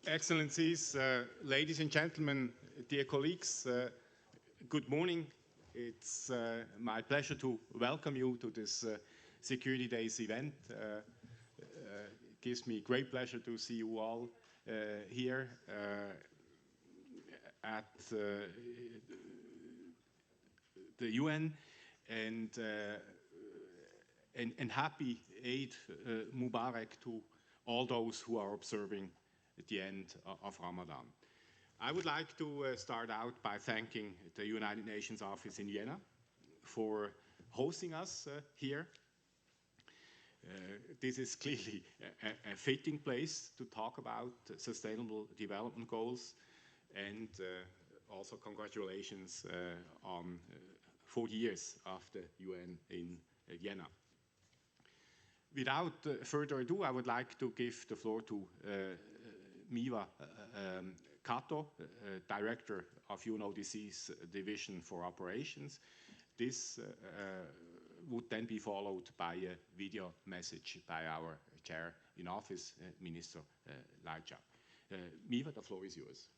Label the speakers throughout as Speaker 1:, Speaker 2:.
Speaker 1: Excellencies, ladies and gentlemen, dear colleagues, good morning. It's my pleasure to welcome you to this Security Days event. It gives me great pleasure to see you all here at the UN, and happy Eid Mubarak to all those who are observing at the end of Ramadan. I would like to start out by thanking the United Nations office in Vienna for hosting us here. This is clearly a fitting place to talk about sustainable development goals, and also congratulations on 40 years of the UN in Vienna. Without further ado, I would like to give the floor to Miva Kato, Director of UNODC's Division for Operations. This would then be followed by a video message by our chair in office, Minister Laja. Miva, the floor is yours.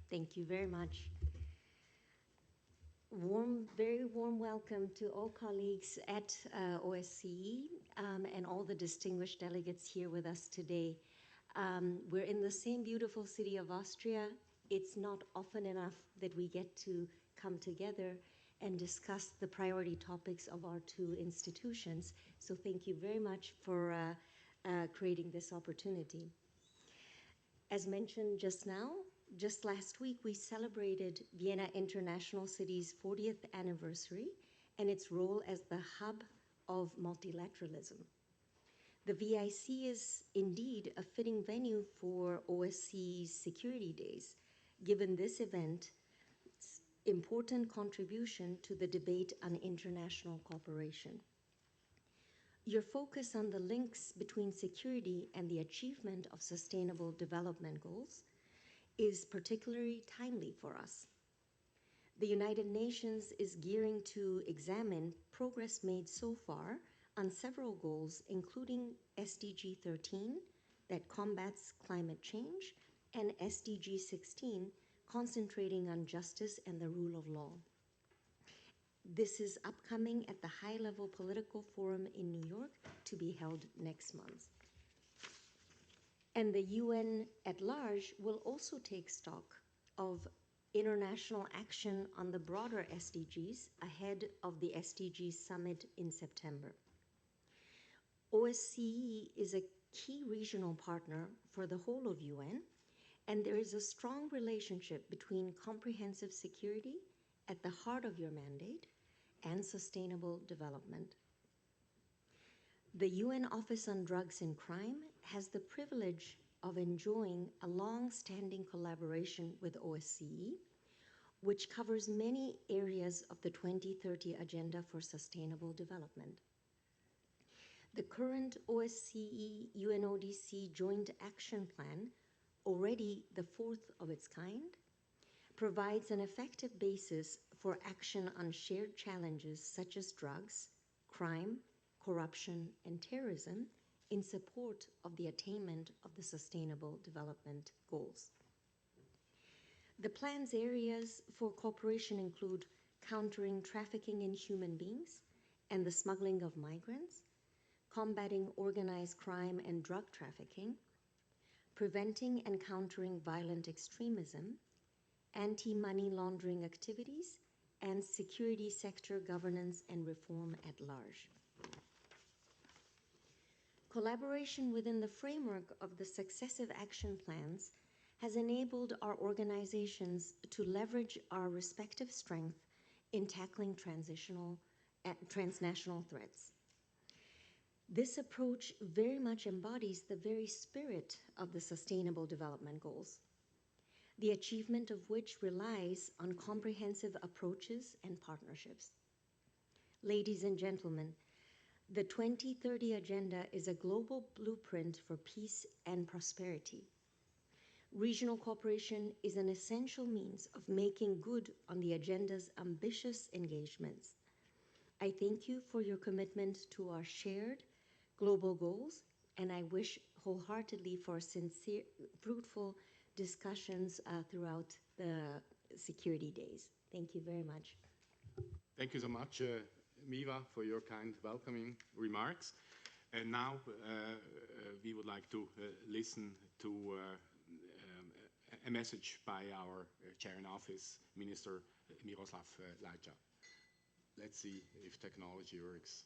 Speaker 2: Thank you very much. Very warm welcome to all colleagues at OSCE and all the distinguished delegates here with us today. We're in the same beautiful city of Austria. It's not often enough that we get to come together and discuss the priority topics of our two institutions. So thank you very much for creating this opportunity. As mentioned just now, just last week we celebrated Vienna International City's 40th anniversary and its role as the hub of multilateralism. The VIC is indeed a fitting venue for OSCE's Security Days, given this event's important contribution to the debate on international cooperation. Your focus on the links between security and the achievement of sustainable development goals is particularly timely for us. The United Nations is gearing to examine progress made so far on several goals, including SDG 13, that combats climate change, and SDG 16, concentrating on justice and the rule of law. This is upcoming at the high-level political forum in New York to be held next month. And the UN at large will also take stock of international action on the broader SDGs ahead of the SDGs summit in September. OSCE is a key regional partner for the whole of UN, and there is a strong relationship between comprehensive security at the heart of your mandate and sustainable development. The UN Office on Drugs and Crime has the privilege of enjoying a long-standing collaboration with OSCE, which covers many areas of the 2030 Agenda for Sustainable Development. The current OSCE-UNODC Joint Action Plan, already the fourth of its kind, provides an effective basis for action on shared challenges such as drugs, crime, corruption, and terrorism in support of the attainment of the Sustainable Development Goals. The plan's areas for cooperation include countering trafficking in human beings and the smuggling of migrants, combating organized crime and drug trafficking, preventing and countering violent extremism, anti-money laundering activities, and security sector governance and reform at large. Collaboration within the framework of the successive action plans has enabled our organizations to leverage our respective strength in tackling transnational threats. This approach very much embodies the very spirit of the Sustainable Development Goals, the achievement of which relies on comprehensive approaches and partnerships. Ladies and gentlemen, the 2030 Agenda is a global blueprint for peace and prosperity. Regional cooperation is an essential means of making good on the Agenda's ambitious engagements. I thank you for your commitment to our shared global goals And I wish wholeheartedly for sincere, fruitful discussions throughout the security days. Thank you very much.
Speaker 1: Thank you so much, Miva, for your kind welcoming remarks. And now we would like to listen to a message by our chair in office, Minister Miroslav Lajčák. Let's see if technology works.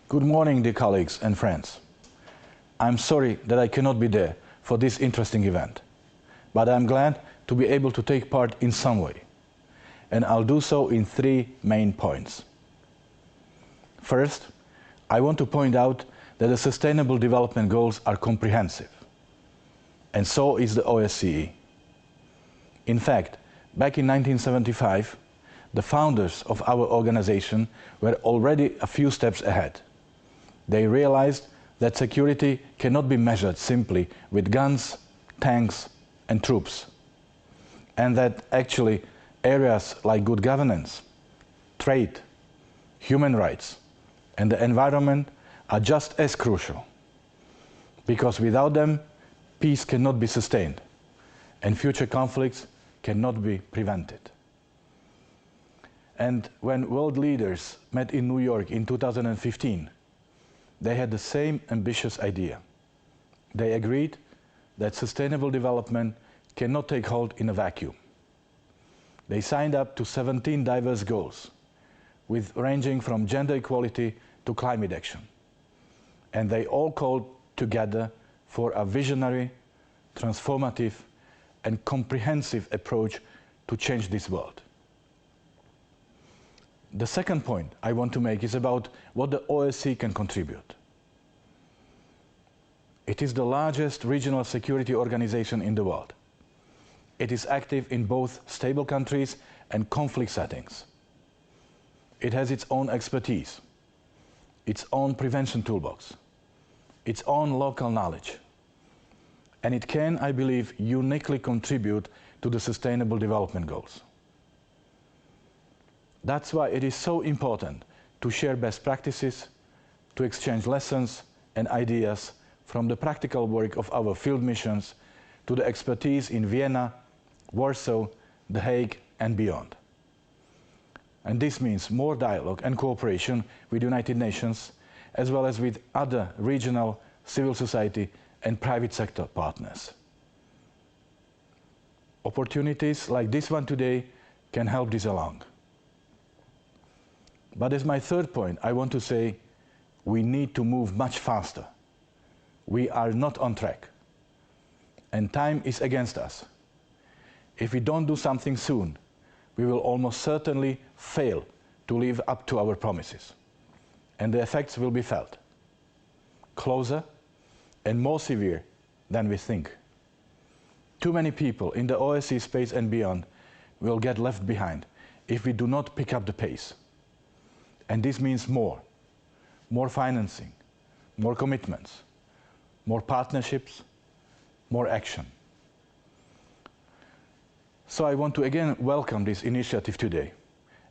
Speaker 3: Good morning, dear colleagues and friends. I'm sorry that I cannot be there for this interesting event, but I'm glad to be able to take part in some way, and I'll do so in 3 main points. First, I want to point out that the Sustainable Development Goals are comprehensive, and so is the OSCE. In fact, back in 1975, the founders of our organization were already a few steps ahead. They realized that security cannot be measured simply with guns, tanks, and troops, and that actually areas like good governance, trade, human rights, and the environment are just as crucial, because without them, peace cannot be sustained, and future conflicts cannot be prevented. And when world leaders met in New York in 2015, they had the same ambitious idea. They agreed that sustainable development cannot take hold in a vacuum. They signed up to 17 diverse goals, ranging from gender equality to climate action. And they all called together for a visionary, transformative, and comprehensive approach to change this world. The second point I want to make is about what the OSCE can contribute. It is the largest regional security organization in the world. It is active in both stable countries and conflict settings. It has its own expertise, its own prevention toolbox, its own local knowledge, and it can, I believe, uniquely contribute to the Sustainable Development Goals. That's why it is so important to share best practices, to exchange lessons and ideas from the practical work of our field missions to the expertise in Vienna, Warsaw, The Hague, and beyond. And this means more dialogue and cooperation with the United Nations, as well as with other regional, civil society, and private sector partners. Opportunities like this one today can help this along. But as my third point, I want to say we need to move much faster. We are not on track, and time is against us. If we don't do something soon, we will almost certainly fail to live up to our promises, and the effects will be felt, closer and more severe than we think. Too many people in the OSCE space and beyond will get left behind if we do not pick up the pace. And this means more financing, more commitments, more partnerships, more action. So I want to again welcome this initiative today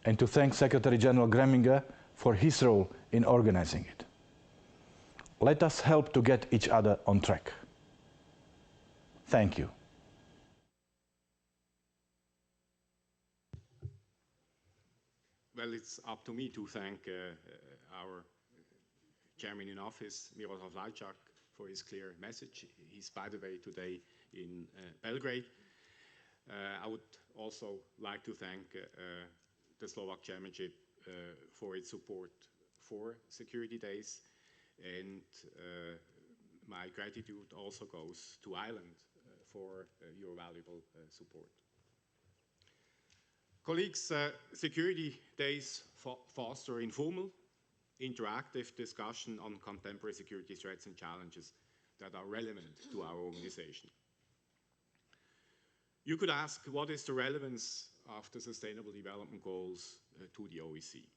Speaker 3: and to thank Secretary General Greminger for his role in organizing it. Let us help to get each other on track. Thank you.
Speaker 1: Well, it's up to me to thank our chairman in office, Miroslav Lajčák, for his clear message. He's, by the way, today in Belgrade. I would also like to thank the Slovak Chairmanship for its support for Security Days, and my gratitude also goes to Ireland for your valuable support. Colleagues, Security Days foster informal, interactive discussion on contemporary security threats and challenges that are relevant to our organization. You could ask, what is the relevance of the Sustainable Development Goals to the OEC?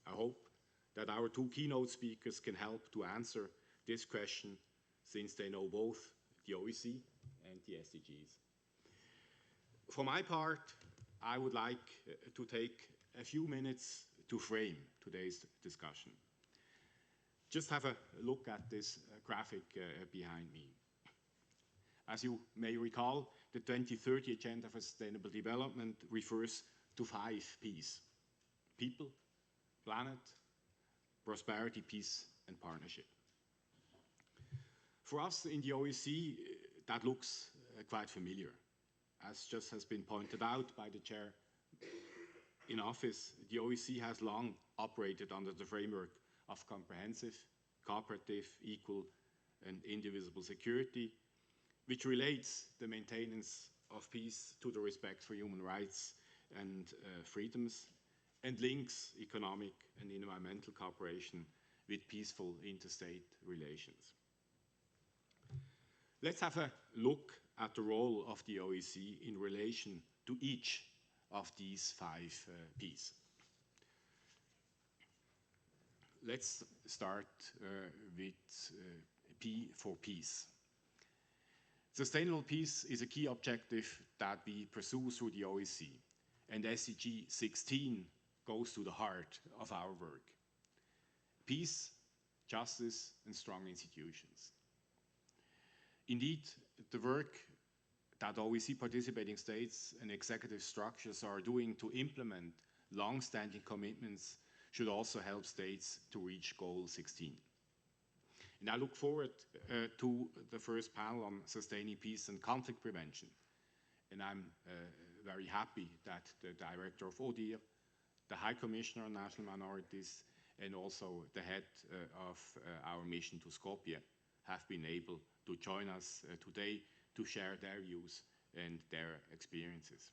Speaker 1: I hope that our two keynote speakers can help to answer this question, since they know both the OEC and the SDGs. For my part, I would like to take a few minutes to frame today's discussion. Just have a look at this graphic behind me. As you may recall, the 2030 Agenda for Sustainable Development refers to 5 Ps: people, planet, prosperity, peace, and partnership. For us in the OEC, that looks quite familiar. As just has been pointed out by the chair in office, the OEC has long operated under the framework of comprehensive, cooperative, equal, and indivisible security, which relates the maintenance of peace to the respect for human rights and freedoms, and links economic and environmental cooperation with peaceful interstate relations. Let's have a look at the role of the OEC in relation to each of these 5 Ps. Let's start with P for peace. Sustainable peace is a key objective that we pursue through the OEC, and SDG 16 goes to the heart of our work. Peace, justice, and strong institutions. Indeed, the work that OEC participating states and executive structures are doing to implement long-standing commitments should also help states to reach Goal 16. And I look forward to the first panel on sustaining peace and conflict prevention. And I'm very happy that the director of ODIHR, the High Commissioner on National Minorities, and also the head of our mission to Skopje have been able to join us today to share their views and their experiences.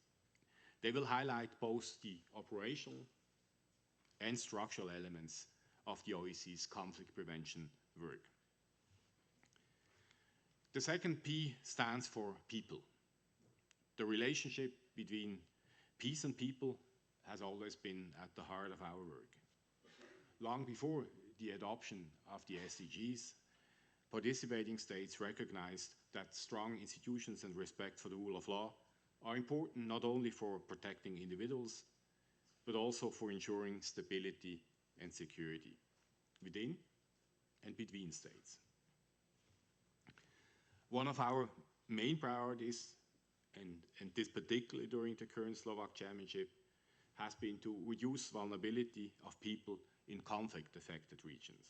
Speaker 1: They will highlight both the operational and structural elements of the OEC's conflict prevention work. The second P stands for people. The relationship between peace and people has always been at the heart of our work. Long before the adoption of the SDGs, participating states recognized that strong institutions and respect for the rule of law are important not only for protecting individuals, but also for ensuring stability and security within and between states. One of our main priorities, and this particularly during the current Slovak chairmanship, has been to reduce vulnerability of people in conflict-affected regions.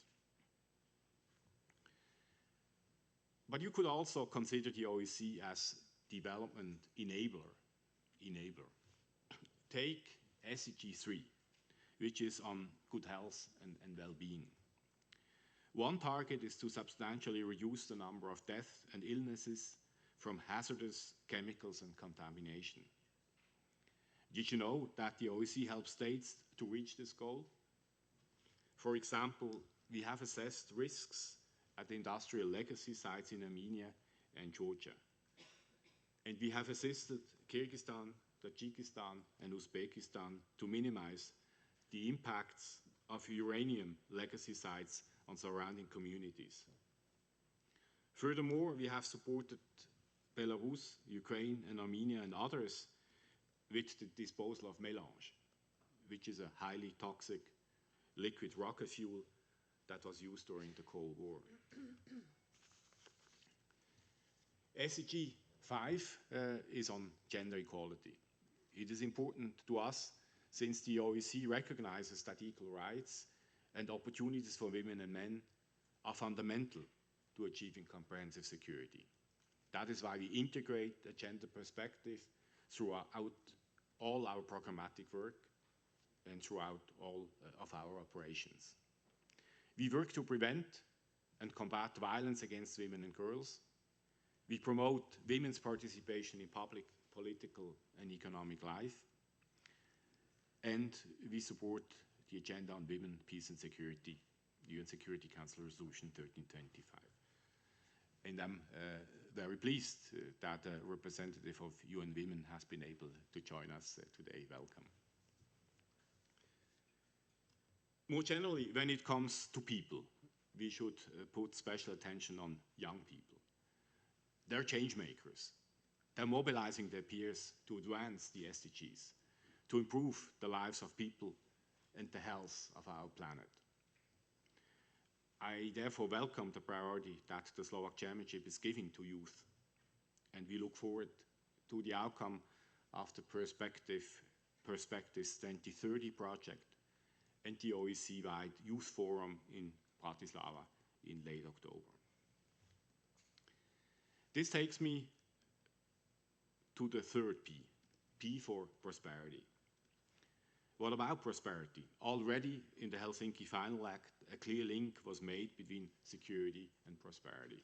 Speaker 1: But you could also consider the OEC as development enabler. Take SDG 3, which is on good health and well-being. One target is to substantially reduce the number of deaths and illnesses from hazardous chemicals and contamination. Did you know that the OEC helps states to reach this goal? For example, we have assessed risks at the industrial legacy sites in Armenia and Georgia. And we have assisted Kyrgyzstan, Tajikistan, and Uzbekistan to minimize the impacts of uranium legacy sites on surrounding communities. Furthermore, we have supported Belarus, Ukraine, and Armenia and others with the disposal of melange, which is a highly toxic liquid rocket fuel that was used during the Cold War. SDG 5 is on gender equality. It is important to us since the OEC recognizes that equal rights and opportunities for women and men are fundamental to achieving comprehensive security. That is why we integrate a gender perspective throughout all our programmatic work and throughout all of our operations. We work to prevent and combat violence against women and girls. We promote women's participation in public, political, and economic life. And we support the Agenda on Women, Peace and Security, UN Security Council Resolution 1325. And I'm very pleased that a representative of UN Women has been able to join us today. Welcome. More generally, when it comes to people, we should put special attention on young people. They're change makers. They're mobilizing their peers to advance the SDGs, to improve the lives of people and the health of our planet. I therefore welcome the priority that the Slovak chairmanship is giving to youth, and we look forward to the outcome of the Perspectives 2030 project and the OECD-wide Youth Forum in Bratislava in late October. This takes me to the third P, P for prosperity. What about prosperity? Already in the Helsinki Final Act, a clear link was made between security and prosperity.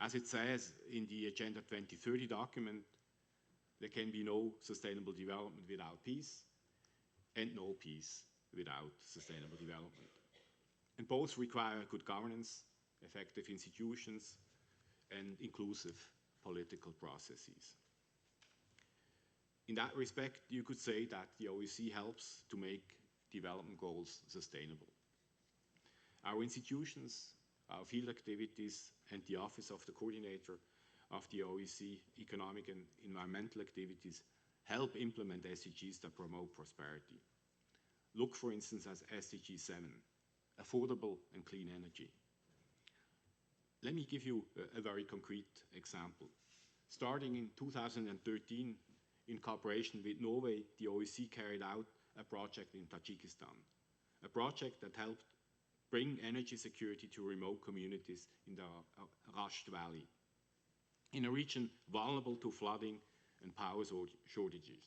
Speaker 1: As it says in the Agenda 2030 document, there can be no sustainable development without peace, and no peace without sustainable development. And both require good governance, effective institutions, and inclusive political processes. In that respect, you could say that the OSCE helps to make development goals sustainable. Our institutions, our field activities, and the Office of the Coordinator of the OSCE economic and environmental activities help implement SDGs that promote prosperity. Look, for instance, at SDG 7, affordable and clean energy. Let me give you a very concrete example. Starting in 2013, in cooperation with Norway, the OSCE carried out a project in Tajikistan, a project that helped bring energy security to remote communities in the Rasht Valley, in a region vulnerable to flooding and power shortages.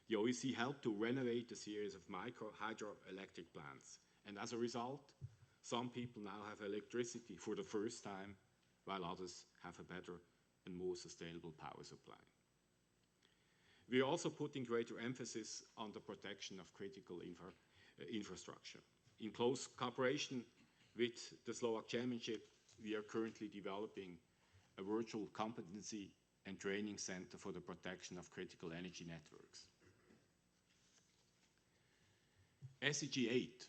Speaker 1: The OSCE helped to renovate a series of micro hydroelectric plants, and as a result, some people now have electricity for the first time, while others have a better and more sustainable power supply. We are also putting greater emphasis on the protection of critical infrastructure. In close cooperation with the Slovak chairmanship, we are currently developing a virtual competency and training center for the protection of critical energy networks. SDG 8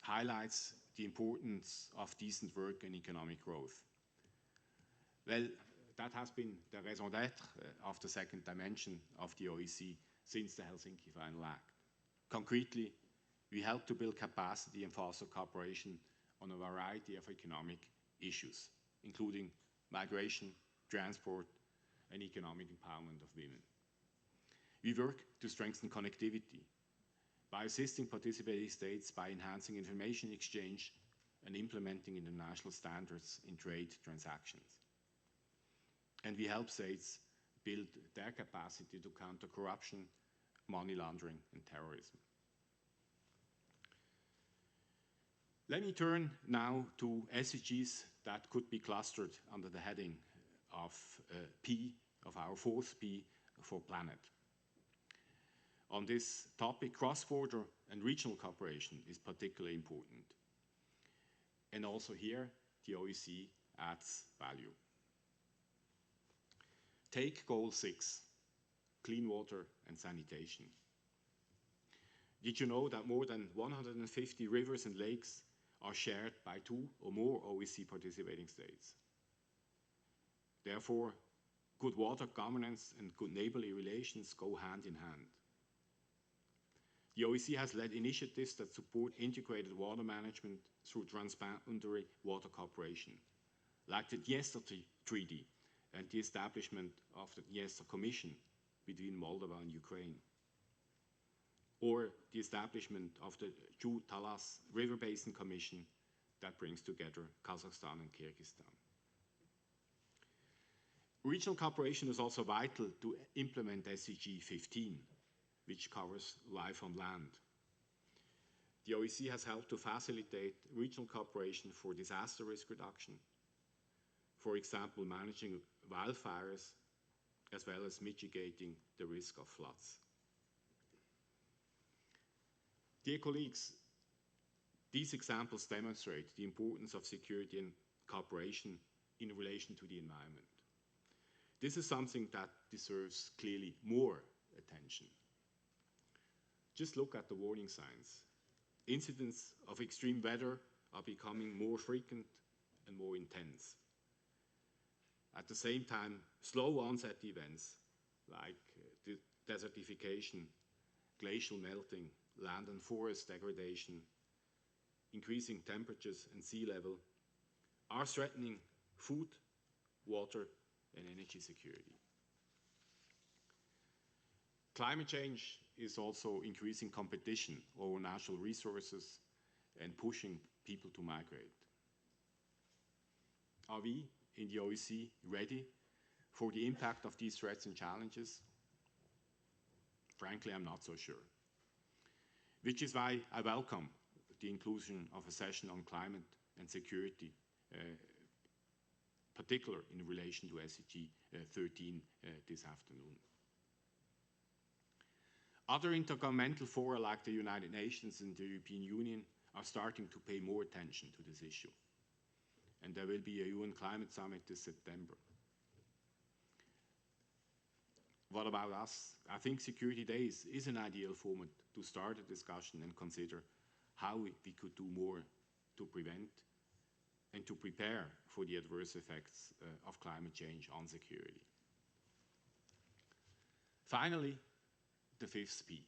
Speaker 1: highlights the importance of decent work and economic growth. Well, that has been the raison d'être of the second dimension of the OSCE since the Helsinki Final Act. Concretely, we help to build capacity and foster cooperation on a variety of economic issues, including migration, transport, and economic empowerment of women. We work to strengthen connectivity by assisting participating states by enhancing information exchange and implementing international standards in trade transactions. And we help states build their capacity to counter corruption, money laundering, and terrorism. Let me turn now to SDGs that could be clustered under the heading of P, of our fourth P for planet. On this topic, cross-border and regional cooperation is particularly important. And also here, the OSCE adds value. Take Goal 6, clean water and sanitation. Did you know that more than 150 rivers and lakes are shared by 2 or more OSCE participating states? Therefore, good water governance and good neighborly relations go hand in hand. The OSCE has led initiatives that support integrated water management through transboundary water cooperation, like the Dniester Treaty and the establishment of the Dniester Commission between Moldova and Ukraine, or the establishment of the Ju-Talas River Basin Commission that brings together Kazakhstan and Kyrgyzstan. Regional cooperation is also vital to implement SDG 15, which covers life on land. The OSCE has helped to facilitate regional cooperation for disaster risk reduction, for example, managing wildfires, as well as mitigating the risk of floods. Dear colleagues, these examples demonstrate the importance of security and cooperation in relation to the environment. This is something that deserves clearly more attention. Just look at the warning signs. Incidents of extreme weather are becoming more frequent and more intense. At the same time, slow onset events like desertification, glacial melting, land and forest degradation, increasing temperatures and sea level are threatening food, water, and energy security. Climate change is also increasing competition over natural resources and pushing people to migrate. Are we in the OSCE ready for the impact of these threats and challenges? Frankly, I'm not so sure. Which is why I welcome the inclusion of a session on climate and security, particularly in relation to SDG 13 this afternoon. Other intergovernmental fora like the United Nations and the European Union are starting to pay more attention to this issue. And there will be a UN Climate Summit this September. What about us? I think Security Days is an ideal format to start a discussion and consider how we could do more to prevent and to prepare for the adverse effects of climate change on security. Finally, the fifth P.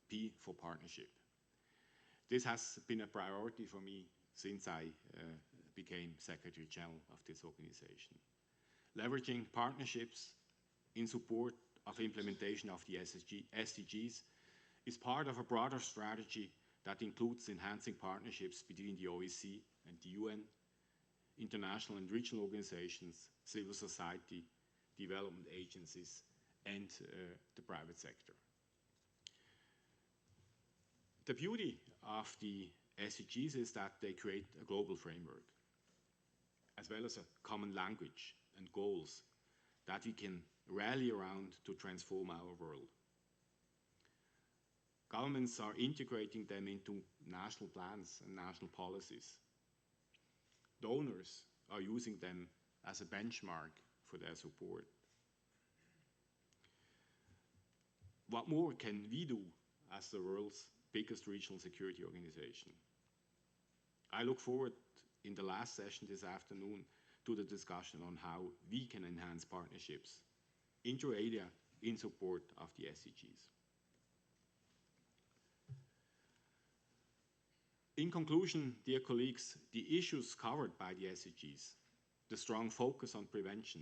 Speaker 1: P for partnership. This has been a priority for me since I became Secretary General of this organization. Leveraging partnerships in support of implementation of the SDGs is part of a broader strategy that includes enhancing partnerships between the OSCE and the UN, international and regional organizations, civil society, development agencies, and the private sector. The beauty of the SDGs is that they create a global framework, as well as a common language and goals that we can rally around to transform our world. Governments are integrating them into national plans and national policies. Donors are using them as a benchmark for their support. What more can we do as the world's biggest regional security organization? I look forward in the last session this afternoon to the discussion on how we can enhance partnerships inter alia in support of the SDGs. In conclusion, dear colleagues, the issues covered by the SDGs, the strong focus on prevention,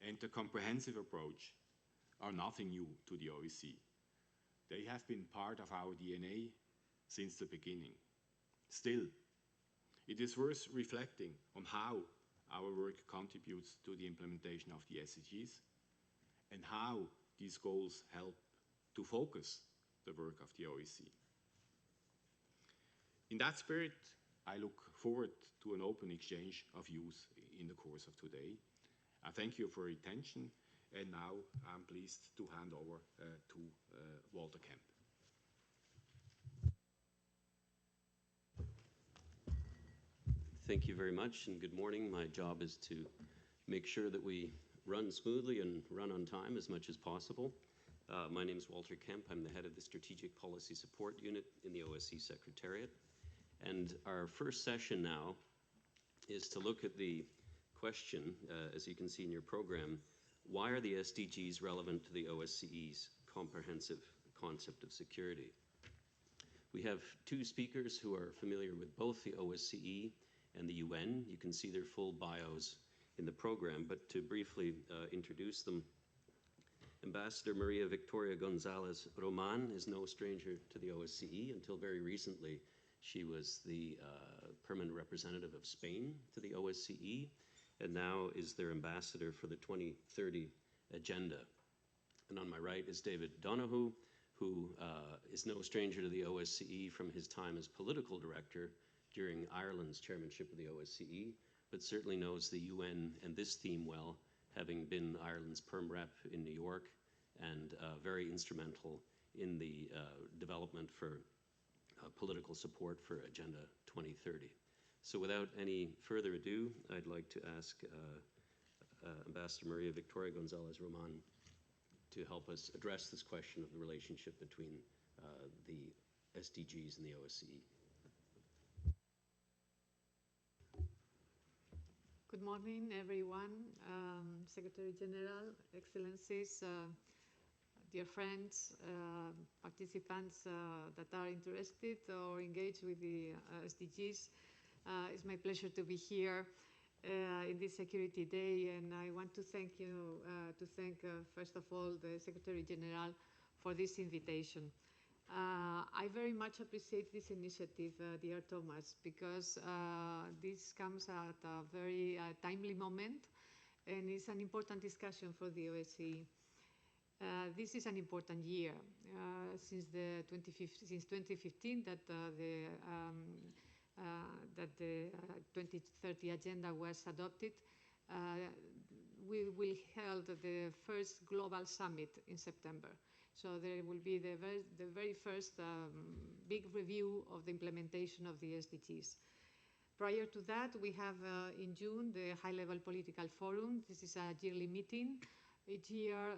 Speaker 1: and the comprehensive approach are nothing new to the OSCE. They have been part of our DNA since the beginning. Still, it is worth reflecting on how our work contributes to the implementation of the SDGs and how these goals help to focus the work of the OSCE. In that spirit, I look forward to an open exchange of views in the course of today. I thank you for your attention, and now I'm pleased to hand over to Walter Kemp.
Speaker 4: Thank you very much, and good morning. My job is to make sure that we run smoothly and run on time as much as possible. My name is Walter Kemp. I'm the head of the Strategic Policy Support Unit in the OSCE Secretariat. And our first session now is to look at the question, as you can see in your program, why are the SDGs relevant to the OSCE's comprehensive concept of security? We have two speakers who are familiar with both the OSCE and the UN. You can see their full bios in the program, but to briefly introduce them, Ambassador Maria Victoria Gonzalez Roman is no stranger to the OSCE. Until very recently, she was the permanent representative of Spain to the OSCE, and now is their ambassador for the 2030 agenda. And on my right is David Donoghue, who is no stranger to the OSCE from his time as political director during Ireland's chairmanship of the OSCE, but certainly knows the UN and this theme well, having been Ireland's perm rep in New York and very instrumental in the development for political support for Agenda 2030. So without any further ado, I'd like to ask Ambassador Maria Victoria Gonzalez Roman to help us address this question of the relationship between the SDGs and the OSCE.
Speaker 5: Good morning, everyone. Secretary General, Excellencies, dear friends, participants that are interested or engaged with the SDGs. It's my pleasure to be here in this Security Day, and I want to thank you, first of all, the Secretary General for this invitation. I very much appreciate this initiative, dear Thomas, because this comes at a very timely moment, and it's an important discussion for the OSCE. This is an important year since 2015 that the 2030 agenda was adopted. We will hold the first global summit in September. So there will be the very first big review of the implementation of the SDGs. Prior to that, we have in June the High-Level Political Forum. This is a yearly meeting. Each year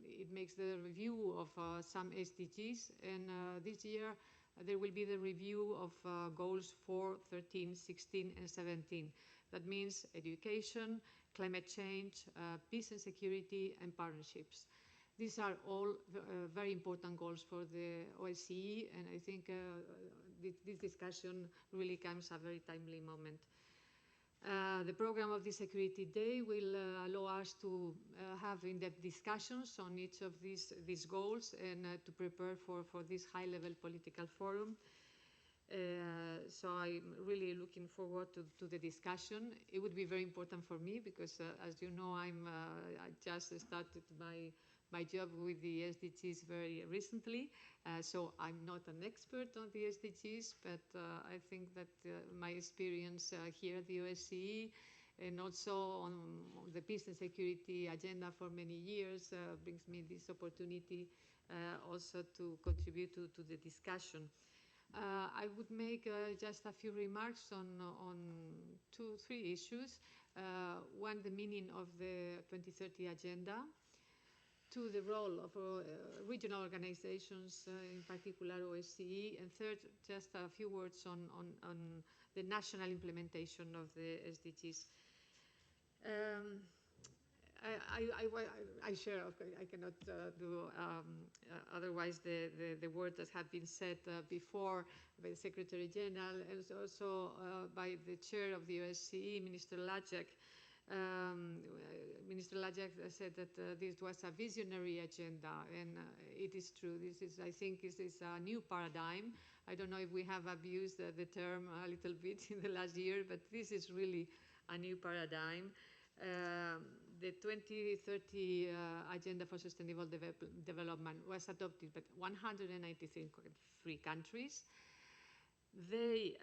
Speaker 5: it makes the review of some SDGs, and this year there will be the review of goals 4, 13, 16, and 17. That means education, climate change, peace and security, and partnerships. These are all very important goals for the OSCE, and I think this discussion really comes at a very timely moment. The program of the Security Day will allow us to have in-depth discussions on each of these goals and to prepare for this high-level political forum. So I'm really looking forward to the discussion. It would be very important for me because, as you know, I just started my job with the SDGs very recently, so I'm not an expert on the SDGs, but I think that my experience here at the OSCE and also on the peace and security agenda for many years brings me this opportunity also to contribute to the discussion. I would make just a few remarks on 2-3 issues. One, the meaning of the 2030 agenda. 2, the role of regional organizations, in particular OSCE. And 3rd, just a few words on the national implementation of the SDGs. I share, I cannot do otherwise the words that have been said before by the Secretary General and also by the chair of the OSCE, Minister Lajcak. Minister Lajcak said that this was a visionary agenda, and it is true. This is, I think, is a new paradigm. I don't know if we have abused the term a little bit in the last year, but this is really a new paradigm. The 2030 Agenda for Sustainable Development was adopted by 193 countries. They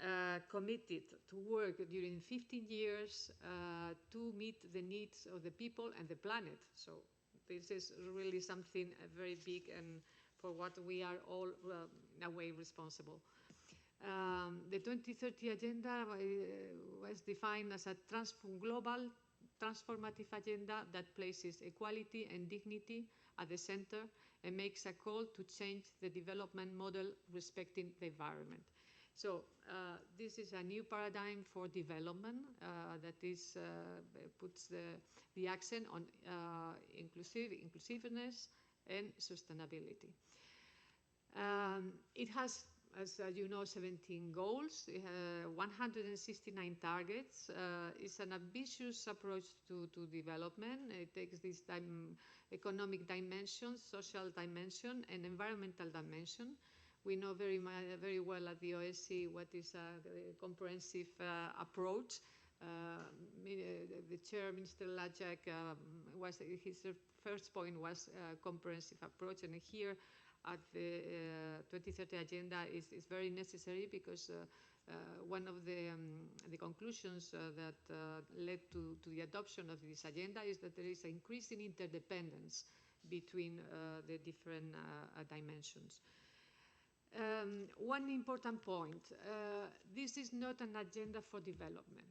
Speaker 5: committed to work during 15 years to meet the needs of the people and the planet. So this is really something very big and for what we are all in a way responsible. The 2030 Agenda was defined as a global transformative agenda that places equality and dignity at the center and makes a call to change the development model respecting the environment. So this is a new paradigm for development that is, puts the accent on inclusiveness and sustainability. It has, as you know, 17 goals, 169 targets. It's an ambitious approach to development. It takes this economic dimension, social dimension, and environmental dimension. We know very well at the OSCE what is a comprehensive approach The chair, Minister Lajak, his first point was comprehensive approach, and here at the 2030 agenda is very necessary because one of the conclusions that led to the adoption of this agenda is that there is an increasing interdependence between the different dimensions. One important point, this is not an agenda for development.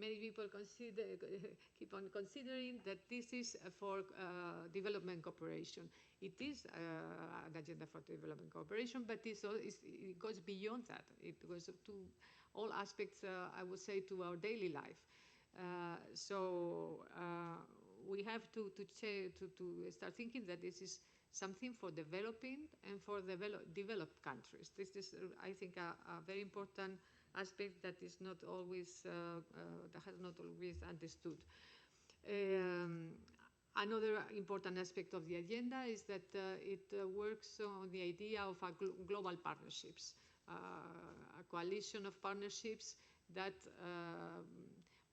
Speaker 5: Many people keep on considering that this is for development cooperation. It is an agenda for development cooperation, but it goes beyond that. It goes to all aspects, I would say, to our daily life. So we have to start thinking that this is something for developing and for developed countries. This is, I think, a very important aspect that is not always that has not always understood. Another important aspect of the agenda is that it works on the idea of global partnerships, a coalition of partnerships that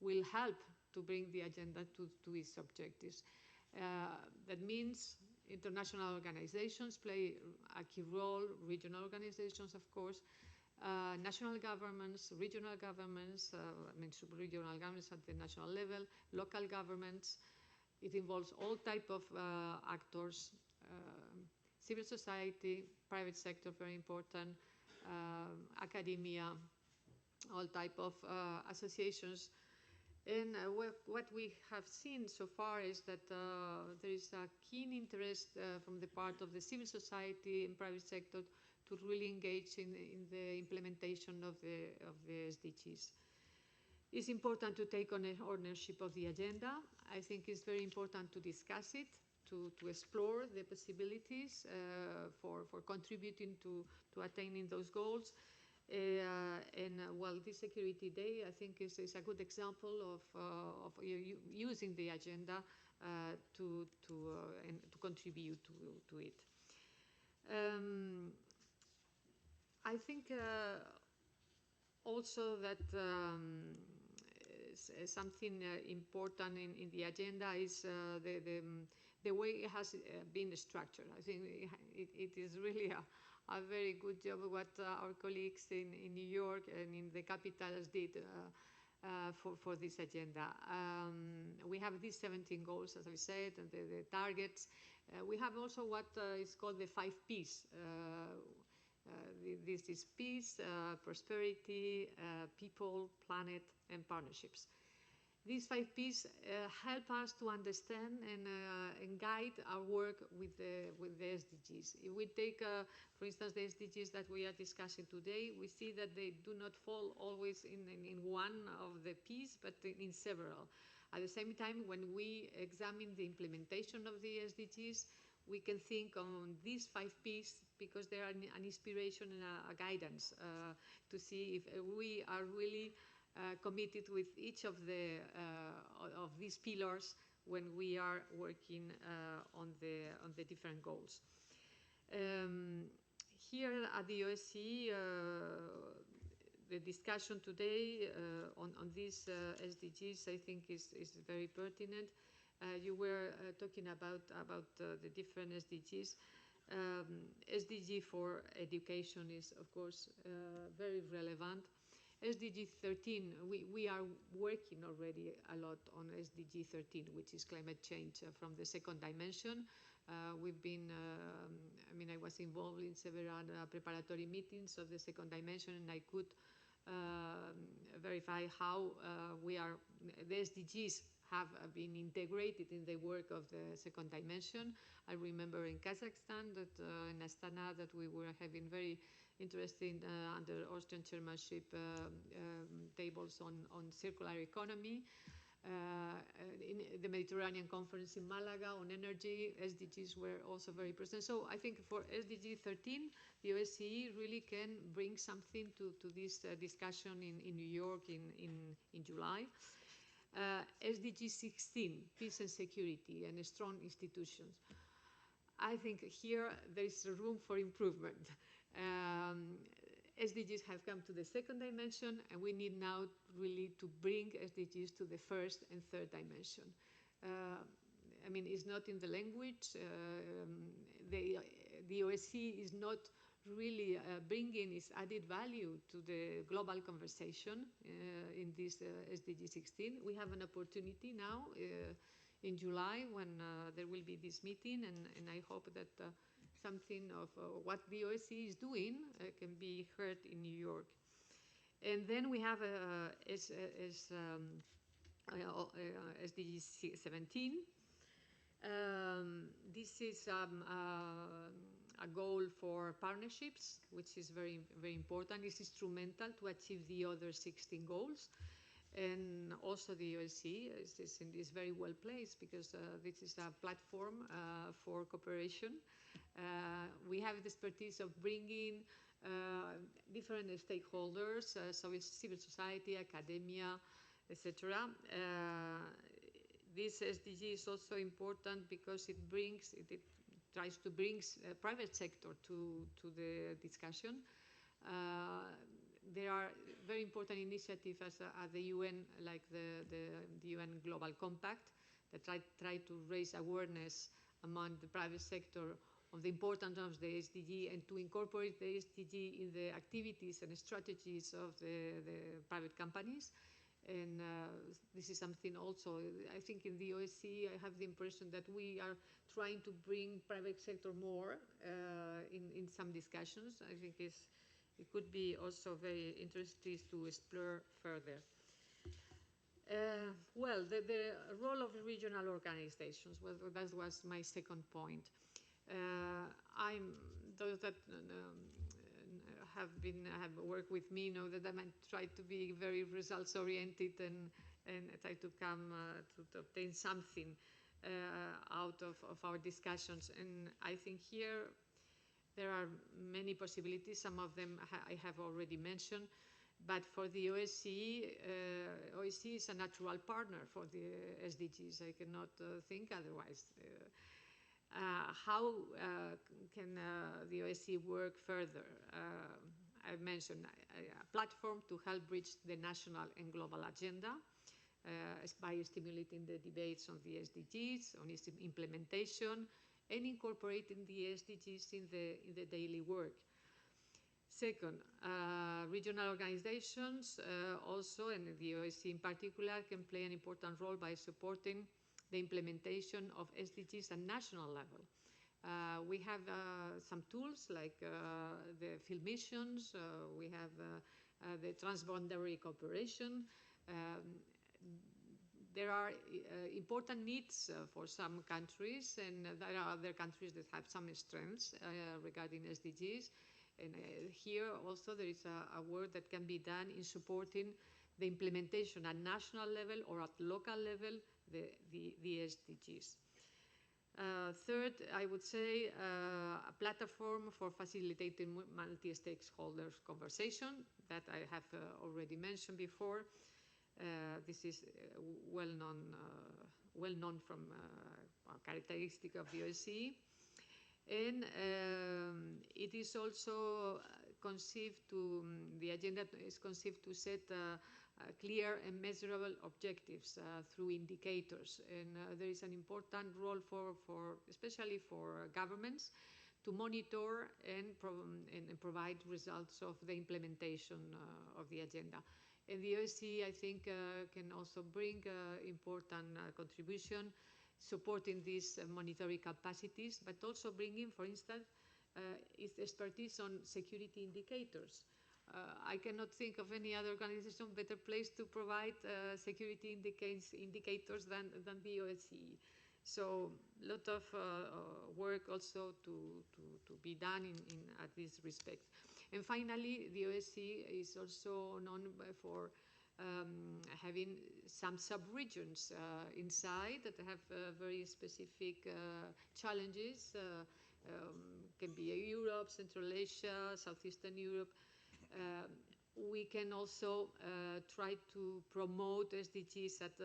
Speaker 5: will help to bring the agenda to its objectives. That means international organizations play a key role, regional organizations, of course, national governments, regional governments, sub-regional governments at the national level, local governments. It involves all type of actors, civil society, private sector, very important, academia, all type of associations. And what we have seen so far is that there is a keen interest from the part of the civil society and private sector to really engage in the implementation of the SDGs. It's important to take on ownership of the agenda. I think it's very important to discuss it, to explore the possibilities for contributing to attaining those goals. Well, this Security Day, I think, is a good example of using the agenda to contribute to it. I think also that something important in the agenda is the way it has been structured. I think it is really a very good job what our colleagues in New York and in the capitals did for this agenda. We have these 17 goals, as I said, and the targets. We have also what is called the 5 Ps. This is peace, prosperity, people, planet, and partnerships. These 5 Ps help us to understand and guide our work with the SDGs. If we take, for instance, the SDGs that we are discussing today, we see that they do not fall always in one of the Ps, but in several. At the same time, when we examine the implementation of the SDGs, we can think on these 5 Ps because they are an inspiration and a guidance to see if we are really committed with each of these pillars when we are working on the different goals. Here at the OSCE, the discussion today on these SDGs, I think, is very pertinent. You were talking about the different SDGs. SDG for education is, of course, very relevant. SDG 13, we are working already a lot on SDG 13, which is climate change from the second dimension. We've been, I was involved in several preparatory meetings of the second dimension, and I could verify how the SDGs have been integrated in the work of the second dimension. I remember in Kazakhstan, in Astana, that we were having very interesting, under Austrian chairmanship, tables on circular economy. In the Mediterranean Conference in Malaga on energy, SDGs were also very present. So I think for SDG 13, the OSCE really can bring something to this discussion in New York in July. SDG 16, peace and security and strong institutions. I think here there is room for improvement. SDGs have come to the second dimension, and we need now really to bring SDGs to the first and third dimension. I mean, it's not in the language. The OSCE is not really bringing its added value to the global conversation in this SDG 16. We have an opportunity now in July when there will be this meeting, and I hope that something of what the OSCE is doing can be heard in New York. And then we have SDG 17. This is a goal for partnerships, which is very, very important. It's instrumental to achieve the other 16 goals. And also the OSCE is very well placed because this is a platform for cooperation. We have the expertise of bringing different stakeholders, so it's civil society, academia, etc. This SDG is also important because it tries to bring private sector to the discussion. There are very important initiatives at the UN, like the UN Global Compact, that try to raise awareness among the private sector of the importance of the SDG and to incorporate the SDG in the activities and strategies of the private companies. And this is something also, I think in the OSCE, I have the impression that we are trying to bring private sector more in some discussions. I think it could be also very interesting to explore further. Well, the role of regional organizations, well, that was my second point. Those that have worked with me know that I try to be very results oriented and try to come to obtain something out of our discussions. And I think here there are many possibilities. Some of them I have already mentioned. But for the OSCE, OSCE is a natural partner for the SDGs. I cannot think otherwise. How can the OSCE work further? I mentioned a platform to help bridge the national and global agenda by stimulating the debates on the SDGs, on its implementation, and incorporating the SDGs in the daily work. Second, regional organizations also, and the OSCE in particular, can play an important role by supporting the implementation of SDGs at national level. We have some tools like the field missions, we have the transboundary cooperation. There are important needs for some countries, and there are other countries that have some strengths regarding SDGs. And here also there is a work that can be done in supporting the implementation at national level or at local level, the SDGs. Third, I would say a platform for facilitating multi-stakeholder conversation that I have already mentioned before. This is well known from a characteristic of the OSCE. And it is also conceived to, the agenda is conceived to set clear and measurable objectives through indicators. And there is an important role especially for governments, to monitor and provide results of the implementation of the agenda. And the OSCE, I think, can also bring important contribution, supporting these monitoring capacities, but also bringing, for instance, its expertise on security indicators. I cannot think of any other organization better placed to provide security indicators than the OSCE. So a lot of work also to be done at this respect. And finally, the OSCE is also known for having some sub-regions inside that have very specific challenges. Can be Europe, Central Asia, Southeastern Europe. We can also try to promote SDGs at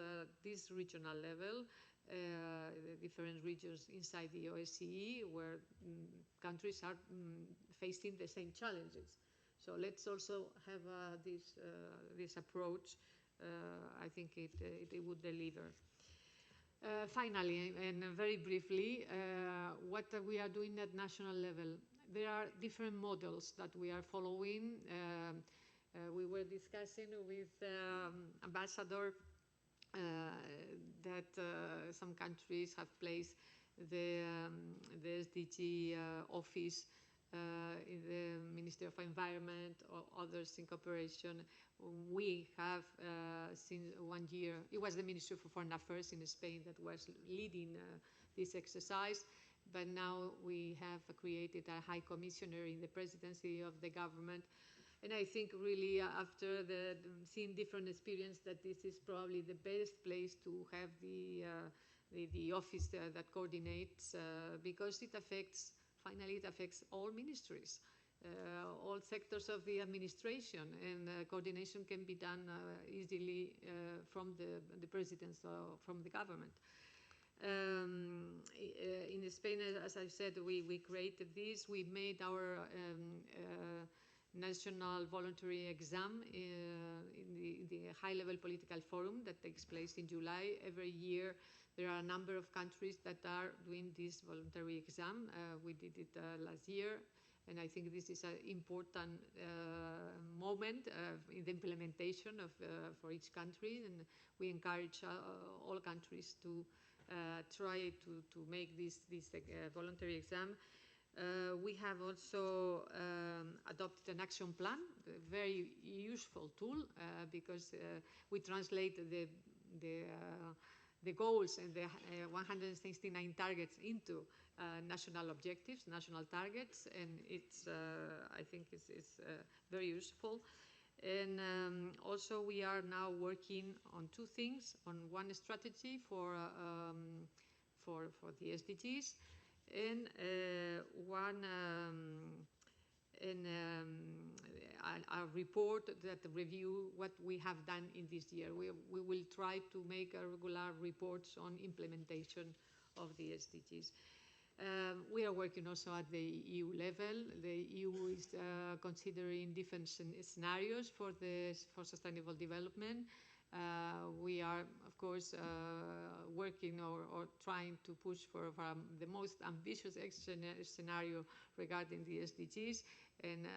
Speaker 5: this regional level, the different regions inside the OSCE where countries are facing the same challenges. So let's also have this approach. I think it would deliver. Finally, and very briefly, what we are doing at national level. There are different models that we are following. We were discussing with Ambassador that some countries have placed the SDG office in the Ministry of Environment, or others in cooperation. We have, since 1 year, it was the Ministry of Foreign Affairs in Spain that was leading this exercise, but now we have created a High Commissioner in the presidency of the government. And I think really after seeing different experience that this is probably the best place to have the office that coordinates because it affects, finally it affects all ministries, all sectors of the administration, and coordination can be done easily from the presidents or from the government. In Spain, as I said, we created this. We made our national voluntary exam in the high-level political forum that takes place in July. Every year there are a number of countries that are doing this voluntary exam. We did it last year, and I think this is an important moment in the implementation for each country, and we encourage all countries to try to make this voluntary exam. We have also adopted an action plan, a very useful tool because we translate the goals and the 169 targets into national objectives, national targets, and it's I think it's very useful. And also we are now working on two things: on one strategy for the SDGs, and a report that review what we have done in this year. We will try to make regular reports on implementation of the SDGs. We are working also at the EU level. The EU is considering different scenarios for sustainable development. We are, of course, working or trying to push for the most ambitious scenario regarding the SDGs, and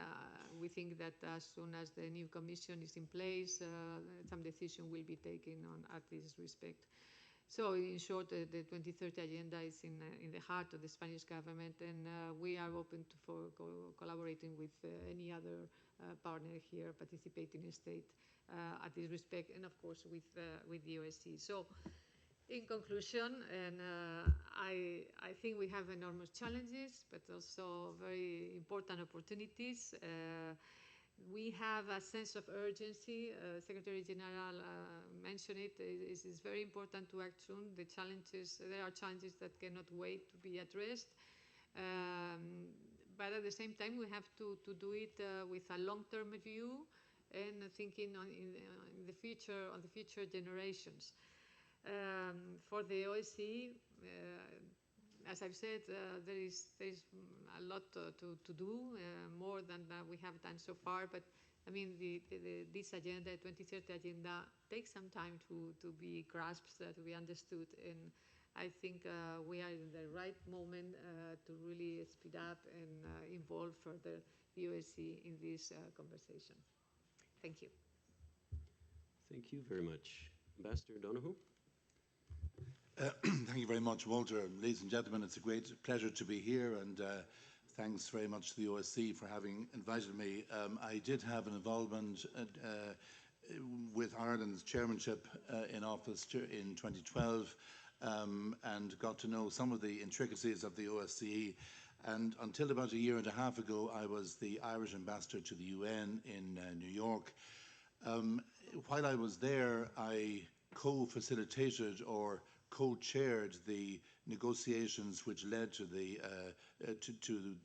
Speaker 5: we think that as soon as the new Commission is in place, some decision will be taken at this respect. So, in short, the 2030 agenda is in the heart of the Spanish government, and we are open for collaborating with any other partner here, participating state at this respect, and of course with the OSCE. So, in conclusion, and I think we have enormous challenges, but also very important opportunities. We have a sense of urgency. Secretary General mentioned it. It is very important to act soon. There are challenges that cannot wait to be addressed. But at the same time, we have to do it with a long-term view and thinking on the future generations. For the OSCE, as I've said, there is a lot to do, more than we have done so far. But I mean, this agenda, 2030 agenda, takes some time to be grasped, to be understood, and I think we are in the right moment to really speed up and involve further the OSCE in this conversation. Thank you.
Speaker 4: Thank you very much. Ambassador Donoghue.
Speaker 6: Thank you very much, Walter. Ladies and gentlemen, it's a great pleasure to be here, and thanks very much to the OSCE for having invited me. I did have an involvement with Ireland's chairmanship in office in 2012 and got to know some of the intricacies of the OSCE. And until about a year and a half ago, I was the Irish ambassador to the UN in New York. While I was there, I co-facilitated or co-chaired the negotiations which led to the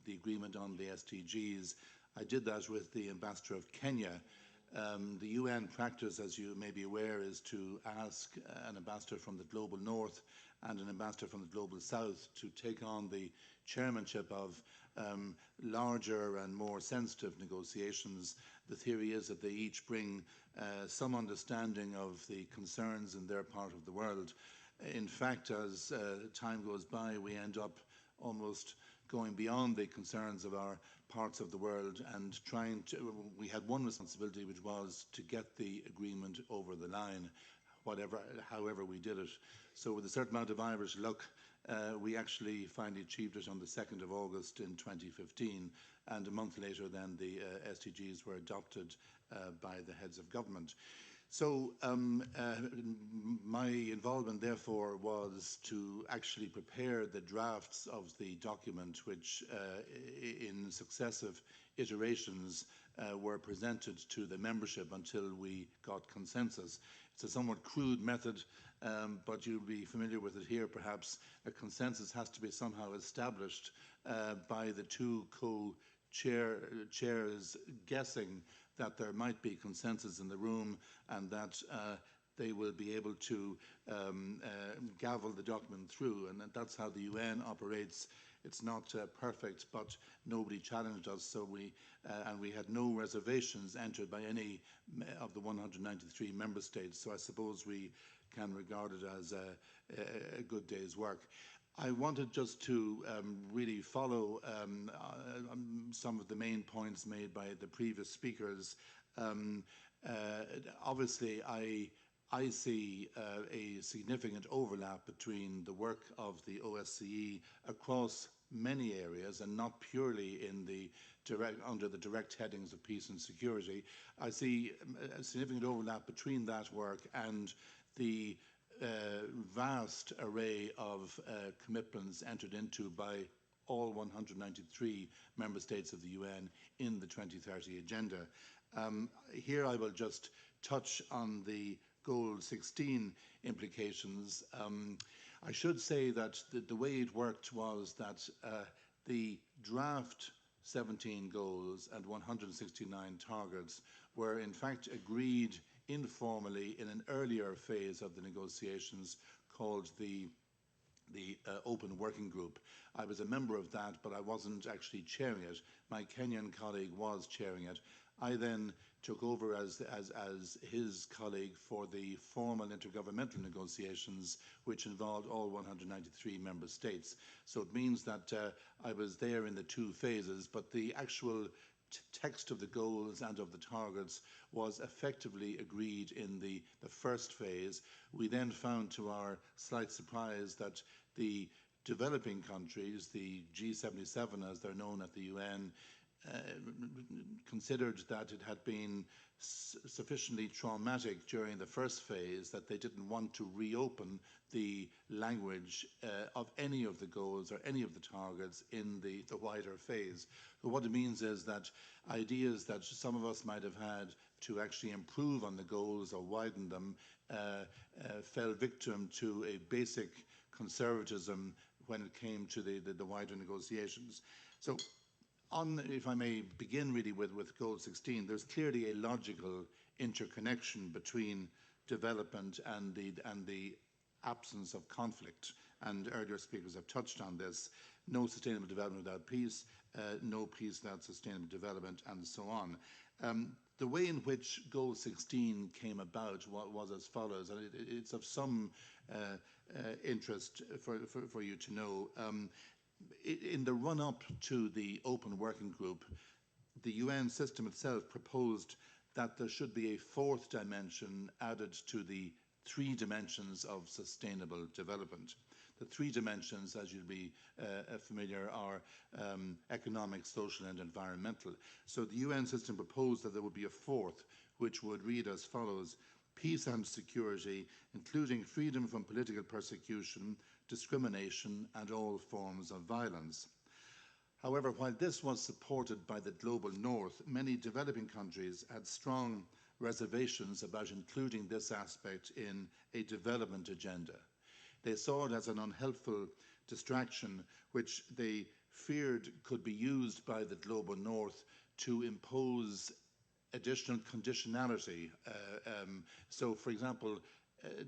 Speaker 6: agreement on the SDGs. I did that with the ambassador of Kenya, The UN practice, as you may be aware, is to ask an ambassador from the Global North and an ambassador from the Global South to take on the chairmanship of larger and more sensitive negotiations. The theory is that they each bring some understanding of the concerns in their part of the world. In fact, as time goes by, we end up almost going beyond the concerns of our parts of the world and we had one responsibility, which was to get the agreement over the line, however we did it. So with a certain amount of Irish luck, we actually finally achieved it on the 2nd of August in 2015, and a month later then the SDGs were adopted by the heads of government. So my involvement, therefore, was to actually prepare the drafts of the document, which in successive iterations were presented to the membership until we got consensus. It's a somewhat crude method, but you'll be familiar with it here, perhaps. A consensus has to be somehow established by the two co-chairs guessing that there might be consensus in the room and that they will be able to gavel the document through. And that's how the UN operates. It's not perfect, but nobody challenged us, so we had no reservations entered by any of the 193 member states. So I suppose we can regard it as a good day's work. I wanted just to really follow some of the main points made by the previous speakers. Obviously, I see a significant overlap between the work of the OSCE across many areas and not purely in the under the direct headings of peace and security. I see a significant overlap between that work and the vast array of commitments entered into by all 193 member states of the UN in the 2030 agenda. Here I will just touch on the Goal 16 implications. I should say that the way it worked was that the draft 17 goals and 169 targets were in fact agreed informally in an earlier phase of the negotiations called the Open Working Group. I was a member of that, but I wasn't actually chairing it. My Kenyan colleague was chairing it. I then took over as his colleague for the formal intergovernmental negotiations, which involved all 193 member states. So it means that I was there in the two phases, but the actual text of the goals and of the targets was effectively agreed in the first phase. We then found, to our slight surprise, that the developing countries, the G77 as they're known at the UN, considered that it had been sufficiently traumatic during the first phase that they didn't want to reopen the language of any of the goals or any of the targets in the wider phase. So what it means is that ideas that some of us might have had to actually improve on the goals or widen them fell victim to a basic conservatism when it came to the wider negotiations. So if I may begin really with Goal 16, there's clearly a logical interconnection between development and the absence of conflict. And earlier speakers have touched on this. No sustainable development without peace, no peace without sustainable development, and so on. The way in which Goal 16 came about was as follows, and it's of some interest for you to know. In the run-up to the Open Working Group, the UN system itself proposed that there should be a fourth dimension added to the three dimensions of sustainable development. The three dimensions, as you'll be familiar, are economic, social, and environmental. So the UN system proposed that there would be a fourth, which would read as follows: peace and security, including freedom from political persecution, discrimination, and all forms of violence. However, while this was supported by the global north, many developing countries had strong reservations about including this aspect in a development agenda. They saw it as an unhelpful distraction, which they feared could be used by the global north to impose additional conditionality. So, for example,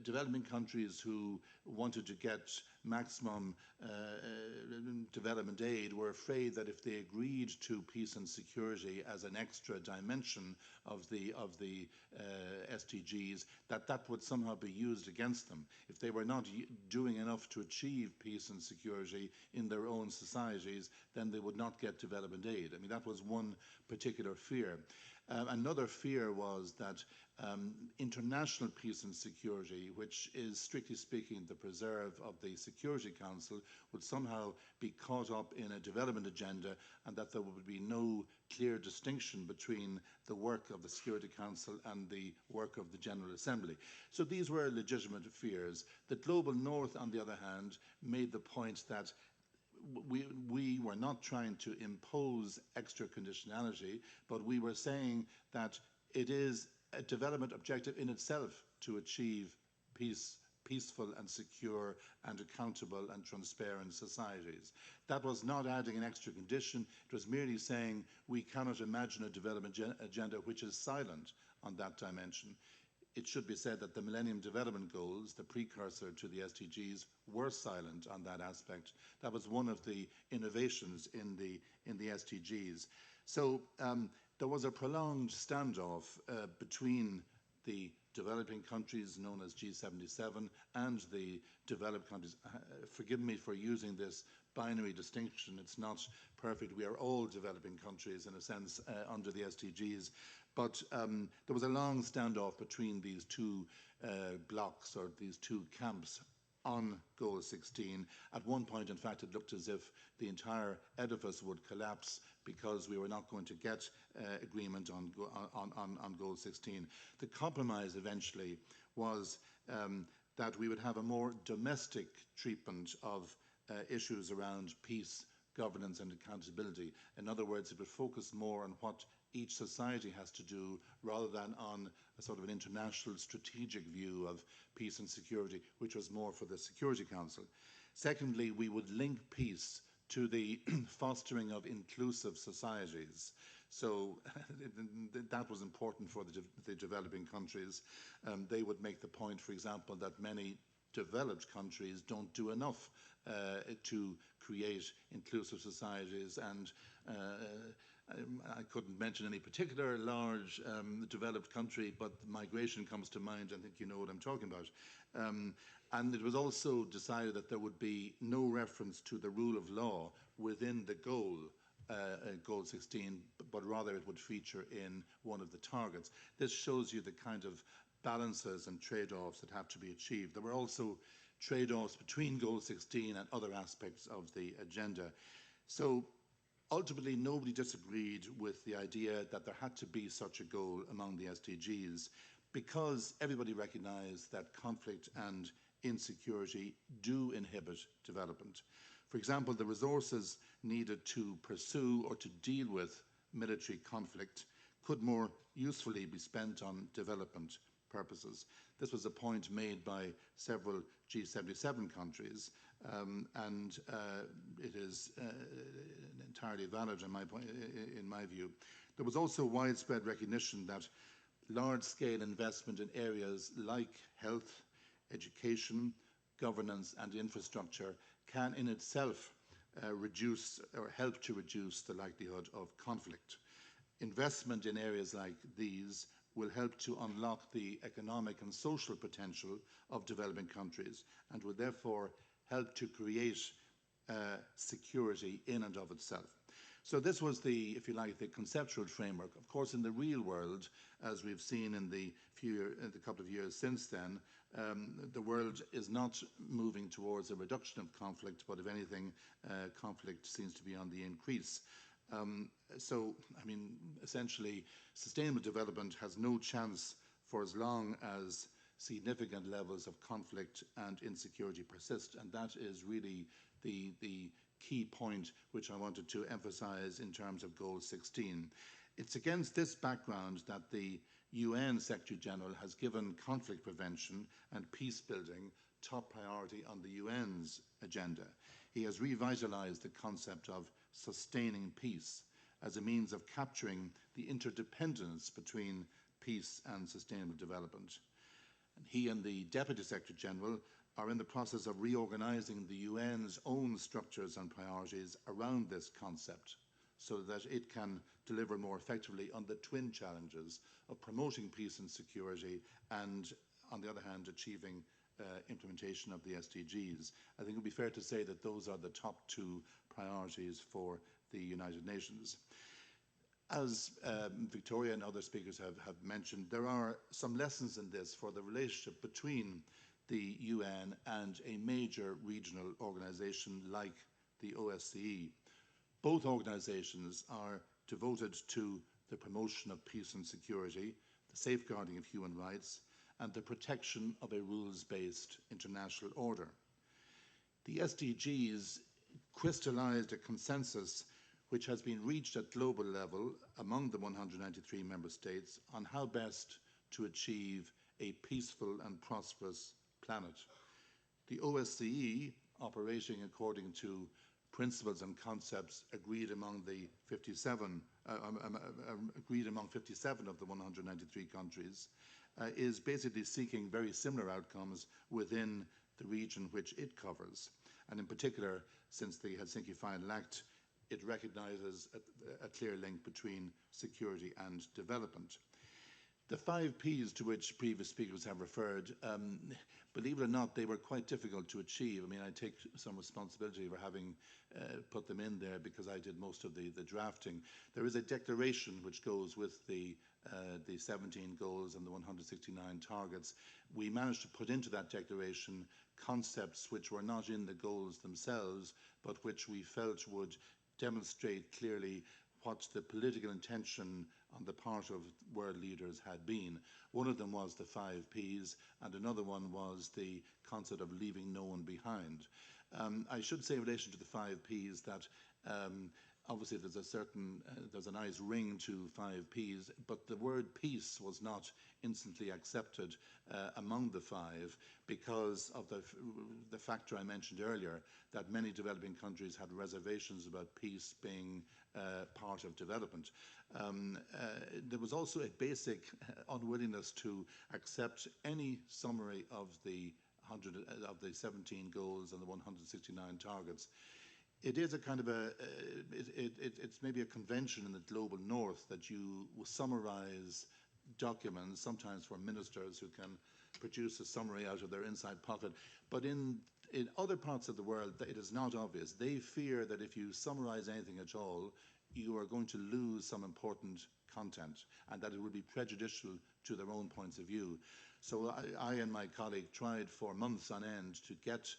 Speaker 6: developing countries who wanted to get maximum development aid were afraid that if they agreed to peace and security as an extra dimension of the SDGs, that would somehow be used against them. If they were not doing enough to achieve peace and security in their own societies, then they would not get development aid. I mean, that was one particular fear. Another fear was that international peace and security, which is strictly speaking the preserve of the Security Council, would somehow be caught up in a development agenda, and that there would be no clear distinction between the work of the Security Council and the work of the General Assembly. So these were legitimate fears. The Global North, on the other hand, made the point that we were not trying to impose extra conditionality, but we were saying that it is a development objective in itself to achieve peaceful and secure and accountable and transparent societies. That was not adding an extra condition. It was merely saying we cannot imagine a development agenda which is silent on that dimension. It should be said that the Millennium Development Goals, the precursor to the SDGs, were silent on that aspect. That was one of the innovations in the SDGs. So there was a prolonged standoff between the developing countries known as G77 and the developed countries. Forgive me for using this binary distinction. It's not perfect. We are all developing countries in a sense under the SDGs. But there was a long standoff between these two blocks, or these two camps, on Goal 16. At one point, in fact, it looked as if the entire edifice would collapse because we were not going to get agreement on Goal 16. The compromise eventually was that we would have a more domestic treatment of issues around peace, governance and accountability. In other words, it would focus more on what each society has to do rather than on a sort of an international strategic view of peace and security, which was more for the Security Council. Secondly, we would link peace to the fostering of inclusive societies. So that was important for the developing countries. They would make the point, for example, that many developed countries don't do enough to create inclusive societies, and I couldn't mention any particular large developed country, but migration comes to mind. I think you know what I'm talking about. And it was also decided that there would be no reference to the rule of law within the goal, Goal 16, but rather it would feature in one of the targets. This shows you the kind of balances and trade-offs that have to be achieved. There were also trade-offs between Goal 16 and other aspects of the agenda. So ultimately, nobody disagreed with the idea that there had to be such a goal among the SDGs, because everybody recognized that conflict and insecurity do inhibit development. For example, the resources needed to pursue or to deal with military conflict could more usefully be spent on development purposes. This was a point made by several G77 countries, and it is entirely valid in my view. There was also widespread recognition that large-scale investment in areas like health, education, governance and infrastructure can in itself reduce or help to reduce the likelihood of conflict. Investment in areas like these will help to unlock the economic and social potential of developing countries, and will therefore help to create security in and of itself. So this was the, if you like, the conceptual framework. Of course, in the real world, as we've seen in the couple of years since then, the world is not moving towards a reduction of conflict, but if anything, conflict seems to be on the increase. So, I mean, essentially, sustainable development has no chance for as long as significant levels of conflict and insecurity persist, and that is really the key point which I wanted to emphasize in terms of Goal 16. It's against this background that the UN Secretary General has given conflict prevention and peace building top priority on the UN's agenda. He has revitalized the concept of sustaining peace, as a means of capturing the interdependence between peace and sustainable development. And he and the Deputy Secretary General are in the process of reorganizing the UN's own structures and priorities around this concept so that it can deliver more effectively on the twin challenges of promoting peace and security and, on the other hand, achieving implementation of the SDGs. I think it would be fair to say that those are the top two priorities for the United Nations. As Victoria and other speakers have mentioned, there are some lessons in this for the relationship between the UN and a major regional organization like the OSCE. Both organizations are devoted to the promotion of peace and security, the safeguarding of human rights, and the protection of a rules-based international order. The SDGs crystallized a consensus which has been reached at global level among the 193 member states on how best to achieve a peaceful and prosperous planet. The OSCE, operating according to principles and concepts agreed among 57 of the 193 countries, is basically seeking very similar outcomes within the region which it covers. And in particular, since the Helsinki Final Act, it recognizes a clear link between security and development. The 5 Ps to which previous speakers have referred, believe it or not, they were quite difficult to achieve. I mean, I take some responsibility for having put them in there because I did most of the drafting. There is a declaration which goes with the 17 goals and the 169 targets. We managed to put into that declaration concepts which were not in the goals themselves, but which we felt would demonstrate clearly what the political intention on the part of world leaders had been. One of them was the 5 Ps, and another one was the concept of leaving no one behind. I should say in relation to the 5 Ps that obviously there's a nice ring to 5 Ps, but the word peace was not instantly accepted among the 5 because of the factor I mentioned earlier, that many developing countries had reservations about peace being part of development. There was also a basic unwillingness to accept any summary of the 17 goals and the 169 targets. It is a kind of it's maybe a convention in the global north that you will summarize documents, sometimes for ministers who can produce a summary out of their inside pocket. But in other parts of the world, it is not obvious. They fear that if you summarize anything at all, you are going to lose some important content and that it will be prejudicial to their own points of view. So I and my colleague tried for months on end to get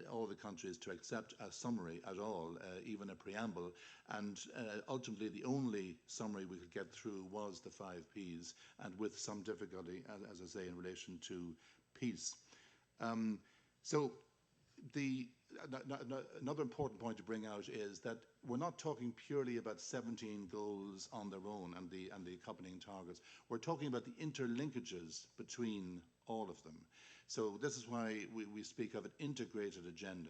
Speaker 6: all the countries to accept a summary at all, even a preamble, and ultimately the only summary we could get through was the 5 Ps, and with some difficulty, as I say, in relation to peace. So another important point to bring out is that we're not talking purely about 17 goals on their own and the accompanying targets. We're talking about the interlinkages between all of them. So this is why we speak of an integrated agenda.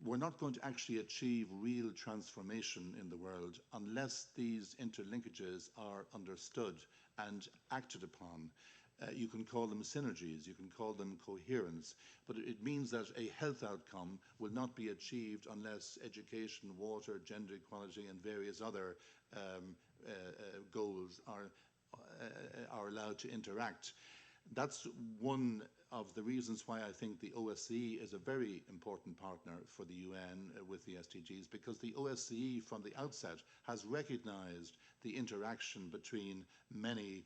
Speaker 6: We're not going to actually achieve real transformation in the world unless these interlinkages are understood and acted upon. You can call them synergies, you can call them coherence, but it means that a health outcome will not be achieved unless education, water, gender equality, and various other goals are allowed to interact. That's one of the reasons why I think the OSCE is a very important partner for the UN with the SDGs, because the OSCE from the outset has recognized the interaction between many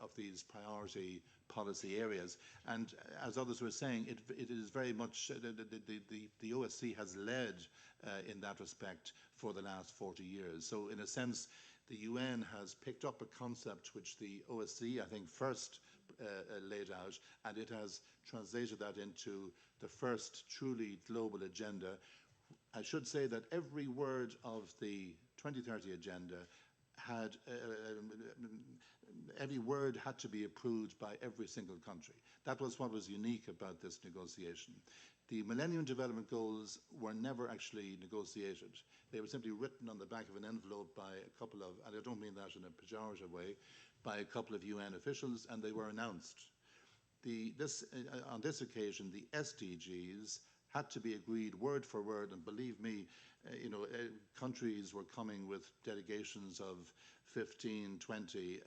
Speaker 6: of these priority policy areas. And as others were saying, it is very much, the OSCE has led in that respect for the last 40 years. So in a sense, the UN has picked up a concept which the OSCE, I think, first laid out, and it has translated that into the first truly global agenda. I should say that every word of the 2030 agenda had, every word had to be approved by every single country. That was what was unique about this negotiation. The Millennium Development Goals were never actually negotiated. They were simply written on the back of an envelope by a couple of, and I don't mean that in a pejorative way, by a couple of UN officials, and they were announced. On this occasion, the SDGs had to be agreed word for word, and believe me, countries were coming with delegations of 15, 20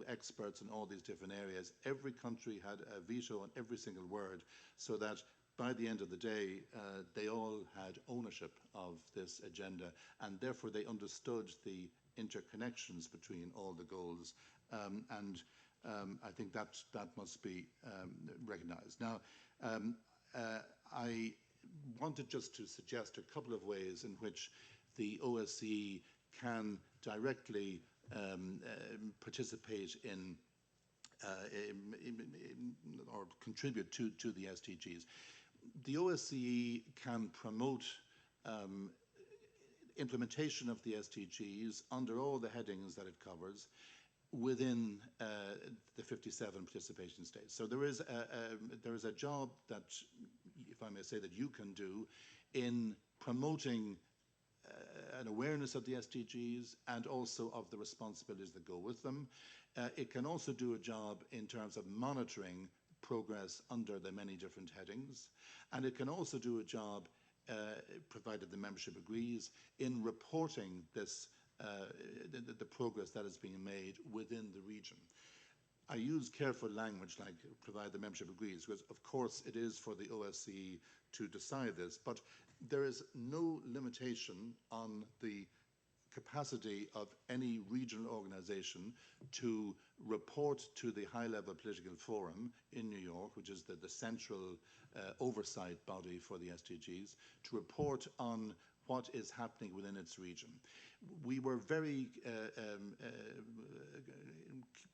Speaker 6: experts in all these different areas. Every country had a veto on every single word, so that by the end of the day, they all had ownership of this agenda, and therefore they understood the interconnections between all the goals. I think that must be recognized. Now, I wanted just to suggest a couple of ways in which the OSCE can directly participate in or contribute to the SDGs. The OSCE can promote implementation of the SDGs under all the headings that it covers within the 57 participating states. So there is a job that, if I may say, that you can do in promoting an awareness of the SDGs and also of the responsibilities that go with them. It can also do a job in terms of monitoring progress under the many different headings, and it can also do a job, provided the membership agrees, in reporting this the progress that is being made within the region. I use careful language like provided the membership agrees, because of course it is for the OSCE to decide this, but there is no limitation on the capacity of any regional organization to report to the high-level political forum in New York, which is the central oversight body for the SDGs, to report on what is happening within its region. We were very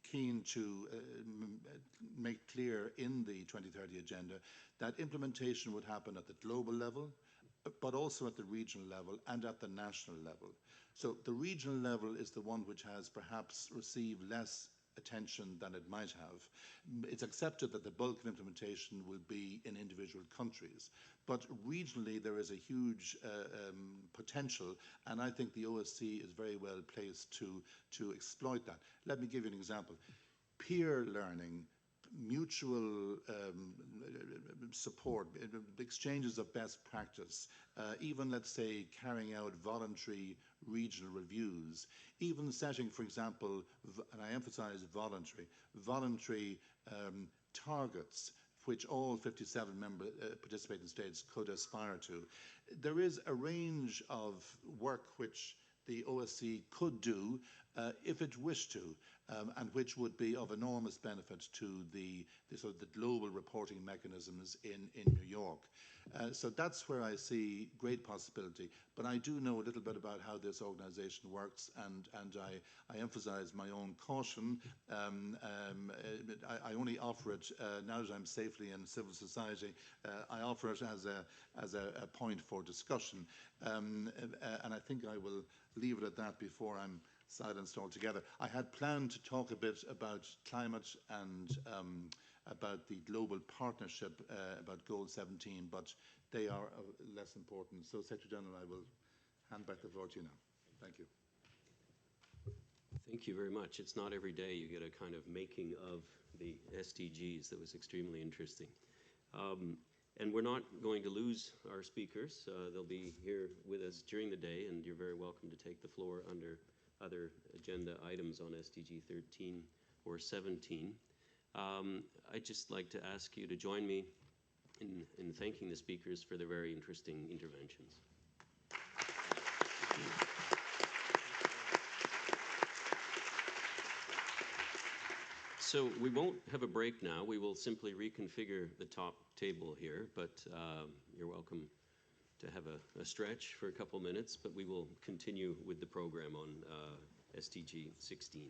Speaker 6: keen to make clear in the 2030 agenda that implementation would happen at the global level, but also at the regional level and at the national level. So the regional level is the one which has perhaps received less attention than it might have. It's accepted that the bulk of implementation will be in individual countries, but regionally there is a huge potential, and I think the OSCE is very well placed to exploit that. Let me give you an example. Peer learning, mutual support, exchanges of best practice, even, let's say, carrying out voluntary regional reviews, even setting, for example, and I emphasize voluntary targets which all 57 participating states could aspire to. There is a range of work which the OSCE could do if it wished to, and which would be of enormous benefit to the sort of the global reporting mechanisms in New York. So that's where I see great possibility. But I do know a little bit about how this organization works, and I emphasize my own caution. I only offer it, now that I'm safely in civil society, I offer it as a point for discussion. And I think I will leave it at that before I'm silenced altogether. I had planned to talk a bit about climate and about the global partnership, about Goal 17, but they are less important. So, Secretary General, I will hand back the floor to you now. Thank you.
Speaker 4: Thank you very much. It's not every day you get a kind of making of the SDGs. That was extremely interesting. And we're not going to lose our speakers. They'll be here with us during the day, and you're very welcome to take the floor under other agenda items on SDG 13 or 17. I'd just like to ask you to join me in thanking the speakers for their very interesting interventions. So we won't have a break now. We will simply reconfigure the top table here, but you're welcome to have a stretch for a couple minutes, but we will continue with the program on SDG 16.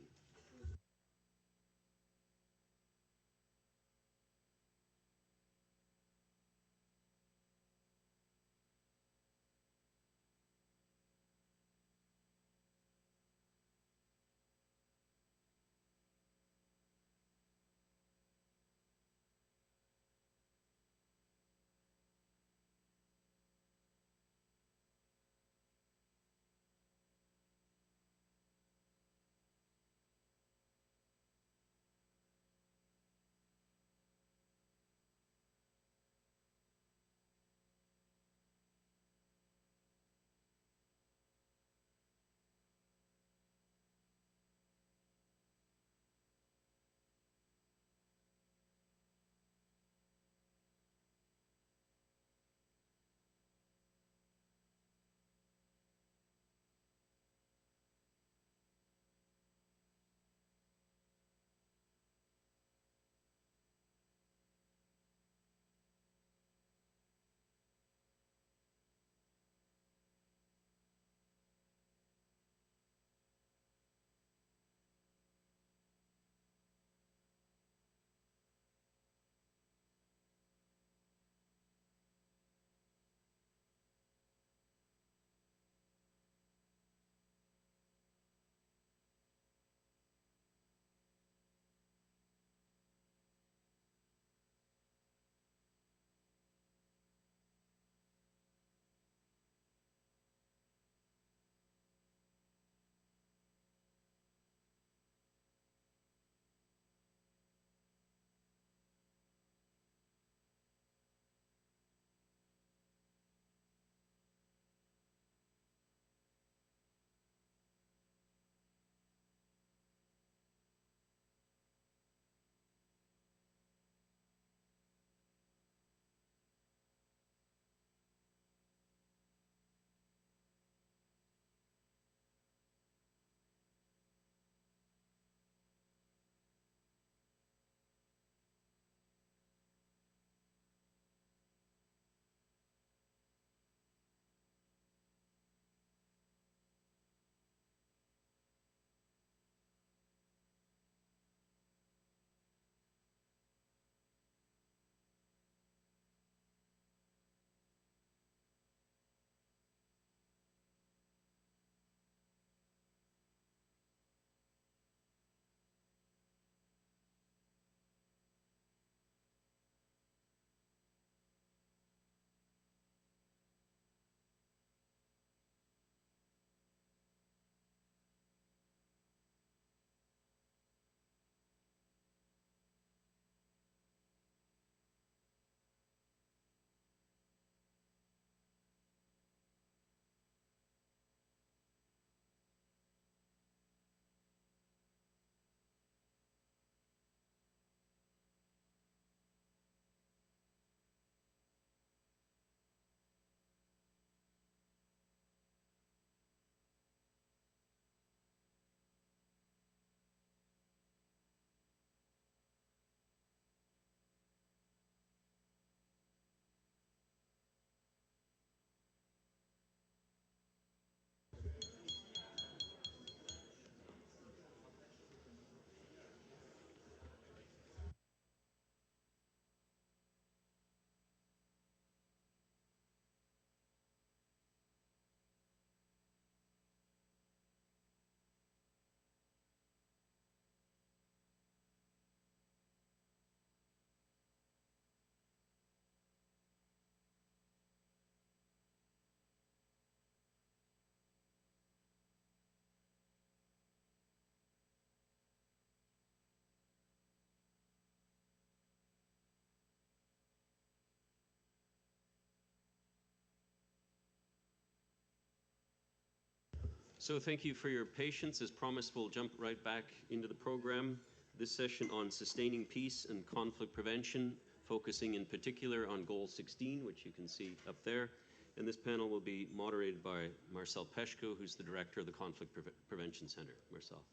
Speaker 4: So thank you for your patience. As promised, we'll jump right back into the program. This session on sustaining peace and conflict prevention, focusing in particular on Goal 16, which you can see up there. And this panel will be moderated by Marcel Peshko, who's the director of the Conflict Prevention Center. Marcel.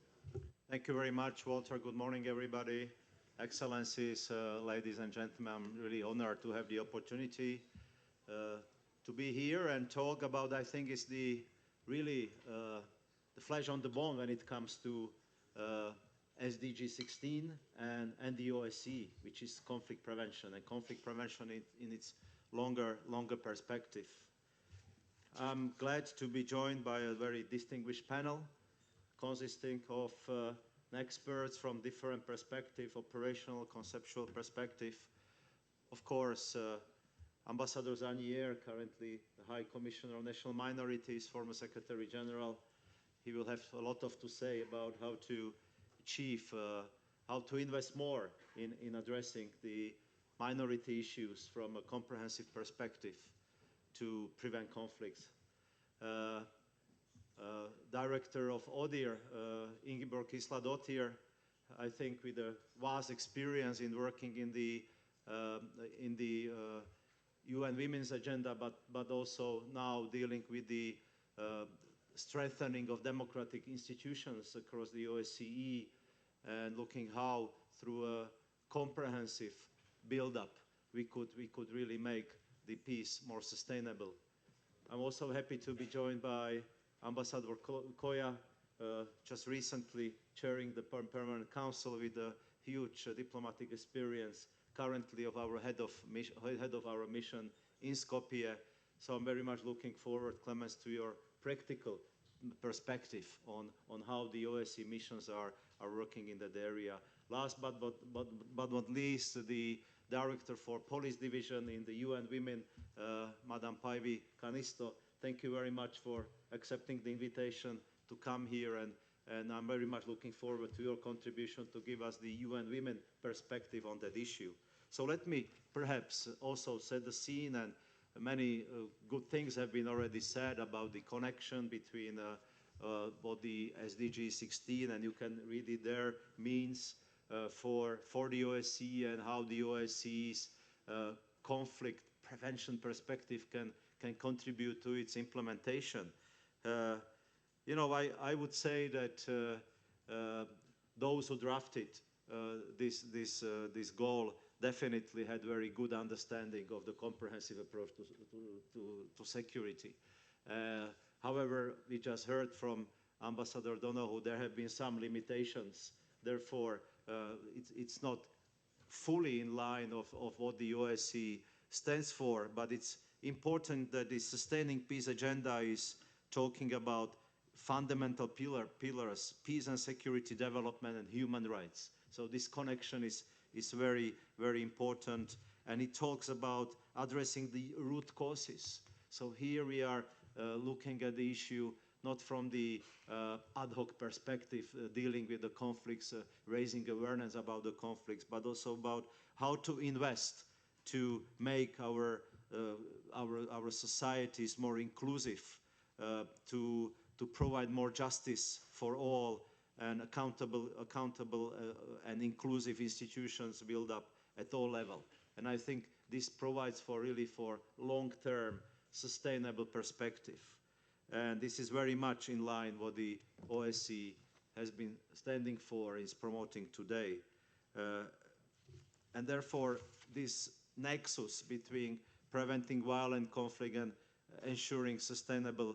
Speaker 7: Thank you very much, Walter. Good morning, everybody. Excellencies, ladies and gentlemen, I'm really honored to have the opportunity to be here and talk about, I think, is the really the flesh on the bone when it comes to SDG 16 and the OSCE, which is conflict prevention, and conflict prevention in its longer perspective. I'm glad to be joined by a very distinguished panel consisting of experts from different perspectives, operational, conceptual perspective. Of course, Ambassador Zanier, currently the High Commissioner of National Minorities, former Secretary General. He will have a lot to say about how to achieve, how to invest more in addressing the minority issues from a comprehensive perspective to prevent conflicts. Director of ODIHR, Ingeborg Isladottir, I think with a vast experience in working in the UN Women's Agenda, but also now dealing with the strengthening of democratic institutions across the OSCE and looking how through a comprehensive build-up we could really make the peace more sustainable. I'm also happy to be joined by Ambassador Koya, just recently chairing the Permanent Council with a huge diplomatic experience, currently of our head of our mission in Skopje. So I'm very much looking forward, Clemens, to your practical perspective on how the OSCE missions are working in that area. Last but not least, the Director for Police Division in the UN Women, Madame Päivi Kanisto. Thank you very much for accepting the invitation to come here, and I'm very much looking forward to your contribution to give us the UN Women perspective on that issue. So let me perhaps also set the scene, and many good things have been already said about the connection between what the SDG 16, and you can read it there, means for the OSCE, and how the OSCE's conflict prevention perspective can contribute to its implementation. You know, I would say that those who drafted this goal definitely had very good understanding of the comprehensive approach to security. However, we just heard from Ambassador Donoghue there have been some limitations. Therefore, it's not fully in line of what the OSCE stands for, but it's important that the Sustaining Peace Agenda is talking about fundamental pillars, peace and security, development, and human rights. So this connection is very, very important, and it talks about addressing the root causes. So here we are looking at the issue not from the ad hoc perspective, dealing with the conflicts, raising awareness about the conflicts, but also about how to invest to make our societies more inclusive, to provide more justice for all, and accountable and inclusive institutions build up at all levels. And I think this provides for long-term sustainable perspective. And this is very much in line what the OSCE has been standing for, is promoting today. And therefore, this nexus between preventing violent conflict and ensuring sustainable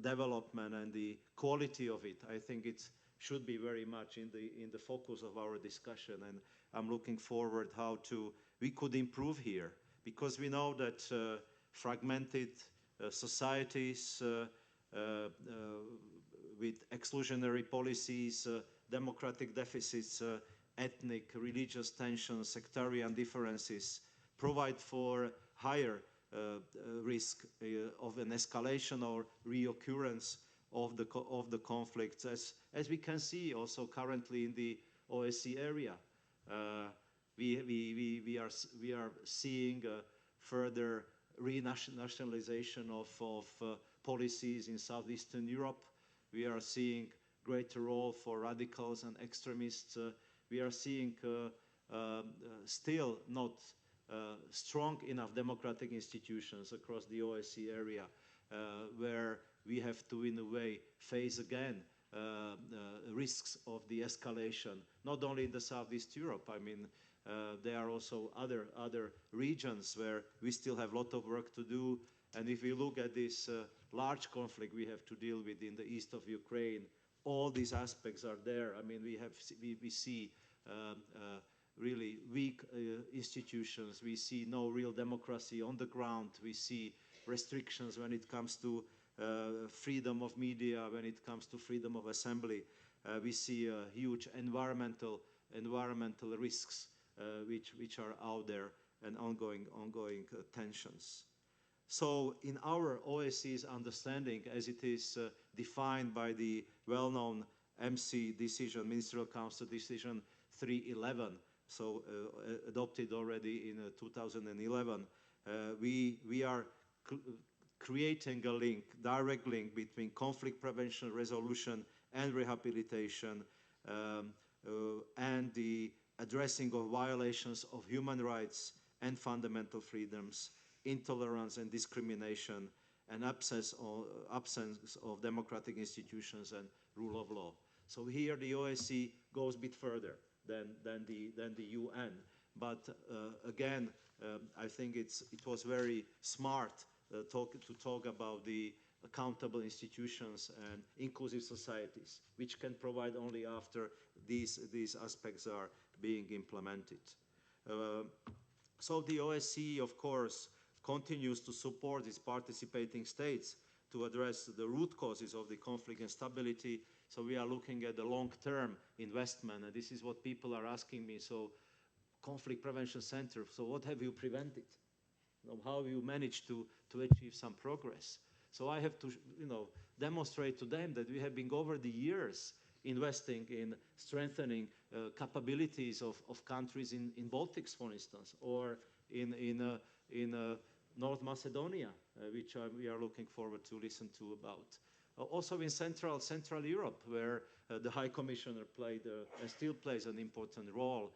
Speaker 7: development and the quality of it, I think it should be very much in the focus of our discussion. And I'm looking forward how we could improve here, because we know that fragmented societies with exclusionary policies, democratic deficits, ethnic, religious tensions, sectarian differences provide for higher risk of an escalation or reoccurrence of the conflicts, as we can see also currently in the OSCE area. We are seeing further renationalization of policies in Southeastern Europe. We are seeing greater role for radicals and extremists. We are seeing still not strong enough democratic institutions across the OSCE area, where we have to, in a way, face again risks of the escalation, not only in the Southeast Europe. I mean, there are also other regions where we still have a lot of work to do. And if we look at this large conflict we have to deal with in the east of Ukraine, all these aspects are there. I mean, we see really weak institutions. We see no real democracy on the ground. We see restrictions when it comes to freedom of media, when it comes to freedom of assembly. We see huge environmental risks which are out there, and ongoing tensions. So in our OSCE's understanding, as it is defined by the well-known MC decision, Ministerial Council decision 311, so adopted already in 2011, we are creating a link, direct link between conflict prevention, resolution, and rehabilitation, and the addressing of violations of human rights and fundamental freedoms, intolerance and discrimination, and absence of democratic institutions and rule of law. So here the OSCE goes a bit further than the UN. But again, I think it was very smart to talk about the accountable institutions and inclusive societies, which can provide only after these aspects are being implemented. So the OSCE, of course, continues to support its participating states to address the root causes of the conflict and stability. So we are looking at the long-term investment, and this is what people are asking me. So conflict prevention center, so what have you prevented? How have you managed to achieve some progress? So I have to, demonstrate to them that we have been over the years investing in strengthening capabilities of countries in Baltics, for instance, or in North Macedonia, which we are looking forward to listen to about. Also in Central Europe, where the High Commissioner played and still plays an important role.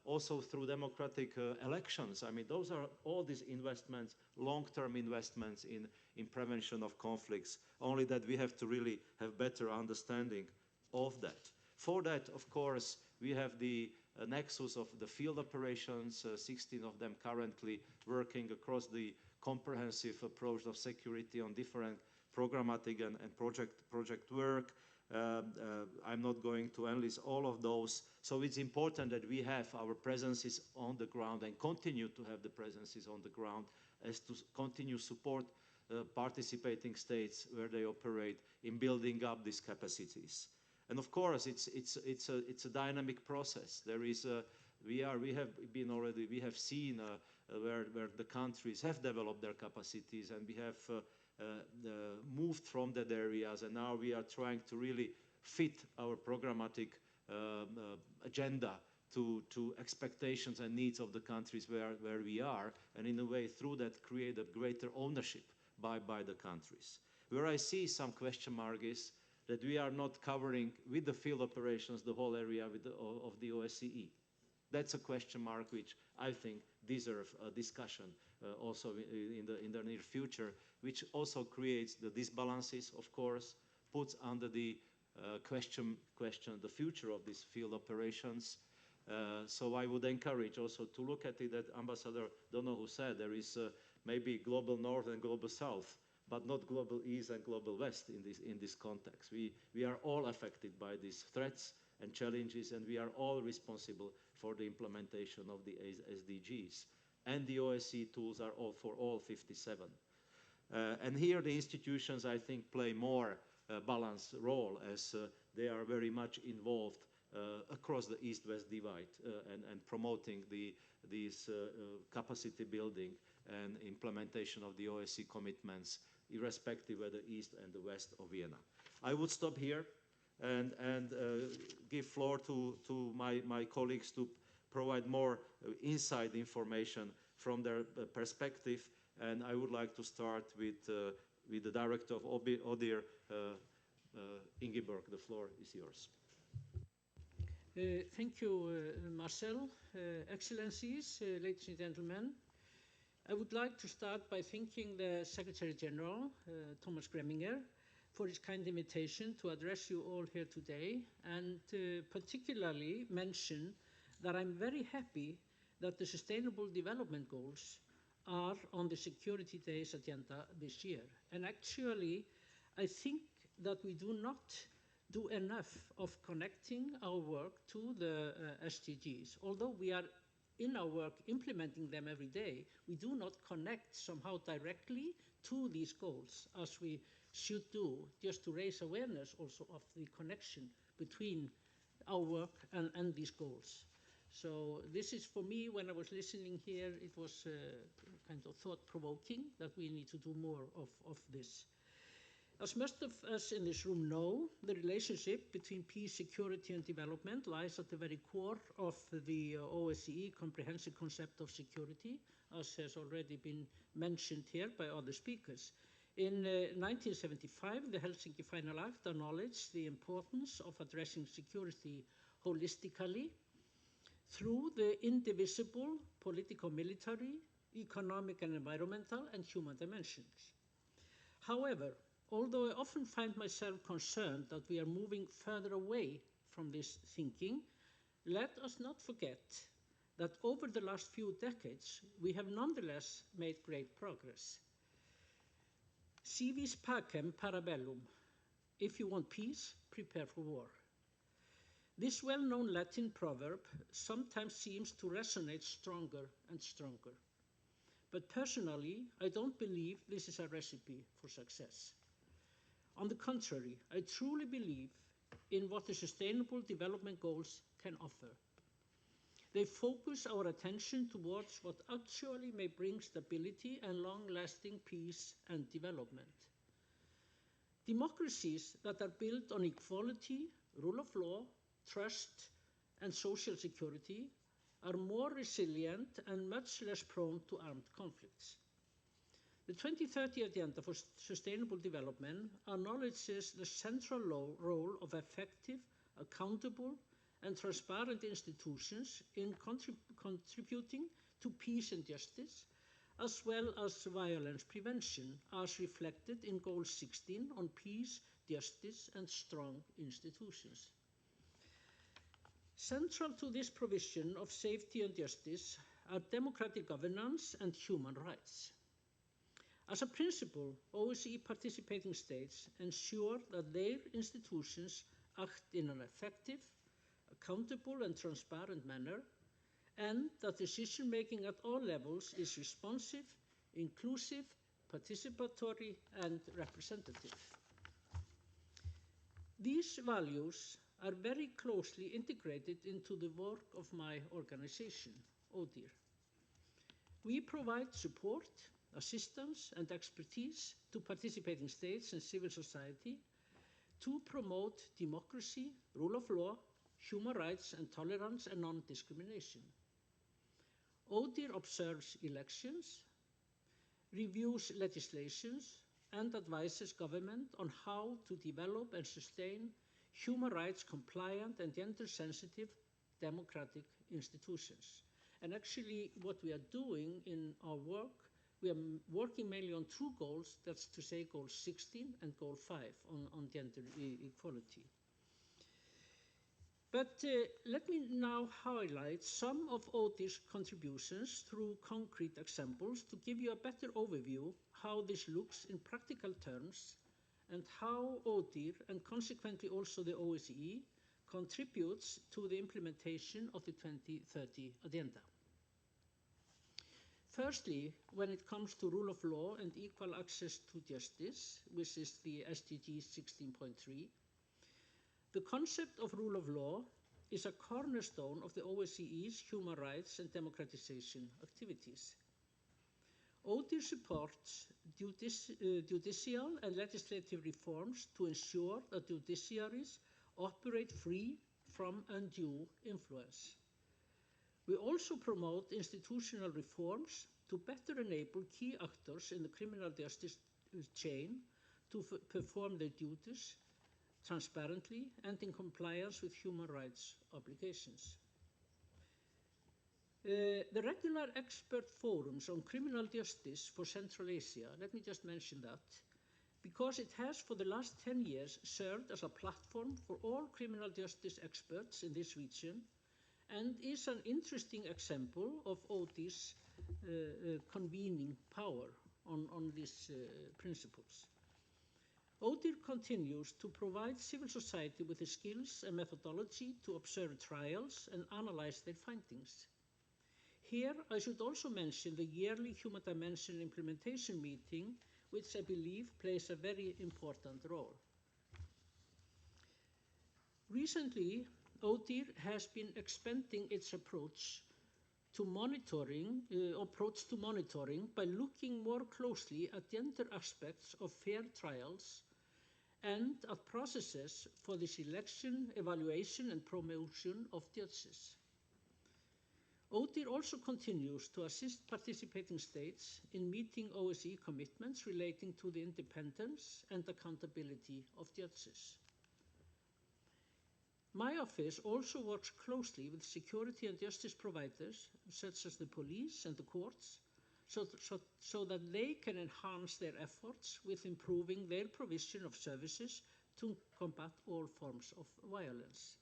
Speaker 7: Also through democratic elections. I mean, those are all these investments, long-term investments in prevention of conflicts, only that we have to really have better understanding of that. For that, of course, we have the nexus of the field operations, 16 of them currently working across the comprehensive approach of security on different programmatic and project work. I'm not going to enlist all of those. So it's important that we have our presences on the ground and continue to have the presences on the ground as to continue support participating states where they operate in building up these capacities. And of course, it's a dynamic process. There is we have seen where the countries have developed their capacities, and we have moved from that areas, and now we are trying to really fit our programmatic agenda to expectations and needs of the countries where we are, and in a way through that create a greater ownership by the countries. Where I see some question mark is that we are not covering with the field operations the whole area of the OSCE. That's a question mark which I think deserves a discussion also in the near future, which also creates the disbalances, of course, puts under the question the future of these field operations. So I would encourage also to look at it that Ambassador, don't know who said, there is maybe global north and global south, but not global east and global west in this context. We are all affected by these threats and challenges, and we are all responsible for the implementation of the SDGs. And the OSCE tools are all for all 57. And here the institutions, I think, play more balanced role as they are very much involved across the East-West divide and promoting these capacity building and implementation of the OSCE commitments, irrespective of the East and the West of Vienna. I would stop here and give floor to my colleagues to provide more inside information from their perspective. And I would like to start with the director of ODIHR, Ingeborg, the floor is yours.
Speaker 8: Thank you, Marcel. Excellencies, ladies and gentlemen, I would like to start by thanking the Secretary General, Thomas Greminger, for his kind invitation to address you all here today, and particularly mention that I'm very happy that the Sustainable Development Goals are on the Security Days agenda this year. And actually, I think that we do not do enough of connecting our work to the SDGs. Although we are in our work implementing them every day, we do not connect somehow directly to these goals, as we should do, just to raise awareness also of the connection between our work and these goals. So this is, for me, when I was listening here, it was kind of thought-provoking that we need to do more of this. As most of us in this room know, the relationship between peace, security, and development lies at the very core of the OSCE comprehensive concept of security, as has already been mentioned here by other speakers. In 1975, the Helsinki Final Act acknowledged the importance of addressing security holistically through the indivisible political, military, economic and environmental, and human dimensions. However, although I often find myself concerned that we are moving further away from this thinking, let us not forget that over the last few decades, we have nonetheless made great progress. Si vis pacem para bellum. If you want peace, prepare for war. This well-known Latin proverb sometimes seems to resonate stronger and stronger. But personally, I don't believe this is a recipe for success. On the contrary, I truly believe in what the Sustainable Development Goals can offer. They focus our attention towards what actually may bring stability and long-lasting peace and development. Democracies that are built on equality, rule of law, trust, and social security are more resilient and much less prone to armed conflicts. The 2030 Agenda for Sustainable Development acknowledges the central role of effective, accountable, and transparent institutions in contributing to peace and justice, as well as violence prevention, as reflected in Goal 16 on peace, justice, and strong institutions. Central to this provision of safety and justice are democratic governance and human rights. As a principle, OSCE participating states ensure that their institutions act in an effective, accountable, and transparent manner, and that decision-making at all levels is responsive, inclusive, participatory, and representative. These values are very closely integrated into the work of my organization, ODIHR. We provide support, assistance, and expertise to participating states and civil society to promote democracy, rule of law, human rights, and tolerance and non-discrimination. ODIHR observes elections, reviews legislations, and advises government on how to develop and sustain human rights compliant and gender-sensitive democratic institutions. And actually, what we are doing in our work, we are working mainly on two goals, that's to say Goal 16 and Goal 5 on gender equality. But let me now highlight some of ODIHR's contributions through concrete examples to give you a better overview how this looks in practical terms and how ODIHR, and consequently also the OSCE, contributes to the implementation of the 2030 Agenda. Firstly, when it comes to rule of law and equal access to justice, which is the SDG 16.3, the concept of rule of law is a cornerstone of the OSCE's human rights and democratization activities. ODIHR supports judicial and legislative reforms to ensure that judiciaries operate free from undue influence. We also promote institutional reforms to better enable key actors in the criminal justice chain to perform their duties transparently, and in compliance with human rights obligations. The regular expert forums on criminal justice for Central Asia, let me just mention that, because it has for the last 10 years served as a platform for all criminal justice experts in this region and is an interesting example of ODIHR's convening power on these principles. ODIHR continues to provide civil society with the skills and methodology to observe trials and analyze their findings. Here, I should also mention the yearly Human Dimension implementation meeting, which I believe plays a very important role. Recently, ODIHR has been expanding its approach to monitoring by looking more closely at gender aspects of fair trials and at processes for the selection, evaluation, and promotion of judges. ODIHR also continues to assist participating states in meeting OSCE commitments relating to the independence and accountability of judges. My office also works closely with security and justice providers, such as the police and the courts, so that they can enhance their efforts with improving their provision of services to combat all forms of violence.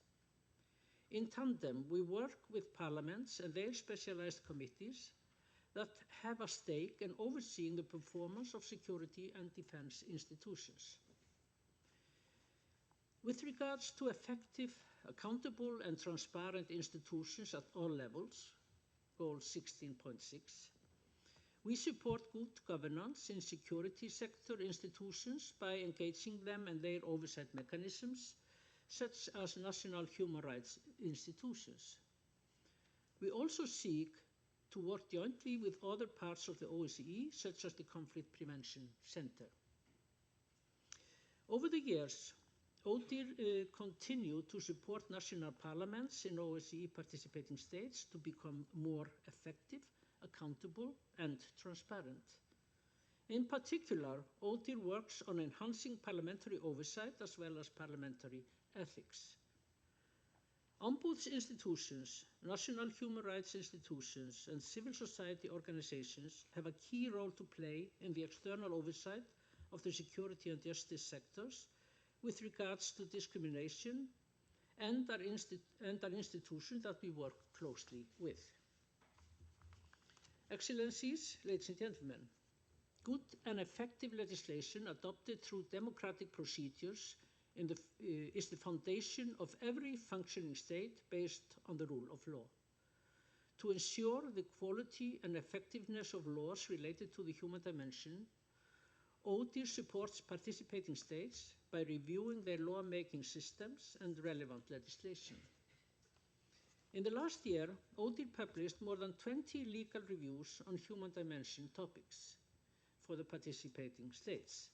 Speaker 8: In tandem, we work with parliaments and their specialized committees that have a stake in overseeing the performance of security and defense institutions. With regards to effective, accountable, and transparent institutions at all levels, Goal 16.6, we support good governance in security sector institutions by engaging them in their oversight mechanisms, such as national human rights institutions. We also seek to work jointly with other parts of the OSCE, such as the Conflict Prevention Center. Over the years, ODIHR continued to support national parliaments in OSCE participating states to become more effective, accountable, and transparent. In particular, ODIHR works on enhancing parliamentary oversight as well as parliamentary ethics. Ombuds institutions, national human rights institutions, and civil society organizations have a key role to play in the external oversight of the security and justice sectors with regards to discrimination and are institutions that we work closely with. Excellencies, ladies and gentlemen, good and effective legislation adopted through democratic procedures is the foundation of every functioning state based on the rule of law. To ensure the quality and effectiveness of laws related to the human dimension, ODIHR supports participating states by reviewing their lawmaking systems and relevant legislation. In the last year, ODIHR published more than 20 legal reviews on human dimension topics for the participating states.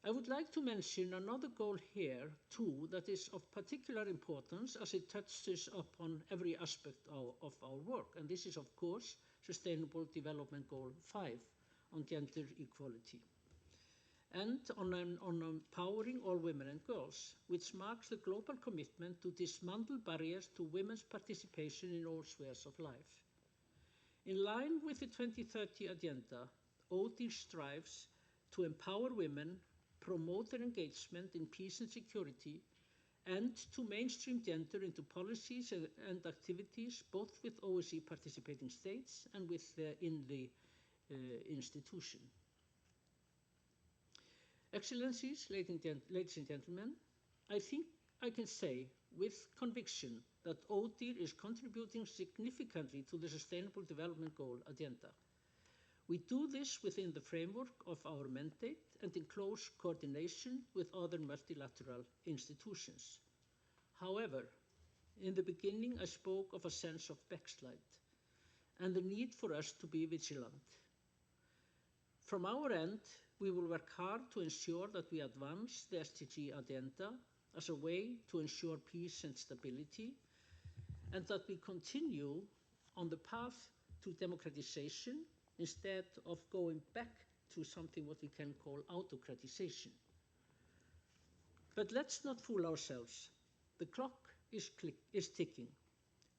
Speaker 8: I would like to mention another goal here, too, that is of particular importance as it touches upon every aspect of our work, and this is, of course, Sustainable Development Goal 5 on gender equality, and on empowering all women and girls, which marks the global commitment to dismantle barriers to women's participation in all spheres of life. In line with the 2030 Agenda, ODIHR strives to empower women, promote their engagement in peace and security, and to mainstream gender into policies and activities, both with OSCE participating states and in the institution. Excellencies, ladies and gentlemen, I think I can say with conviction that ODIHR is contributing significantly to the Sustainable Development Goal Agenda. We do this within the framework of our mandate and in close coordination with other multilateral institutions. However, in the beginning I spoke of a sense of backslide and the need for us to be vigilant. From our end, we will work hard to ensure that we advance the SDG agenda as a way to ensure peace and stability, and that we continue on the path to democratization instead of going back to something what we can call autocratization. But let's not fool ourselves. The clock is ticking.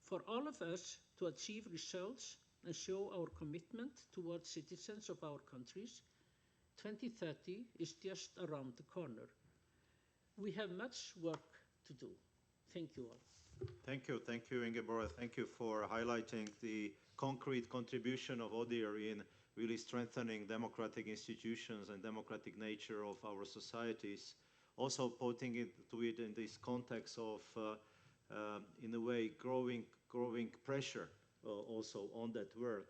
Speaker 8: For all of us to achieve results and show our commitment towards citizens of our countries, 2030 is just around the corner. We have much work to do. Thank you all.
Speaker 7: Thank you, Ingeborg. Thank you for highlighting the concrete contribution of ODIHR in really strengthening democratic institutions and democratic nature of our societies. Also putting it in this context of, in a way, growing pressure also on that work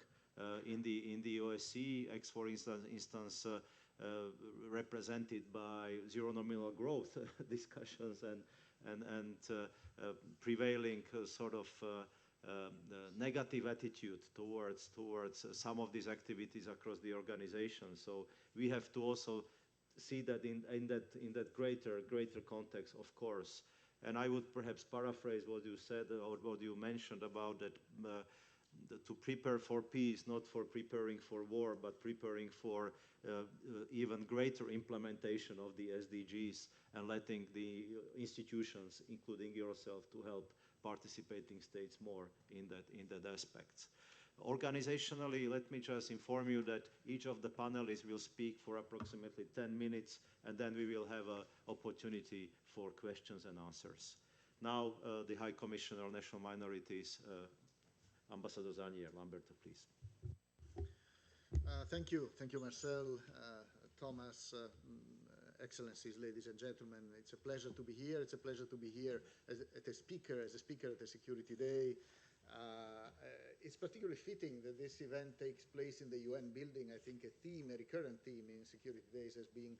Speaker 7: in the OSCE, for instance, represented by zero nominal growth discussions and prevailing sort of negative attitude towards some of these activities across the organization. So we have to also see that in that greater context, of course. And I would perhaps paraphrase what you said or what you mentioned about that to prepare for peace, not for preparing for war, but preparing for even greater implementation of the SDGs and letting the institutions, including yourself, to help participating states more in that aspect. Organizationally, let me just inform you that each of the panelists will speak for approximately 10 minutes, and then we will have an opportunity for questions and answers. Now, the High Commissioner of National Minorities, Ambassador Zanier. Lamberto, please.
Speaker 9: Thank you, Marcel, Thomas, Excellencies, ladies and gentlemen. It's a pleasure to be here. It's a pleasure to be here as a speaker at the Security Day. It's particularly fitting that this event takes place in the UN building. I think a recurrent theme in Security Days has been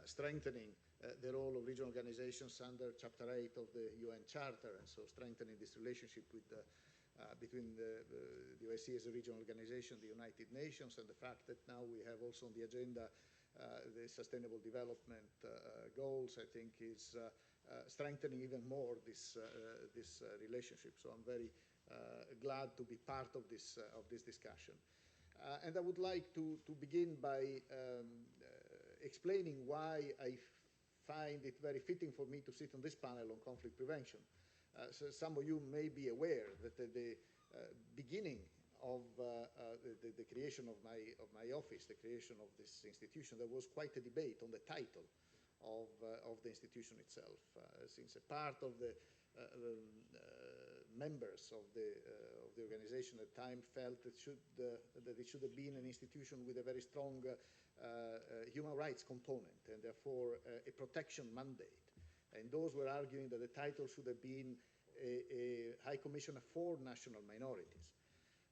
Speaker 9: strengthening the role of regional organizations under Chapter 8 of the UN Charter, and so strengthening this relationship with between the OSCE as a regional organization, the United Nations, and the fact that now we have also on the agenda the Sustainable Development Goals, I think is strengthening even more this relationship. So I'm very glad to be part of this discussion. And I would like to begin by explaining why I find it very fitting for me to sit on this panel on conflict prevention. So some of you may be aware that at the beginning of the creation of my office, the creation of this institution, there was quite a debate on the title of the institution itself, since a part of the members of the organization at the time felt that it should have been an institution with a very strong human rights component and therefore a protection mandate. And those were arguing that the title should have been a High Commissioner for National Minorities.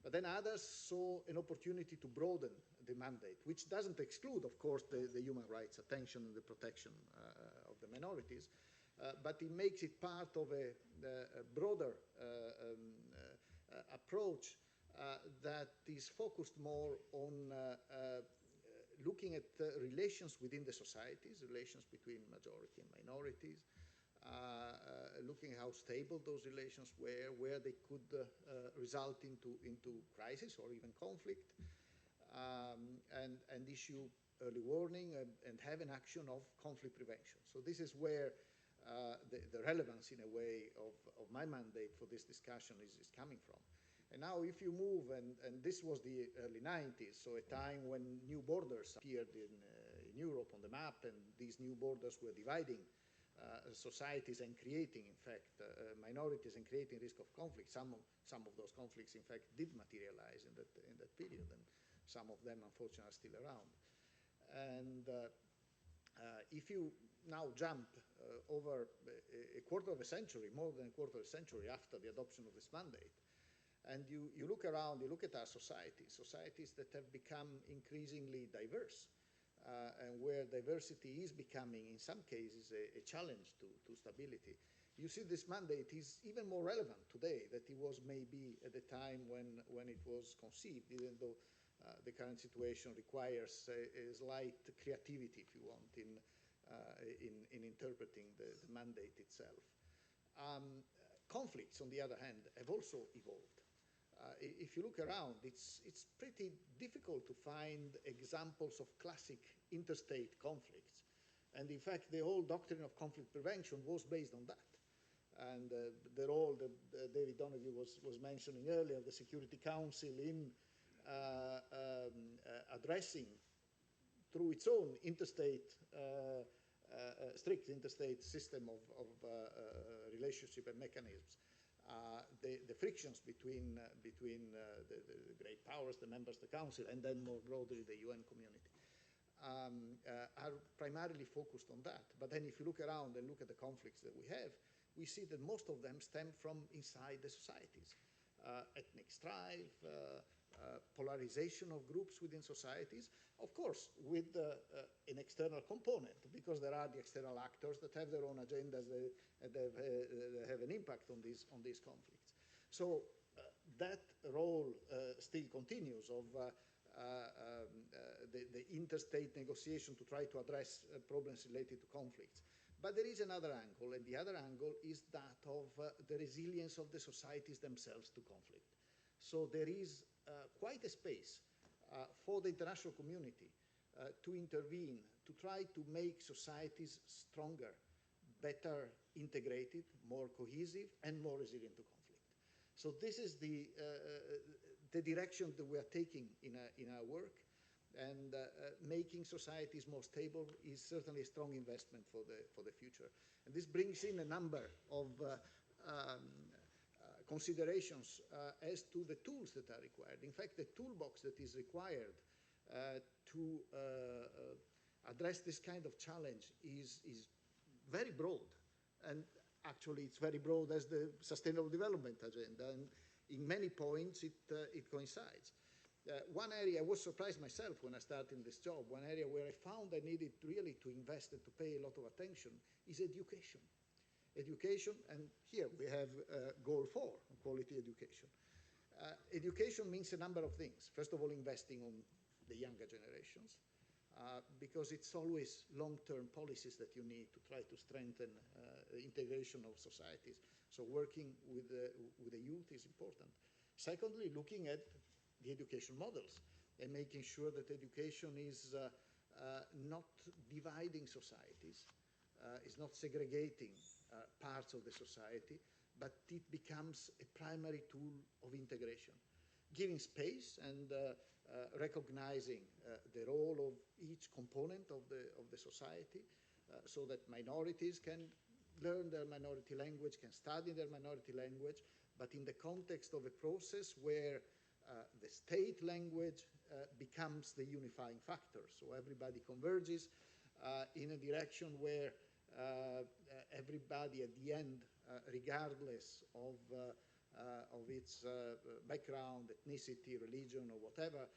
Speaker 9: But then others saw an opportunity to broaden the mandate, which doesn't exclude, of course, the human rights attention and the protection of the minorities, but it makes it part of a broader approach that is focused more on looking at relations within the societies, relations between majority and minorities, looking at how stable those relations were, where they could result into crisis or even conflict, and issue early warning and have an action of conflict prevention. So this is where the relevance, in a way, of my mandate for this discussion is coming from. And now if you move, and this was the early 90s, so a time when new borders appeared in Europe on the map, and these new borders were dividing societies and creating, in fact, minorities and creating risk of conflict. Some of those conflicts, in fact, did materialize in that period, and some of them, unfortunately, are still around. And if you now jump over a quarter of a century, more than a quarter of a century after the adoption of this mandate, and you look around, you look at our societies that have become increasingly diverse, and where diversity is becoming, in some cases, a challenge to stability. You see this mandate is even more relevant today than it was maybe at the time when it was conceived, even though the current situation requires a slight creativity, if you want, in interpreting the mandate itself. Conflicts, on the other hand, have also evolved. If you look around, it's pretty difficult to find examples of classic interstate conflicts And in fact, the whole doctrine of conflict prevention was based on that. And the role that David Donoghue was mentioning earlier, the Security Council in addressing through its own interstate, strict interstate system of relationship and mechanisms, the frictions between the great powers, the members of the Council, and then more broadly the UN community, are primarily focused on that. But then if you look around and look at the conflicts that we have, we see that most of them stem from inside the societies. Ethnic strife, polarization of groups within societies, of course, with an external component, because there are the external actors that have their own agendas that have an impact on these conflicts. So that role still continues of the interstate negotiation to try to address problems related to conflicts. But there is another angle, and the other angle is that of the resilience of the societies themselves to conflict. So there is quite a space for the international community to intervene, to try to make societies stronger, better integrated, more cohesive, and more resilient to conflict. So this is the direction that we are taking in our work, and making societies more stable is certainly a strong investment for the future. And this brings in a number of considerations as to the tools that are required. In fact, the toolbox that is required to address this kind of challenge is very broad. And actually, it's very broad as the Sustainable Development Agenda, and in many points it coincides. One area, I was surprised myself when I started this job, one area where I found I needed really to invest and to pay a lot of attention is education. Education, and here we have goal 4, quality education. Education means a number of things. First of all, investing on the younger generations, because it's always long-term policies that you need to try to strengthen the integration of societies. So working with the youth is important. Secondly, looking at the education models and making sure that education is not dividing societies, is not segregating parts of the society, but it becomes a primary tool of integration, giving space and recognizing the role of each component of the society, so that minorities can learn their minority language, can study their minority language, but in the context of a process where the state language becomes the unifying factor. So everybody converges in a direction where everybody at the end, regardless of its background, ethnicity, religion, or whatever,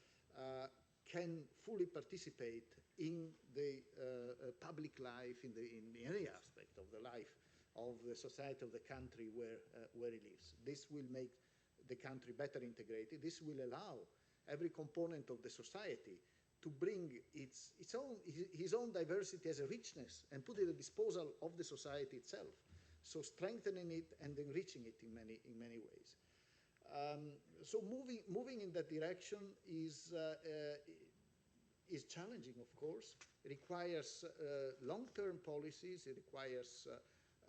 Speaker 9: can fully participate in the public life, in any aspect of the life of the society, of the country where he lives. This will make the country better integrated. This will allow every component of the society to bring his own diversity as a richness and put it at the disposal of the society itself. So strengthening it and enriching it in many ways. So moving in that direction is challenging, of course. It requires long-term policies. It requires,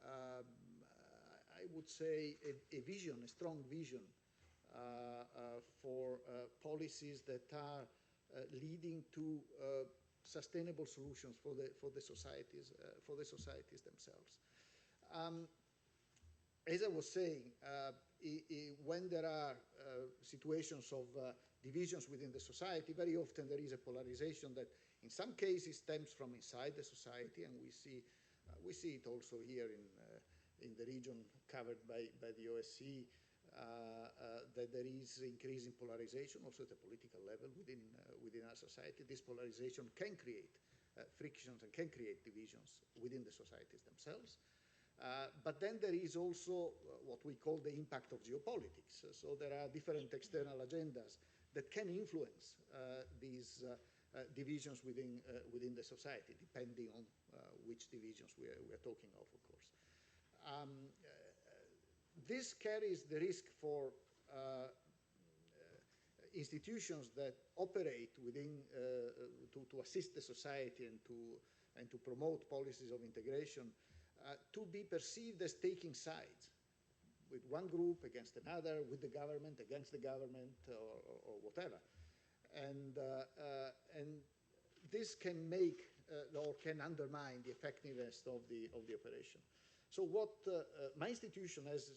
Speaker 9: I would say, a vision, a strong vision for policies that are leading to sustainable solutions for the societies themselves. As I was saying, when there are situations of divisions within the society, very often there is a polarization that in some cases stems from inside the society, and we see it also here in the region covered by the OSCE, that there is increasing polarization also at the political level within our society. This polarization can create frictions and can create divisions within the societies themselves. But then there is also what we call the impact of geopolitics. So there are different external agendas that can influence these divisions within the society, depending on which divisions we are talking of course. This carries the risk for institutions that operate within to assist the society and to and to promote policies of integration, to be perceived as taking sides with one group against another, with the government against the government, or whatever. And this can make or can undermine the effectiveness of the operation. So what my institution has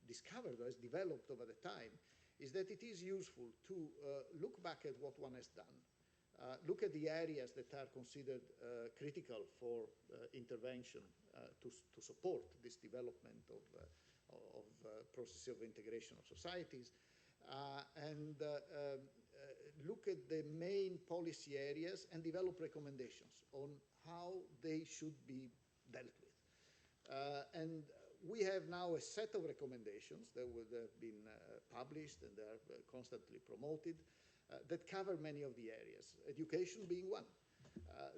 Speaker 9: discovered, has developed over the time, is that it is useful to look back at what one has done, look at the areas that are considered critical for intervention to support this development of processes of integration of societies, and look at the main policy areas and develop recommendations on how they should be dealt with. And we have now a set of recommendations that would have been published and they are constantly promoted that cover many of the areas, education being one.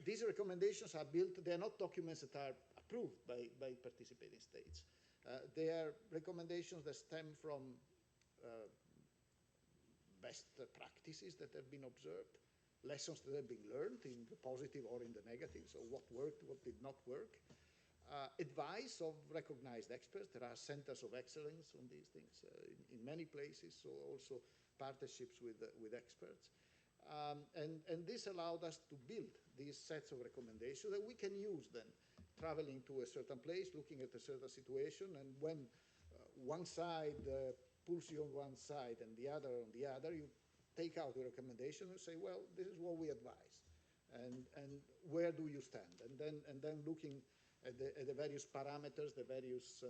Speaker 9: These recommendations are built, they are not documents that are approved by participating states. They are recommendations that stem from best practices that have been observed, lessons that have been learned in the positive or in the negative, so what worked, what did not work. Advice of recognized experts. There are centers of excellence on these things in many places, so also partnerships with experts. And this allowed us to build these sets of recommendations that we can use then, traveling to a certain place, looking at a certain situation, and when one side pulls you on one side and the other on the other, you take out the recommendation and say, well, this is what we advise, and where do you stand? And then looking at the various parameters, the various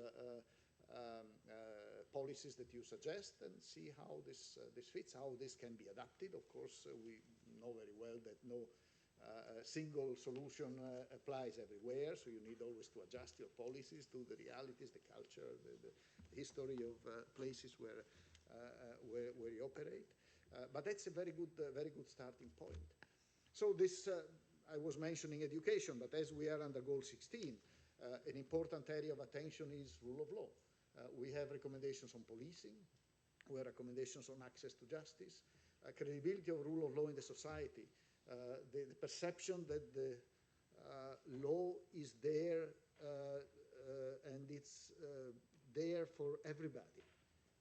Speaker 9: policies that you suggest, and see how this fits, how this can be adapted. Of course, we know very well that no single solution applies everywhere, so you need always to adjust your policies to the realities, the culture, the history of places where you operate. But that's a very good starting point. So this, I was mentioning education, but as we are under Goal 16, an important area of attention is rule of law. We have recommendations on policing, we have recommendations on access to justice, credibility of rule of law in the society, the perception that the law is there and it's there for everybody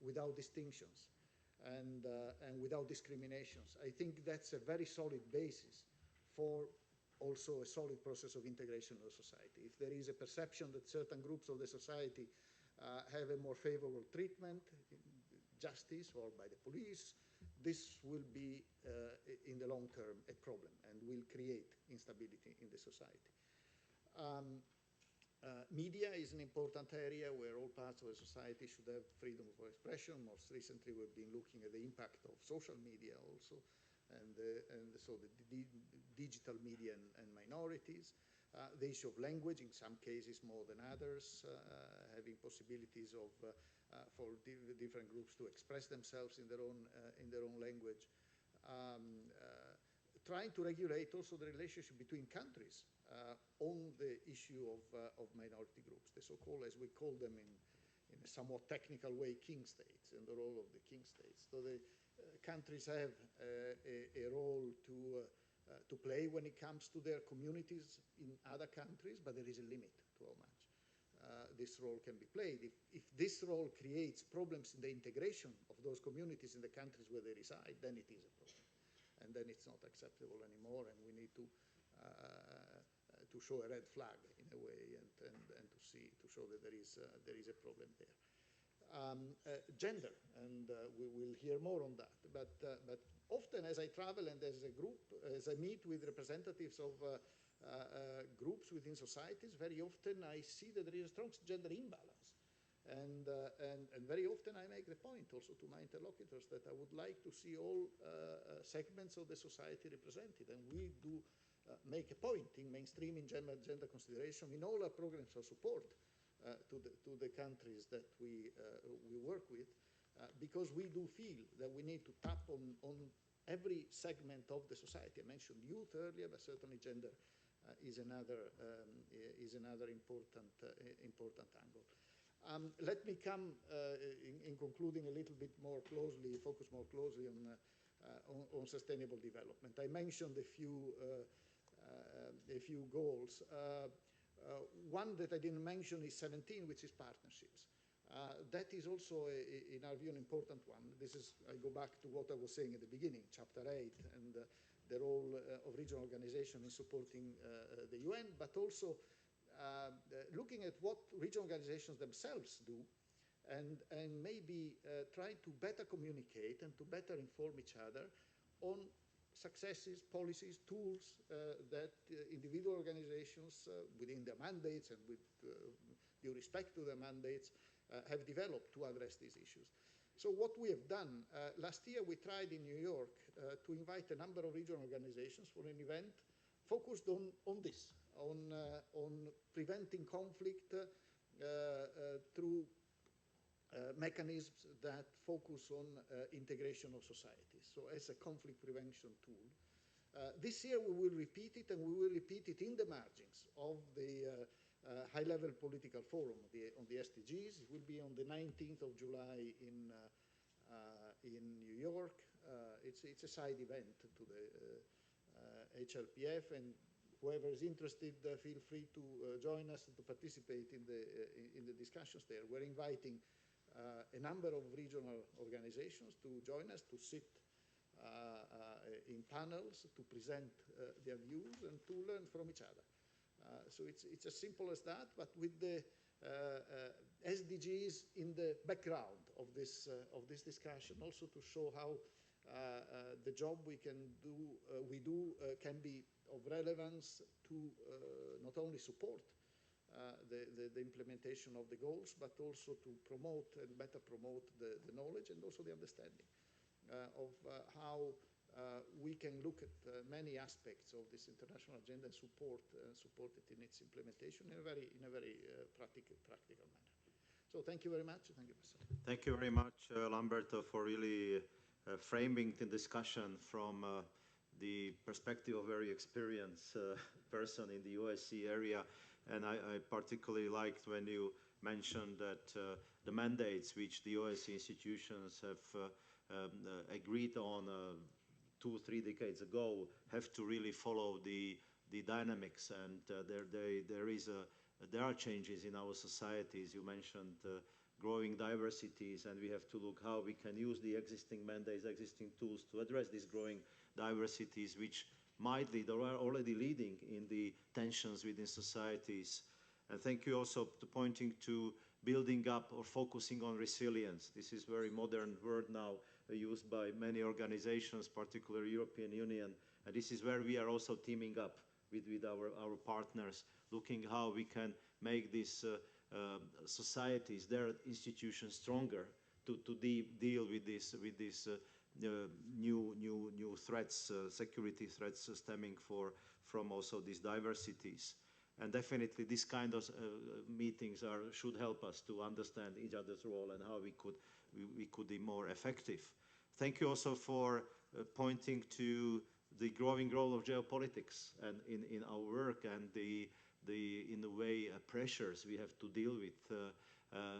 Speaker 9: without distinctions and without discriminations. I think that's a very solid basis for also a solid process of integration of the society. If there is a perception that certain groups of the society have a more favorable treatment, justice or by the police, this will be, in the long term, a problem and will create instability in the society. Media is an important area where all parts of the society should have freedom of expression. Most recently, we've been looking at the impact of social media also, and so the digital media and minorities. The issue of language, in some cases more than others, having possibilities of for different groups to express themselves in their own language. Trying to regulate also the relationship between countries on the issue of minority groups, the so-called, as we call them in a somewhat technical way, king states, and the role of the king states. So the countries have a role to play when it comes to their communities in other countries, but there is a limit to how much this role can be played. If this role creates problems in the integration of those communities in the countries where they reside, then it is a problem. And then it's not acceptable anymore, and we need to show a red flag in a way, and to show that there is a problem there. Gender, and we will hear more on that. But often, as I travel and as a group, as I meet with representatives of groups within societies, very often I see that there is a strong gender imbalance. And very often I make the point also to my interlocutors that I would like to see all segments of the society represented. And we do make a point in mainstreaming gender consideration in all our programs of support to the countries that we work with, because we do feel that we need to tap on every segment of the society. I mentioned youth earlier, but certainly gender is another important angle. Let me come in concluding a little bit more closely, focus more closely on sustainable development. I mentioned a few a few goals. One that I didn't mention is 17, which is partnerships. That is also, in our view, an important one. This is, I go back to what I was saying at the beginning, Chapter 8, and the role of regional organizations in supporting the UN, but also looking at what regional organizations themselves do, and maybe try to better communicate and to better inform each other on successes, policies, tools that individual organizations within their mandates and with due respect to their mandates have developed to address these issues. So what we have done, last year we tried in New York to invite a number of regional organizations for an event focused on this, on preventing conflict through mechanisms that focus on integration of societies, so as a conflict prevention tool. This year we will repeat it, and we will repeat it in the margins of the high-level political forum on the SDGs. It will be on the 19th of July in New York. It's a side event to the HLPF, and whoever is interested, feel free to join us and to participate in the discussions there. We're inviting a number of regional organizations to join us, to sit in panels, to present their views and to learn from each other. So it's as simple as that, but with the SDGs in the background of this discussion, also to show how the job we do can be of relevance to not only support the implementation of the goals, but also to promote and better promote the knowledge and also the understanding of how we can look at many aspects of this international agenda and support it in its implementation in a very practical manner. So thank you very much. Thank you, Marcel.
Speaker 7: Thank you very much, Lamberto, for really framing the discussion from the perspective of a very experienced person in the OSCE area. And I particularly liked when you mentioned that the mandates which the OSCE institutions have agreed on 2-3 decades ago have to really follow the dynamics, and there are changes in our societies. You mentioned growing diversities, and we have to look how we can use the existing mandates, existing tools to address these growing diversities, which might lead or are already leading in the tensions within societies. And thank you also to pointing to building up or focusing on resilience. This is a very modern word now used by many organizations, particularly European Union. And this is where we are also teaming up with our partners, looking how we can make these societies, their institutions, stronger to deal with these new threats, security threats stemming from also these diversities. And definitely these kind of meetings should help us to understand each other's role and how we could be more effective. Thank you also for pointing to the growing role of geopolitics and in our work, and in a way pressures we have to deal with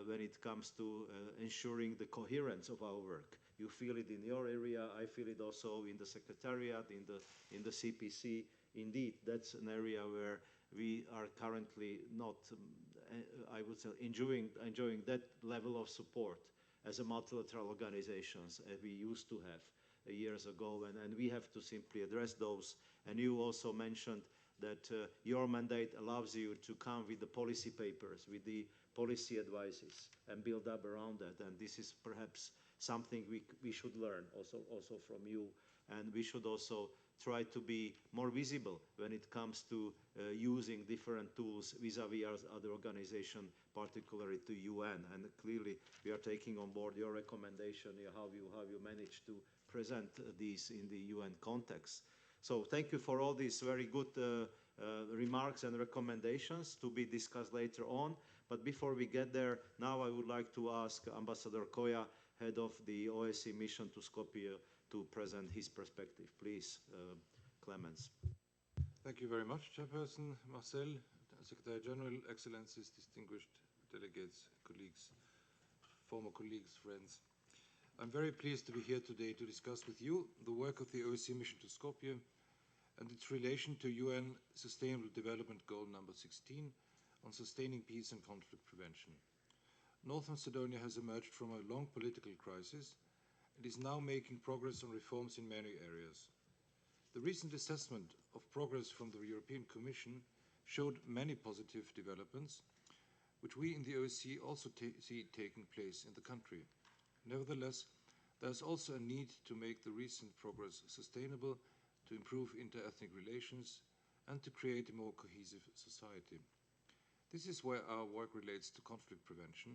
Speaker 7: when it comes to ensuring the coherence of our work. You feel it in your area, I feel it also in the Secretariat, in the CPC. Indeed, that's an area where we are currently not, I would say, enjoying that level of support as a multilateral organizations as we used to have years ago, and we have to simply address those. And you also mentioned that your mandate allows you to come with the policy papers, with the policy advices, and build up around that. And this is perhaps something we should learn also from you, and we should also try to be more visible when it comes to using different tools vis-a-vis other organizations, particularly to UN. And clearly, we are taking on board your recommendation, how you managed to present these in the UN context. So thank you for all these very good remarks and recommendations to be discussed later on. But before we get there, now I would like to ask Ambassador Koya, head of the OSCE mission to Skopje, to present his perspective. Please, Clemens.
Speaker 10: Thank you very much, Chairperson Marcel, Secretary General, Excellencies, distinguished delegates, colleagues, former colleagues, friends. I'm very pleased to be here today to discuss with you the work of the OSCE mission to Skopje and its relation to UN Sustainable Development Goal number 16 on sustaining peace and conflict prevention. North Macedonia has emerged from a long political crisis and is now making progress on reforms in many areas. The recent assessment of progress from the European Commission showed many positive developments, which we in the OSCE also see taking place in the country. Nevertheless, there is also a need to make the recent progress sustainable, to improve inter-ethnic relations, and to create a more cohesive society. This is where our work relates to conflict prevention,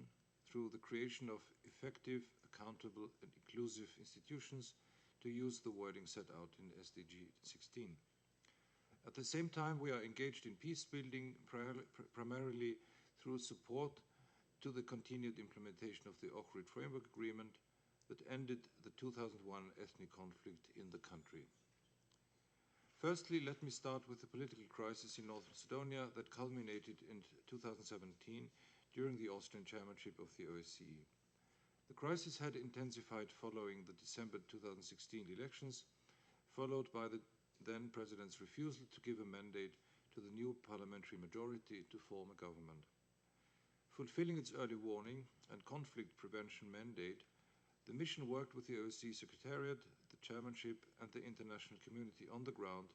Speaker 10: through the creation of effective, accountable, and inclusive institutions, to use the wording set out in SDG 16. At the same time, we are engaged in peace building primarily through support to the continued implementation of the Ohrid Framework Agreement that ended the 2001 ethnic conflict in the country. Firstly, let me start with the political crisis in North Macedonia that culminated in 2017 during the Austrian chairmanship of the OSCE. The crisis had intensified following the December 2016 elections, followed by the then President's refusal to give a mandate to the new parliamentary majority to form a government. Fulfilling its early warning and conflict prevention mandate, the mission worked with the OSCE Secretariat, the chairmanship, and the international community on the ground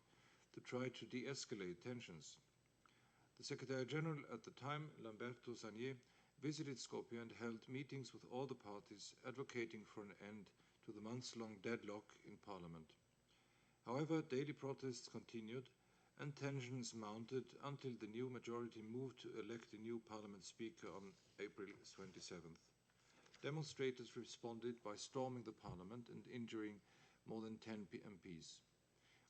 Speaker 10: to try to de-escalate tensions. The Secretary General at the time, Lamberto Zanier, visited Skopje and held meetings with all the parties advocating for an end to the months-long deadlock in Parliament. However, daily protests continued and tensions mounted until the new majority moved to elect a new Parliament Speaker on April 27th. Demonstrators responded by storming the Parliament and injuring more than 10 MPs.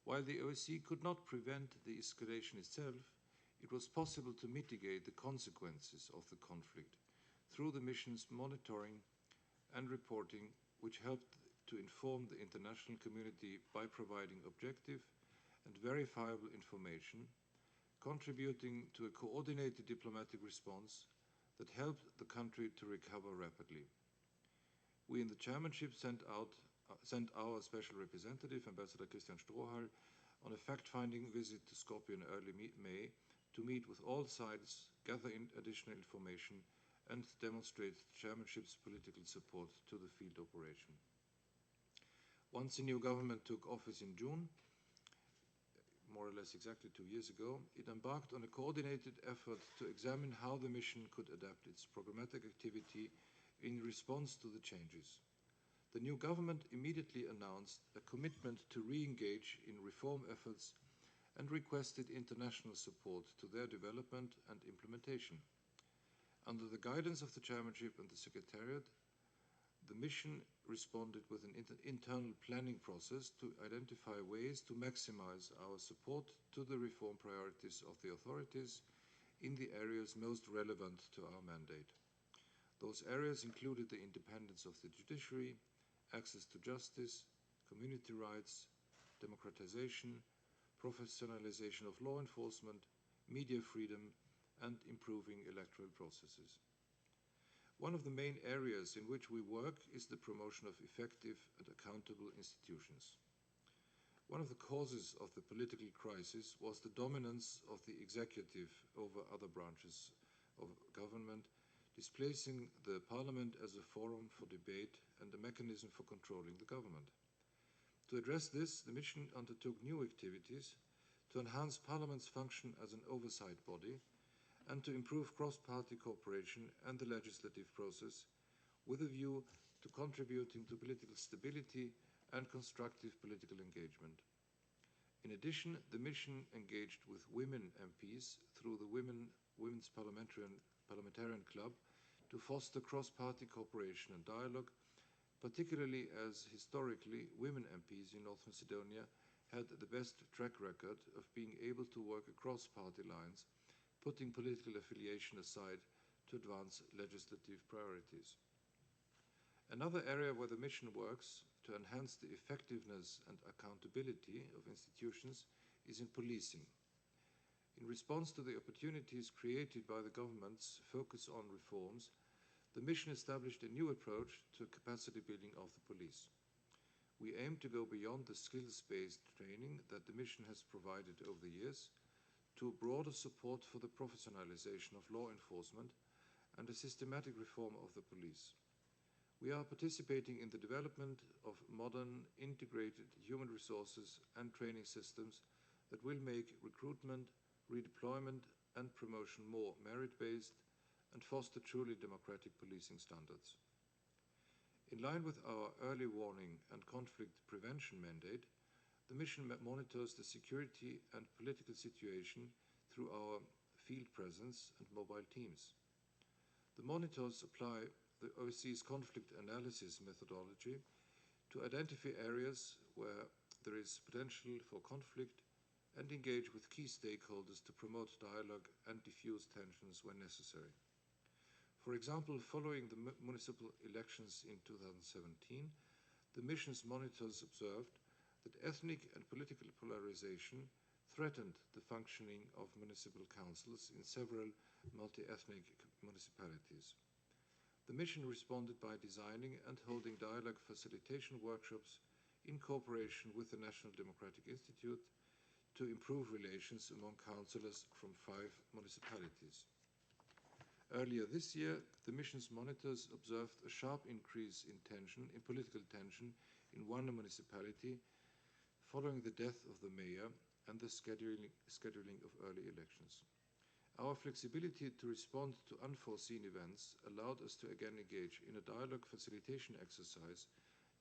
Speaker 10: While the OSCE could not prevent the escalation itself, it was possible to mitigate the consequences of the conflict through the mission's monitoring and reporting, which helped to inform the international community by providing objective and verifiable information, contributing to a coordinated diplomatic response that helped the country to recover rapidly. We in the chairmanship sent our special representative, Ambassador Christian Strohal, on a fact-finding visit to Skopje in early May to meet with all sides, gather additional information, and demonstrate the chairmanship's political support to the field operation. Once the new government took office in June, more or less exactly 2 years ago, it embarked on a coordinated effort to examine how the mission could adapt its programmatic activity in response to the changes. The new government immediately announced a commitment to re-engage in reform efforts and requested international support to their development and implementation. Under the guidance of the chairmanship and the secretariat, the mission responded with an internal planning process to identify ways to maximize our support to the reform priorities of the authorities in the areas most relevant to our mandate. Those areas included the independence of the judiciary, access to justice, community rights, democratization, professionalization of law enforcement, media freedom, and improving electoral processes. One of the main areas in which we work is the promotion of effective and accountable institutions. One of the causes of the political crisis was the dominance of the executive over other branches of government, displacing the parliament as a forum for debate and a mechanism for controlling the government. To address this, the mission undertook new activities to enhance Parliament's function as an oversight body and to improve cross-party cooperation and the legislative process with a view to contributing to political stability and constructive political engagement. In addition, the mission engaged with women MPs through the Women's Parliamentarian Club to foster cross-party cooperation and dialogue, particularly as historically women MPs in North Macedonia had the best track record of being able to work across party lines, putting political affiliation aside to advance legislative priorities. Another area where the mission works to enhance the effectiveness and accountability of institutions is in policing. In response to the opportunities created by the government's focus on reforms, the mission established a new approach to capacity building of the police. we aim to go beyond the skills-based training that the mission has provided over the years to broader support for the professionalization of law enforcement and a systematic reform of the police. We are participating in the development of modern, integrated human resources and training systems that will make recruitment, redeployment, and promotion more merit-based and foster truly democratic policing standards. In line with our early warning and conflict prevention mandate, the mission monitors the security and political situation through our field presence and mobile teams. The monitors apply the OSCE's conflict analysis methodology to identify areas where there is potential for conflict and engage with key stakeholders to promote dialogue and diffuse tensions when necessary. For example, following the municipal elections in 2017, the mission's monitors observed that ethnic and political polarization threatened the functioning of municipal councils in several multi-ethnic municipalities. The mission responded by designing and holding dialogue facilitation workshops in cooperation with the National Democratic Institute to improve relations among councillors from 5 municipalities. Earlier this year, the mission's monitors observed a sharp increase in political tension in one municipality following the death of the mayor and the scheduling of early elections. Our flexibility to respond to unforeseen events allowed us to again engage in a dialogue facilitation exercise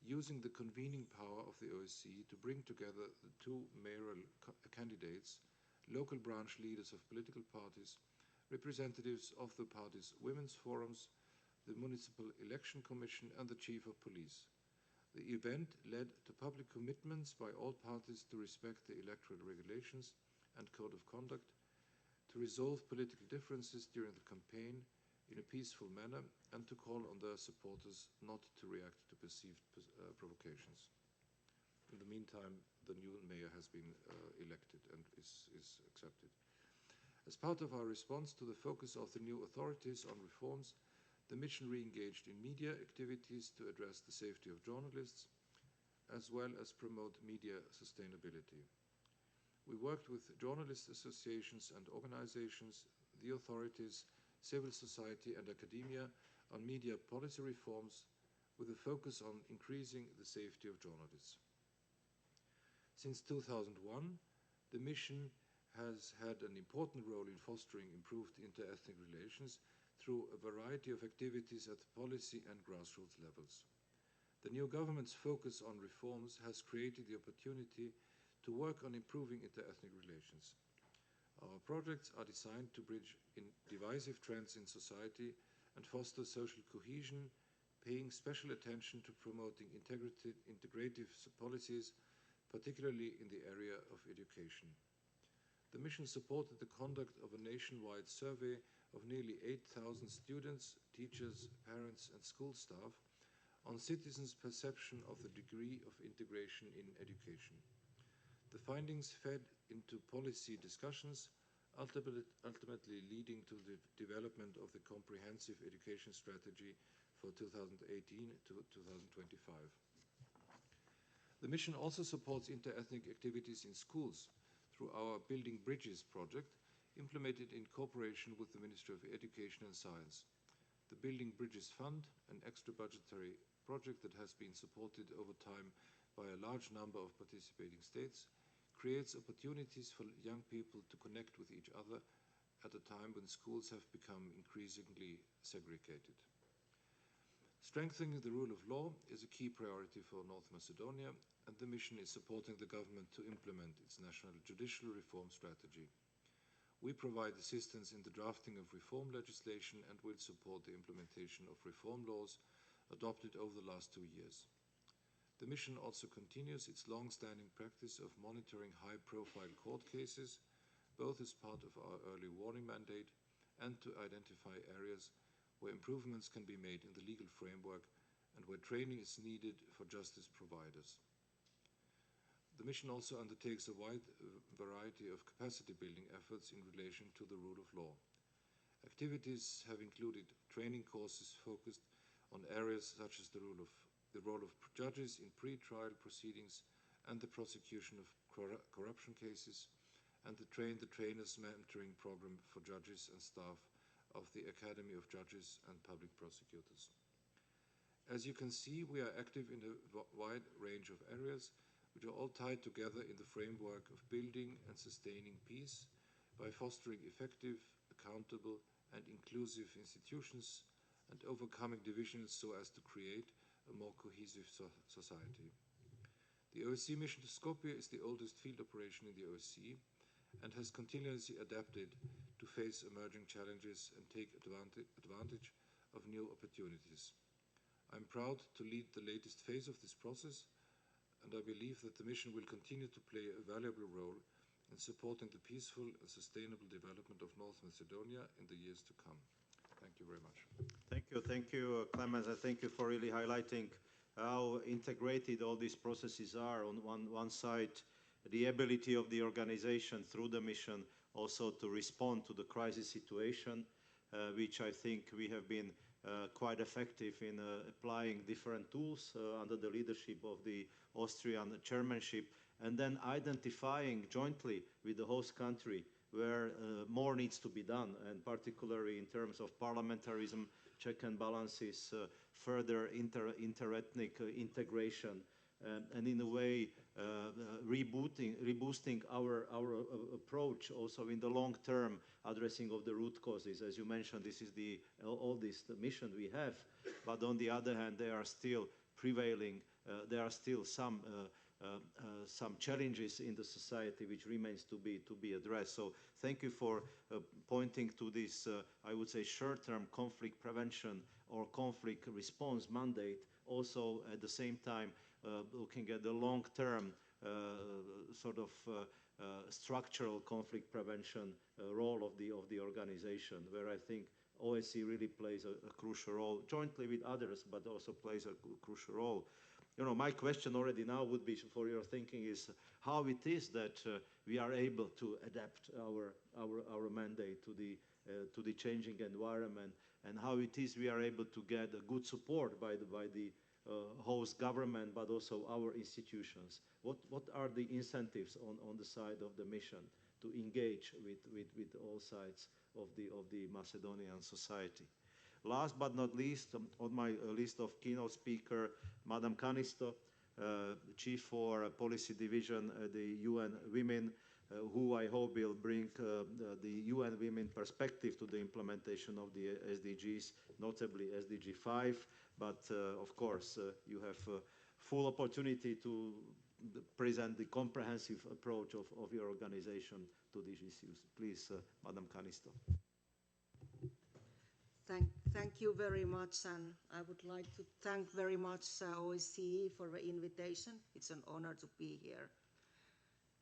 Speaker 10: using the convening power of the OSCE to bring together the 2 mayoral candidates, local branch leaders of political parties, representatives of the parties' women's forums, the Municipal Election Commission, and the Chief of Police. The event led to public commitments by all parties to respect the electoral regulations and code of conduct, to resolve political differences during the campaign in a peaceful manner, and to call on their supporters not to react to perceived provocations. In the meantime, the new mayor has been elected and is accepted. As part of our response to the focus of the new authorities on reforms, the mission re-engaged in media activities to address the safety of journalists, as well as promote media sustainability. We worked with journalist associations and organizations, the authorities, civil society and academia on media policy reforms with a focus on increasing the safety of journalists. Since 2001, the mission has had an important role in fostering improved inter-ethnic relations through a variety of activities at policy and grassroots levels. The new government's focus on reforms has created the opportunity to work on improving inter-ethnic relations. Our projects are designed to bridge divisive trends in society and foster social cohesion, paying special attention to promoting integrative policies, particularly in the area of education. The mission supported the conduct of a nationwide survey of nearly 8,000 students, teachers, parents, and school staff on citizens' perception of the degree of integration in education. The findings fed into policy discussions, ultimately leading to the development of the comprehensive education strategy for 2018 to 2025. The mission also supports inter-ethnic activities in schools through our Building Bridges project, implemented in cooperation with the Ministry of Education and Science. The Building Bridges Fund, an extra budgetary project that has been supported over time by a large number of participating states, creates opportunities for young people to connect with each other at a time when schools have become increasingly segregated. Strengthening the rule of law is a key priority for North Macedonia, and the mission is supporting the government to implement its national judicial reform strategy. We provide assistance in the drafting of reform legislation and will support the implementation of reform laws adopted over the last 2 years. The mission also continues its long-standing practice of monitoring high-profile court cases, both as part of our early warning mandate and to identify areas where improvements can be made in the legal framework and where training is needed for justice providers. The mission also undertakes a wide variety of capacity-building efforts in relation to the rule of law. Activities have included training courses focused on areas such as the rule of the role of judges in pre-trial proceedings and the prosecution of corruption cases, and the trainers mentoring program for judges and staff of the Academy of Judges and Public Prosecutors. As you can see, we are active in a wide range of areas which are all tied together in the framework of building and sustaining peace by fostering effective, accountable and inclusive institutions and overcoming divisions so as to create a more cohesive society. The OSCE Mission Scope is the oldest field operation in the OSCE and has continuously adapted to face emerging challenges and take advantage of new opportunities. I'm proud to lead the latest phase of this process, and I believe that the mission will continue to play a valuable role in supporting the peaceful and sustainable development of North Macedonia in the years to come. Thank you very much.
Speaker 7: Thank you, Clemens, and thank you for really highlighting how integrated all these processes are. On one side, the ability of the organization through the mission also to respond to the crisis situation, which I think we have been quite effective in applying different tools under the leadership of the Austrian chairmanship, and then identifying jointly with the host country where more needs to be done, and particularly in terms of parliamentarism, check and balances, further inter-ethnic integration, and in a way reboosting our approach also in the long term addressing of the root causes. As you mentioned, this is the oldest mission we have, but on the other hand, they are still prevailing. There are still some challenges in the society which remains to be addressed. So thank you for pointing to this, I would say, short-term conflict prevention or conflict response mandate, also at the same time looking at the long-term structural conflict prevention role of the organization, where I think OSCE really plays a crucial role, jointly with others, but also plays a crucial role. You know, my question already now would be, for your thinking, is how it is that we are able to adapt our mandate to the changing environment, and how it is we are able to get a good support by the host government, but also our institutions. What are the incentives on the side of the mission to engage with all sides of the Macedonian society? Last but not least, on my list of keynote speaker, Madam Canisto, Chief for Policy Division at the UN Women, who I hope will bring the UN Women perspective to the implementation of the SDGs, notably SDG 5. But of course, you have full opportunity to present the comprehensive approach of your organization to these issues. Please, Madam Canisto.
Speaker 11: Thank you very much, and I would like to thank very much OSCE for the invitation. It's an honor to be here.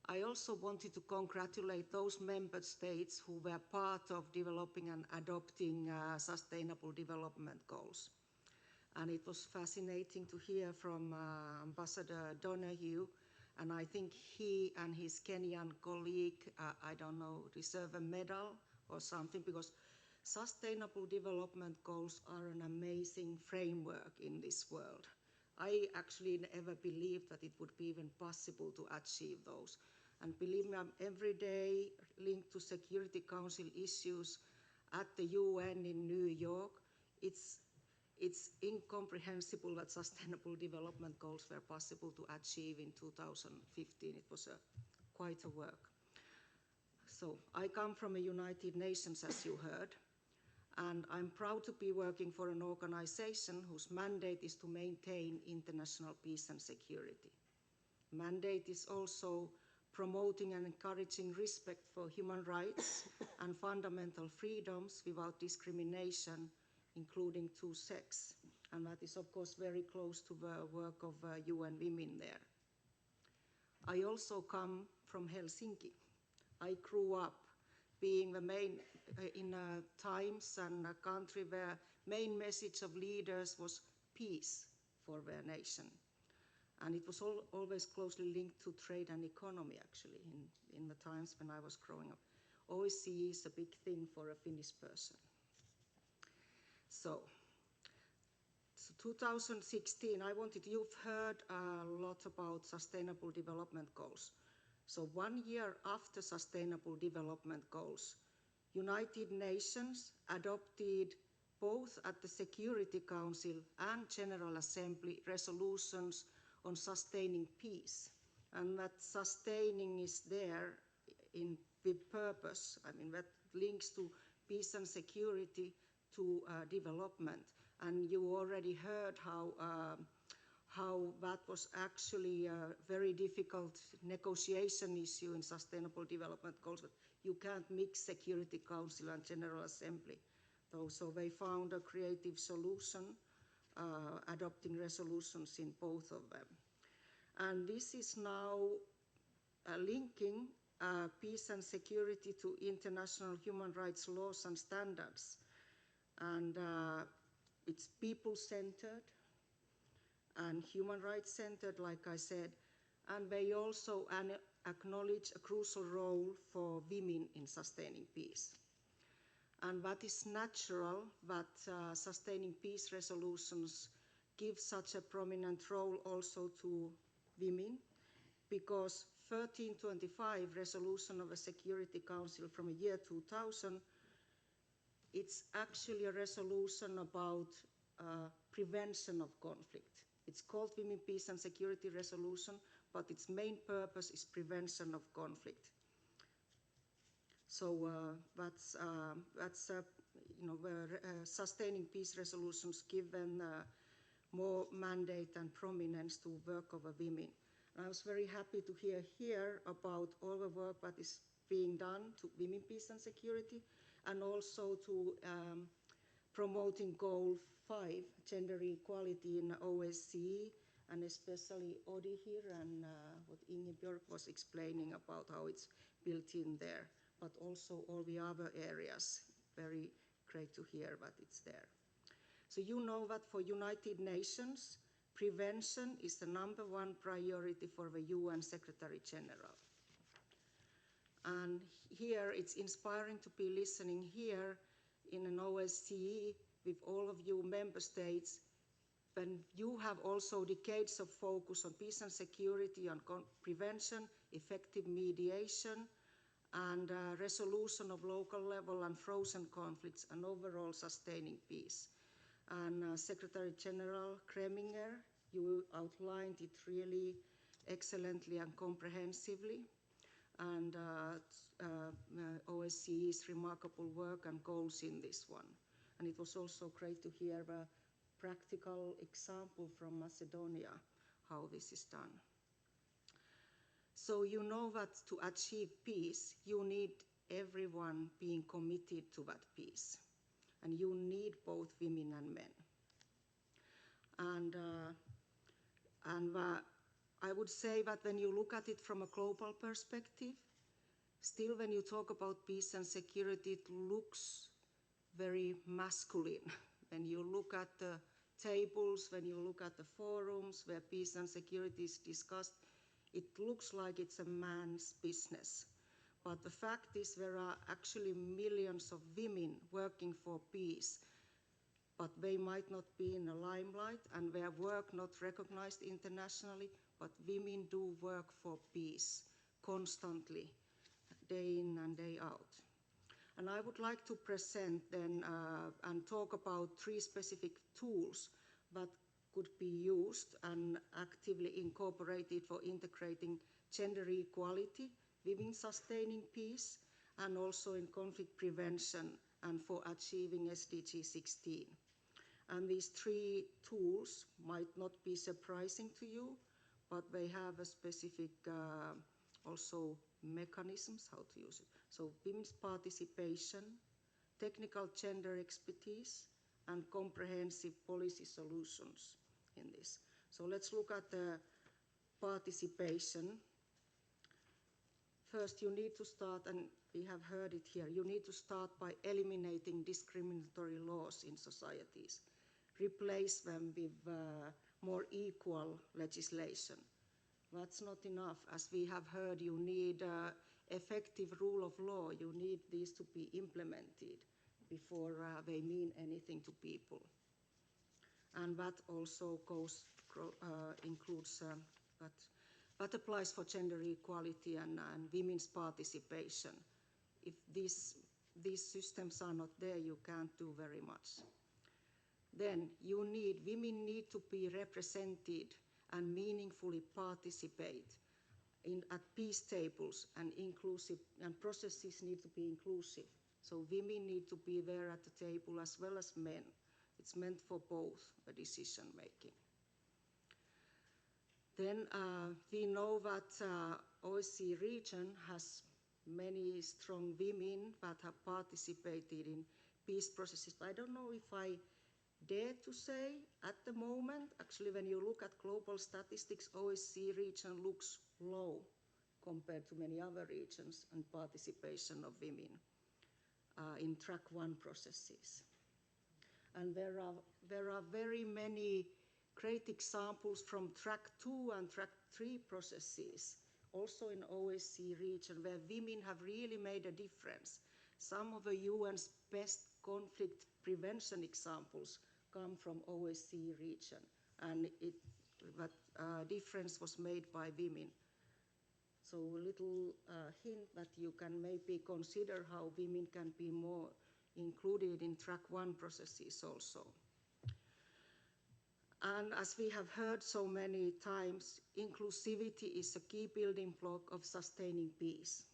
Speaker 11: I also wanted to congratulate those member states who were part of developing and adopting Sustainable Development Goals. And it was fascinating to hear from Ambassador Donoghue, and I think he and his Kenyan colleague, I don't know, deserve a medal or something, because Sustainable Development Goals are an amazing framework in this world. I actually never believed that it would be even possible to achieve those. And believe me, I'm every day linked to Security Council issues at the UN in New York. It's incomprehensible that Sustainable Development Goals were possible to achieve in 2015. It was quite a work. So I come from the United Nations, as you heard, and I'm proud to be working for an organization whose mandate is to maintain international peace and security. Mandate is also promoting and encouraging respect for human rights and fundamental freedoms without discrimination, including to sex. And that is, of course, very close to the work of UN Women there. I also come from Helsinki. I grew up being the main, in times and a country where main message of leaders was peace for their nation. And it was always closely linked to trade and economy, actually, in the times when I was growing up. OSCE is a big thing for a Finnish person. So 2016, you've heard a lot about Sustainable Development Goals. So 1 year after Sustainable Development Goals, United Nations adopted both at the Security Council and General Assembly resolutions on sustaining peace. And that sustaining is there with purpose. I mean, that links to peace and security to development. And you already heard how that was actually a very difficult negotiation issue in Sustainable Development Goals. But you can't mix Security Council and General Assembly. So they found a creative solution, adopting resolutions in both of them. And this is now linking peace and security to international human rights laws and standards. And it's people-centered and human rights-centered, like I said. And they also acknowledge a crucial role for women in sustaining peace. And that is natural that sustaining peace resolutions give such a prominent role also to women, because 1325 resolution of the Security Council from the year 2000, it's actually a resolution about prevention of conflict. It's called Women, Peace and Security Resolution, but its main purpose is prevention of conflict. So that's where sustaining peace resolutions give them more mandate and prominence to work of women. And I was very happy to hear here about all the work that is being done to women, peace and security, and also to promoting Goal 5, gender equality in OSCE, and especially ODI here, and what Ingeborg was explaining about how it's built in there, but also all the other areas. Very great to hear that it's there. So you know that for United Nations, prevention is the #1 priority for the UN Secretary General. And here it's inspiring to be listening here in an OSCE with all of you member states, when you have also decades of focus on peace and security, on prevention, effective mediation, and resolution of local level and frozen conflicts, and overall sustaining peace. And Secretary General Kreminger, you outlined it really excellently and comprehensively, and OSCE's remarkable work and goals in this one. And it was also great to hear a practical example from Macedonia, how this is done. So you know that to achieve peace, you need everyone being committed to that peace. And you need both women and men. And I would say that when you look at it from a global perspective, still when you talk about peace and security, it looks very masculine. When you look at the tables, when you look at the forums where peace and security is discussed, it looks like it's a man's business. But the fact is there are actually millions of women working for peace, but they might not be in the limelight and their work not recognized internationally, but women do work for peace constantly, day in and day out. And I would like to present then and talk about 3 specific tools that could be used and actively incorporated for integrating gender equality within sustaining peace, and also in conflict prevention and for achieving SDG 16. And these 3 tools might not be surprising to you, but they have a specific also mechanisms how to use it. So women's participation, technical gender expertise, and comprehensive policy solutions in this. So let's look at the participation. First, you need to start, and we have heard it here, you need to start by eliminating discriminatory laws in societies. Replace them with more equal legislation. That's not enough. As we have heard, you need effective rule of law. You need these to be implemented before they mean anything to people. and that also includes what applies for gender equality and women's participation. If these systems are not there, you can't do very much. Then women need to be represented and meaningfully participate at peace tables, and processes need to be inclusive. So women need to be there at the table as well as men. It's meant for both the decision making. Then we know that OSCE region has many strong women that have participated in peace processes. I don't know if I dare to say at the moment. Actually, when you look at global statistics, OSCE region looks low compared to many other regions and participation of women in track 1 processes. And there are very many great examples from track 2 and track 3 processes, also in OSCE region, where women have really made a difference. Some of the UN's best conflict prevention examples come from OSCE region, and that difference was made by women. So a little hint that you can maybe consider how women can be more included in track 1 processes also. And as we have heard so many times, inclusivity is a key building block of sustaining peace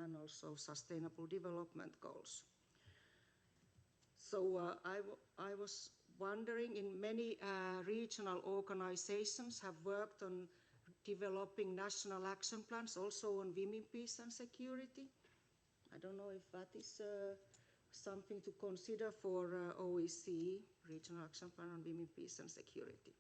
Speaker 11: and also sustainable development goals. So I was wondering, in many regional organizations have worked on developing national action plans also on women, peace and security. I don't know if that is something to consider for OSCE, Regional Action Plan on Women, Peace and Security.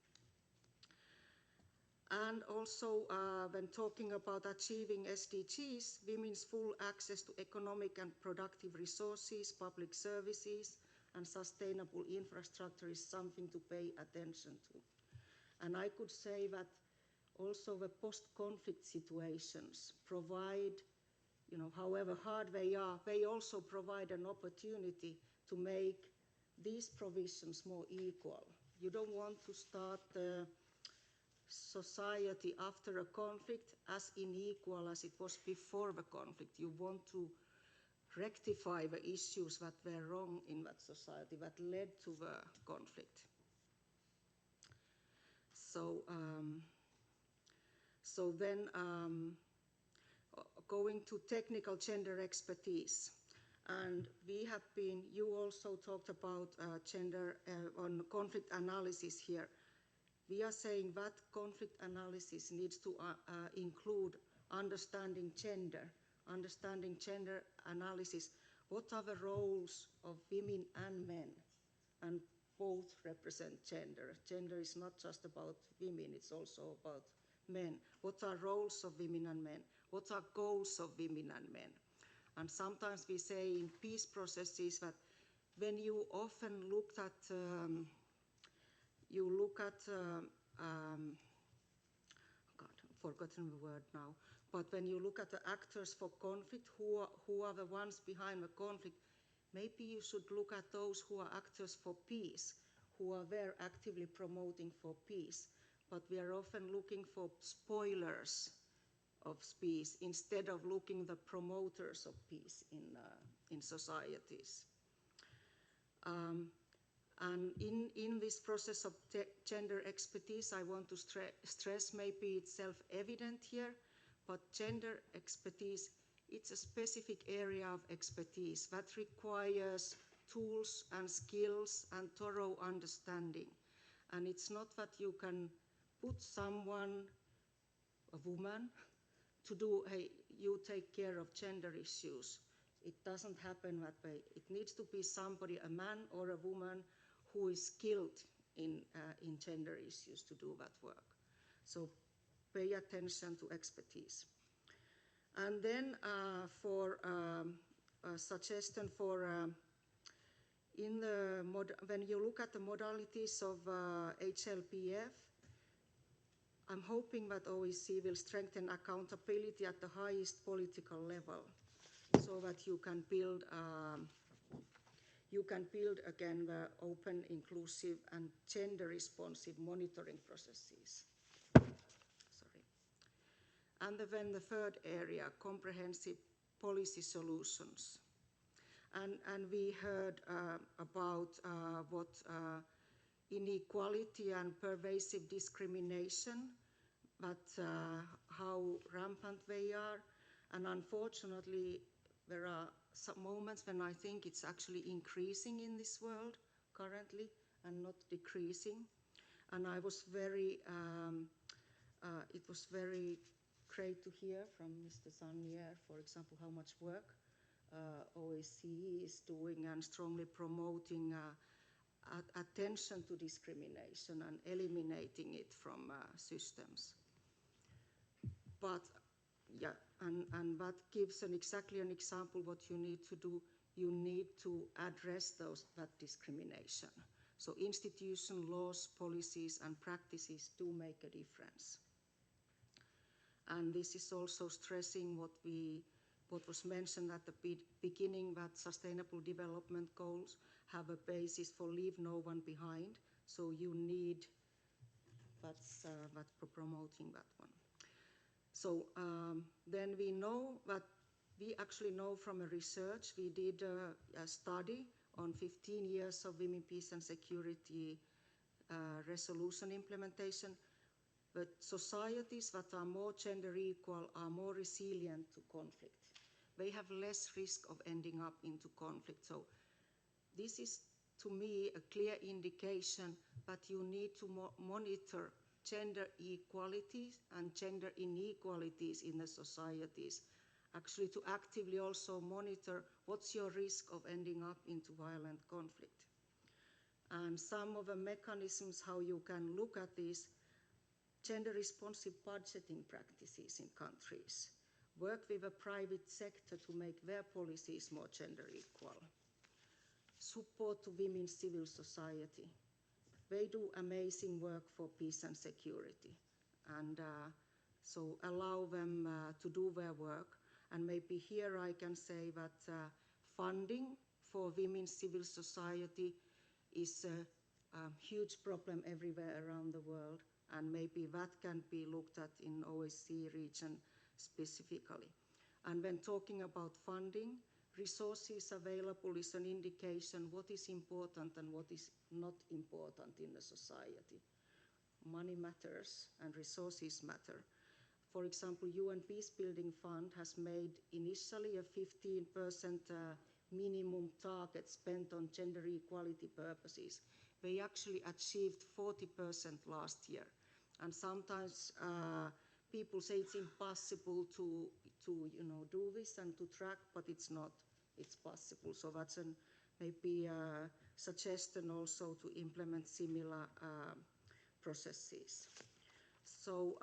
Speaker 11: And also, when talking about achieving SDGs, women's full access to economic and productive resources, public services, and sustainable infrastructure is something to pay attention to. And I could say that also the post-conflict situations provide, however hard they are, they also provide an opportunity to make these provisions more equal. You don't want to start the society after a conflict as unequal as it was before the conflict. You want to rectify the issues that were wrong in that society that led to the conflict. So then going to technical gender expertise. And you also talked about gender on conflict analysis here. We are saying that conflict analysis needs to include understanding gender analysis. What are the roles of women and men? And both represent gender. Gender is not just about women, it's also about men. What are roles of women and men? What are goals of women and men? And sometimes we say in peace processes that when you often looked at, God, I've forgotten the word now, but when you look at the actors for conflict, who are the ones behind the conflict, maybe you should look at those who are actors for peace, who are there actively promoting for peace. But we are often looking for spoilers of peace instead of looking the promoters of peace in societies. And in this process of gender expertise, I want to stress, maybe it's self-evident here, but gender expertise, it's a specific area of expertise that requires tools and skills and thorough understanding. And it's not that you can put someone, a woman, to do, hey, you take care of gender issues. It doesn't happen that way. It needs to be somebody, a man or a woman, who is skilled in gender issues to do that work. So pay attention to expertise. And then for a suggestion for, when you look at the modalities of HLPF, I'm hoping that OSCE will strengthen accountability at the highest political level so that you can build you can build again the open, inclusive, and gender-responsive monitoring processes. Sorry. And then the third area, comprehensive policy solutions. And we heard about what inequality and pervasive discrimination, but how rampant they are. And unfortunately, there are some moments when I think it's actually increasing in this world currently and not decreasing. And I was very, it was very great to hear from Mr. Sanier, for example, how much work OSCE is doing and strongly promoting attention to discrimination and eliminating it from systems. But yeah, and that gives exactly an example what you need to do. You need to address that discrimination. So institution, laws, policies, and practices do make a difference. And this is also stressing what was mentioned at the beginning, that Sustainable Development Goals have a basis for leave no one behind. So you need, that's for promoting that one. So then we know that we actually know from a research, we did a study on 15 years of women, peace and security resolution implementation. But societies that are more gender equal are more resilient to conflict. They have less risk of ending up into conflict. So this is, to me, a clear indication that you need to monitor gender equalities and gender inequalities in the societies, actually to actively also monitor what's your risk of ending up into violent conflict. And some of the mechanisms how you can look at these gender-responsive budgeting practices in countries, work with the private sector to make their policies more gender equal, support to women's civil society. They do amazing work for peace and security, and so allow them to do their work. And maybe here I can say that funding for women's civil society is a huge problem everywhere around the world, and maybe that can be looked at in OSCE region specifically. And when talking about funding, resources available is an indication what is important and what is not important in the society. Money matters and resources matter. For example, UN Peacebuilding Fund has made initially a 15% minimum target spent on gender equality purposes. They actually achieved 40% last year. And sometimes people say it's impossible to do this and to track, but it's not. It's possible. So that's maybe a suggestion also to implement similar processes. So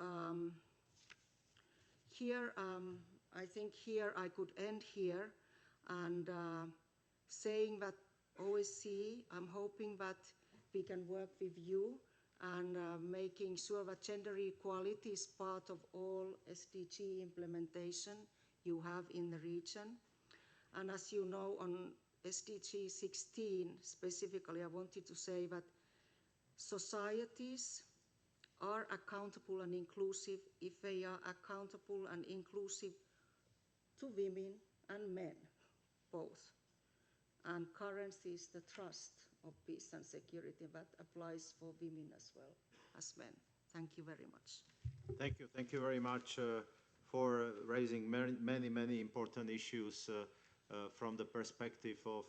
Speaker 11: here, I think here I could end here and saying that OSCE, I'm hoping that we can work with you and making sure that gender equality is part of all SDG implementation you have in the region. And as you know, on SDG 16 specifically, I wanted to say that societies are accountable and inclusive if they are accountable and inclusive to women and men, both. And currency is the trust of peace and security that applies for women as well as men. Thank you very much.
Speaker 7: Thank you. Thank you very much for raising many important issues from the perspective of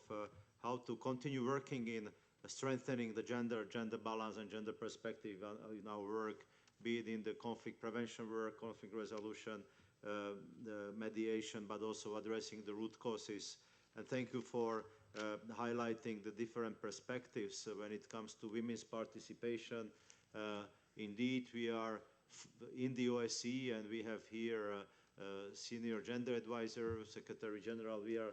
Speaker 7: how to continue working in strengthening the gender balance and gender perspective in our work, be it in the conflict prevention work, conflict resolution, the mediation, but also addressing the root causes. And thank you for highlighting the different perspectives when it comes to women's participation. Indeed, we are in the OSCE, and we have here senior gender advisor, Secretary General. We are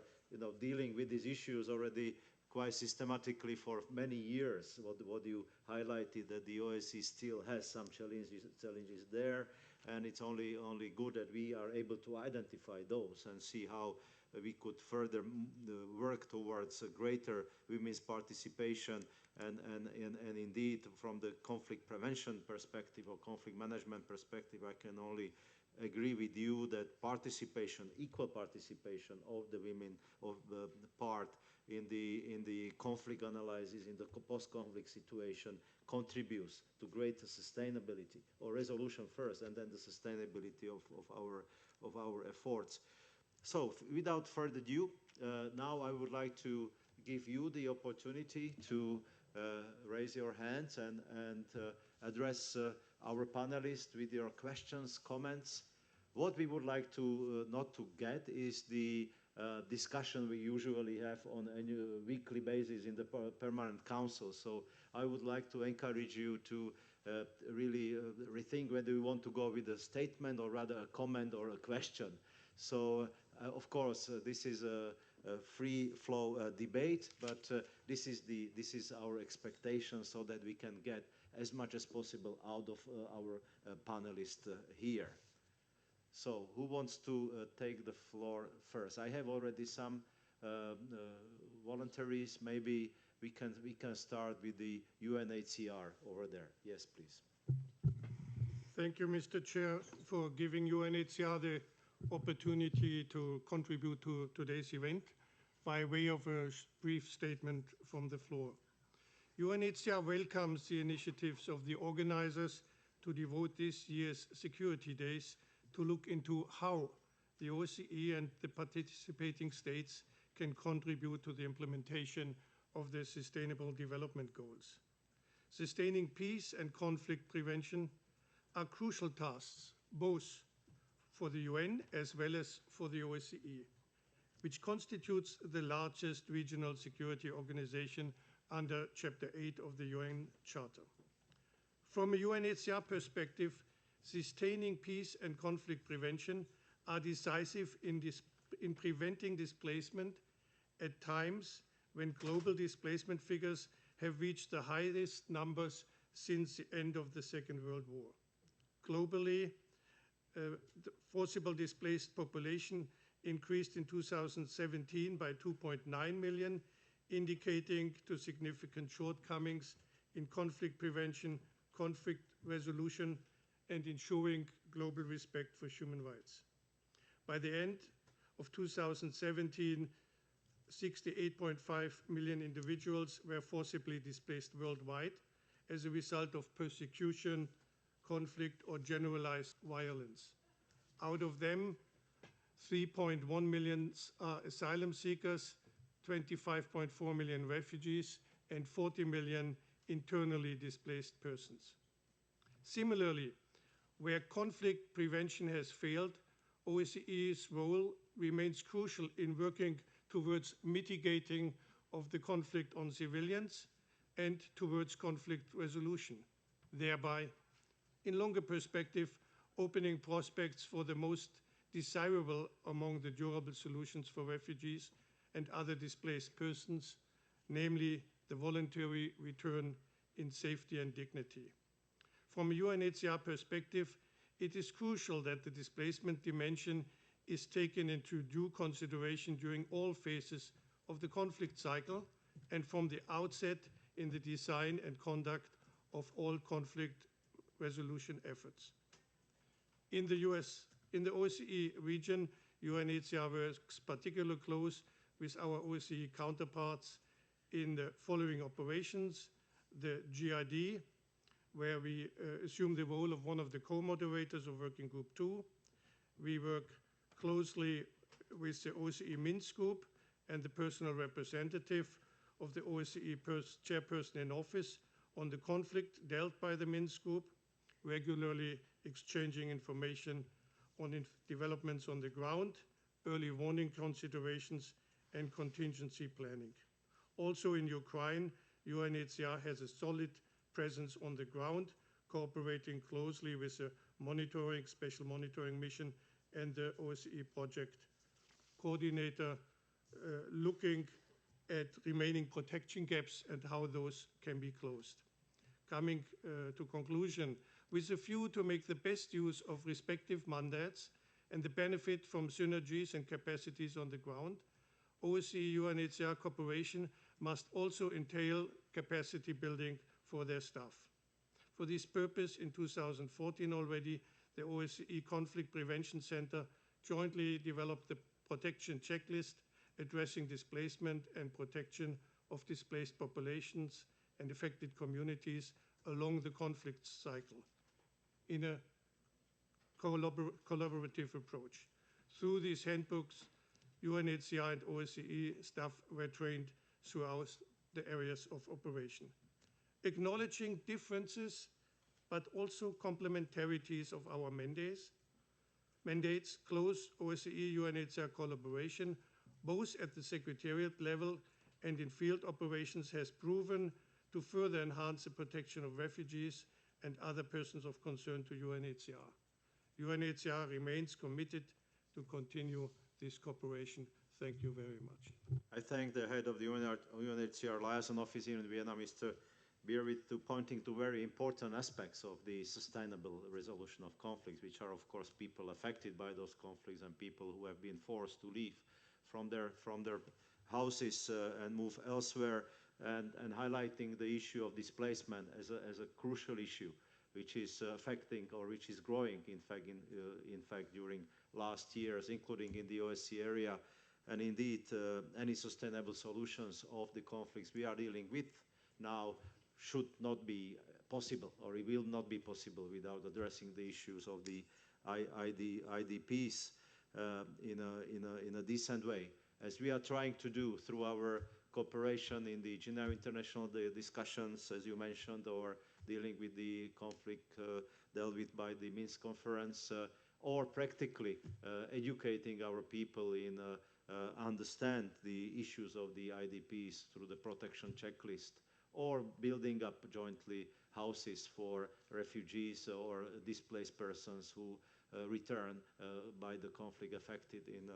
Speaker 7: dealing with these issues already quite systematically for many years. What you highlighted, that the OSCE still has some challenges there, and it's only good that we are able to identify those and see how we could further work towards a greater women's participation. And indeed, from the conflict prevention perspective or conflict management perspective, I can only agree with you that participation, equal participation of the women of the part in the conflict analysis, in the post-conflict situation, contributes to greater sustainability or resolution first, and then the sustainability of our efforts. So, without further ado, now I would like to give you the opportunity to raise your hands and address our panelists with your questions, comments. What we would like to not to get is the discussion we usually have on a weekly basis in the Permanent Council. So I would like to encourage you to really rethink whether you want to go with a statement or rather a comment or a question. So of course, this is a free flow debate, but this is our expectation so that we can get as much as possible out of our panelists here. So who wants to take the floor first? I have already some voluntaries. Maybe we can start with the UNHCR over there. Yes, please.
Speaker 12: Thank you, Mr. Chair, for giving UNHCR the opportunity to contribute to today's event by way of a brief statement from the floor. UNHCR welcomes the initiatives of the organizers to devote this year's Security Days to look into how the OSCE and the participating states can contribute to the implementation of the Sustainable Development Goals. Sustaining peace and conflict prevention are crucial tasks, both for the UN as well as for the OSCE, which constitutes the largest regional security organization under Chapter 8 of the UN Charter. From a UNHCR perspective, sustaining peace and conflict prevention are decisive in preventing displacement at times when global displacement figures have reached the highest numbers since the end of the Second World War. Globally, the forcible displaced population increased in 2017 by 2.9 million, indicating to significant shortcomings in conflict prevention, conflict resolution, and ensuring global respect for human rights. By the end of 2017, 68.5 million individuals were forcibly displaced worldwide as a result of persecution, conflict, or generalized violence. Out of them, 3.1 million are asylum seekers, 25.4 million refugees, and 40 million internally displaced persons. Similarly, where conflict prevention has failed, OSCE's role remains crucial in working towards mitigating of the conflict on civilians and towards conflict resolution, thereby, in longer perspective, opening prospects for the most desirable among the durable solutions for refugees and other displaced persons, namely the voluntary return in safety and dignity. From a UNHCR perspective, it is crucial that the displacement dimension is taken into due consideration during all phases of the conflict cycle and from the outset in the design and conduct of all conflict resolution efforts. In the OSCE region, UNHCR works particularly close with our OSCE counterparts in the following operations: the GID, where we assume the role of one of the co-moderators of Working Group 2. We work closely with the OSCE Minsk Group and the personal representative of the OSCE chairperson in office on the conflict dealt by the Minsk Group, regularly exchanging information on developments on the ground, early warning considerations, and contingency planning. Also in Ukraine, UNHCR has a solid presence on the ground, cooperating closely with the special monitoring mission and the OSCE project coordinator, looking at remaining protection gaps and how those can be closed. Coming to conclusion, with a view to make the best use of respective mandates and the benefit from synergies and capacities on the ground, OSCE-UNHCR cooperation must also entail capacity building for their staff. For this purpose, in 2014 already, the OSCE Conflict Prevention Center jointly developed the protection checklist addressing displacement and protection of displaced populations and affected communities along the conflict cycle in a collaborative approach. Through these handbooks, UNHCR and OSCE staff were trained throughout the areas of operation. Acknowledging differences, but also complementarities of our mandates, close OSCE-UNHCR collaboration, both at the Secretariat level and in field operations, has proven to further enhance the protection of refugees and other persons of concern to UNHCR. UNHCR remains committed to continue this cooperation. Thank you very much.
Speaker 7: I thank the head of the UNHCR liaison office here in Vienna, Mr. Birwit, to pointing to very important aspects of the sustainable resolution of conflicts, which are, of course, people affected by those conflicts and people who have been forced to leave from their houses and move elsewhere, and highlighting the issue of displacement as a crucial issue, which is affecting or which is growing, in fact, during last years, including in the OSCE area. And indeed, any sustainable solutions of the conflicts we are dealing with now should not be possible, or it will not be possible without addressing the issues of the IDPs in a decent way, as we are trying to do through our cooperation in the Geneva International discussions, as you mentioned, or dealing with the conflict dealt with by the Minsk conference, or practically educating our people in understand the issues of the IDPs through the protection checklist, or building up jointly houses for refugees or displaced persons who return by the conflict affected in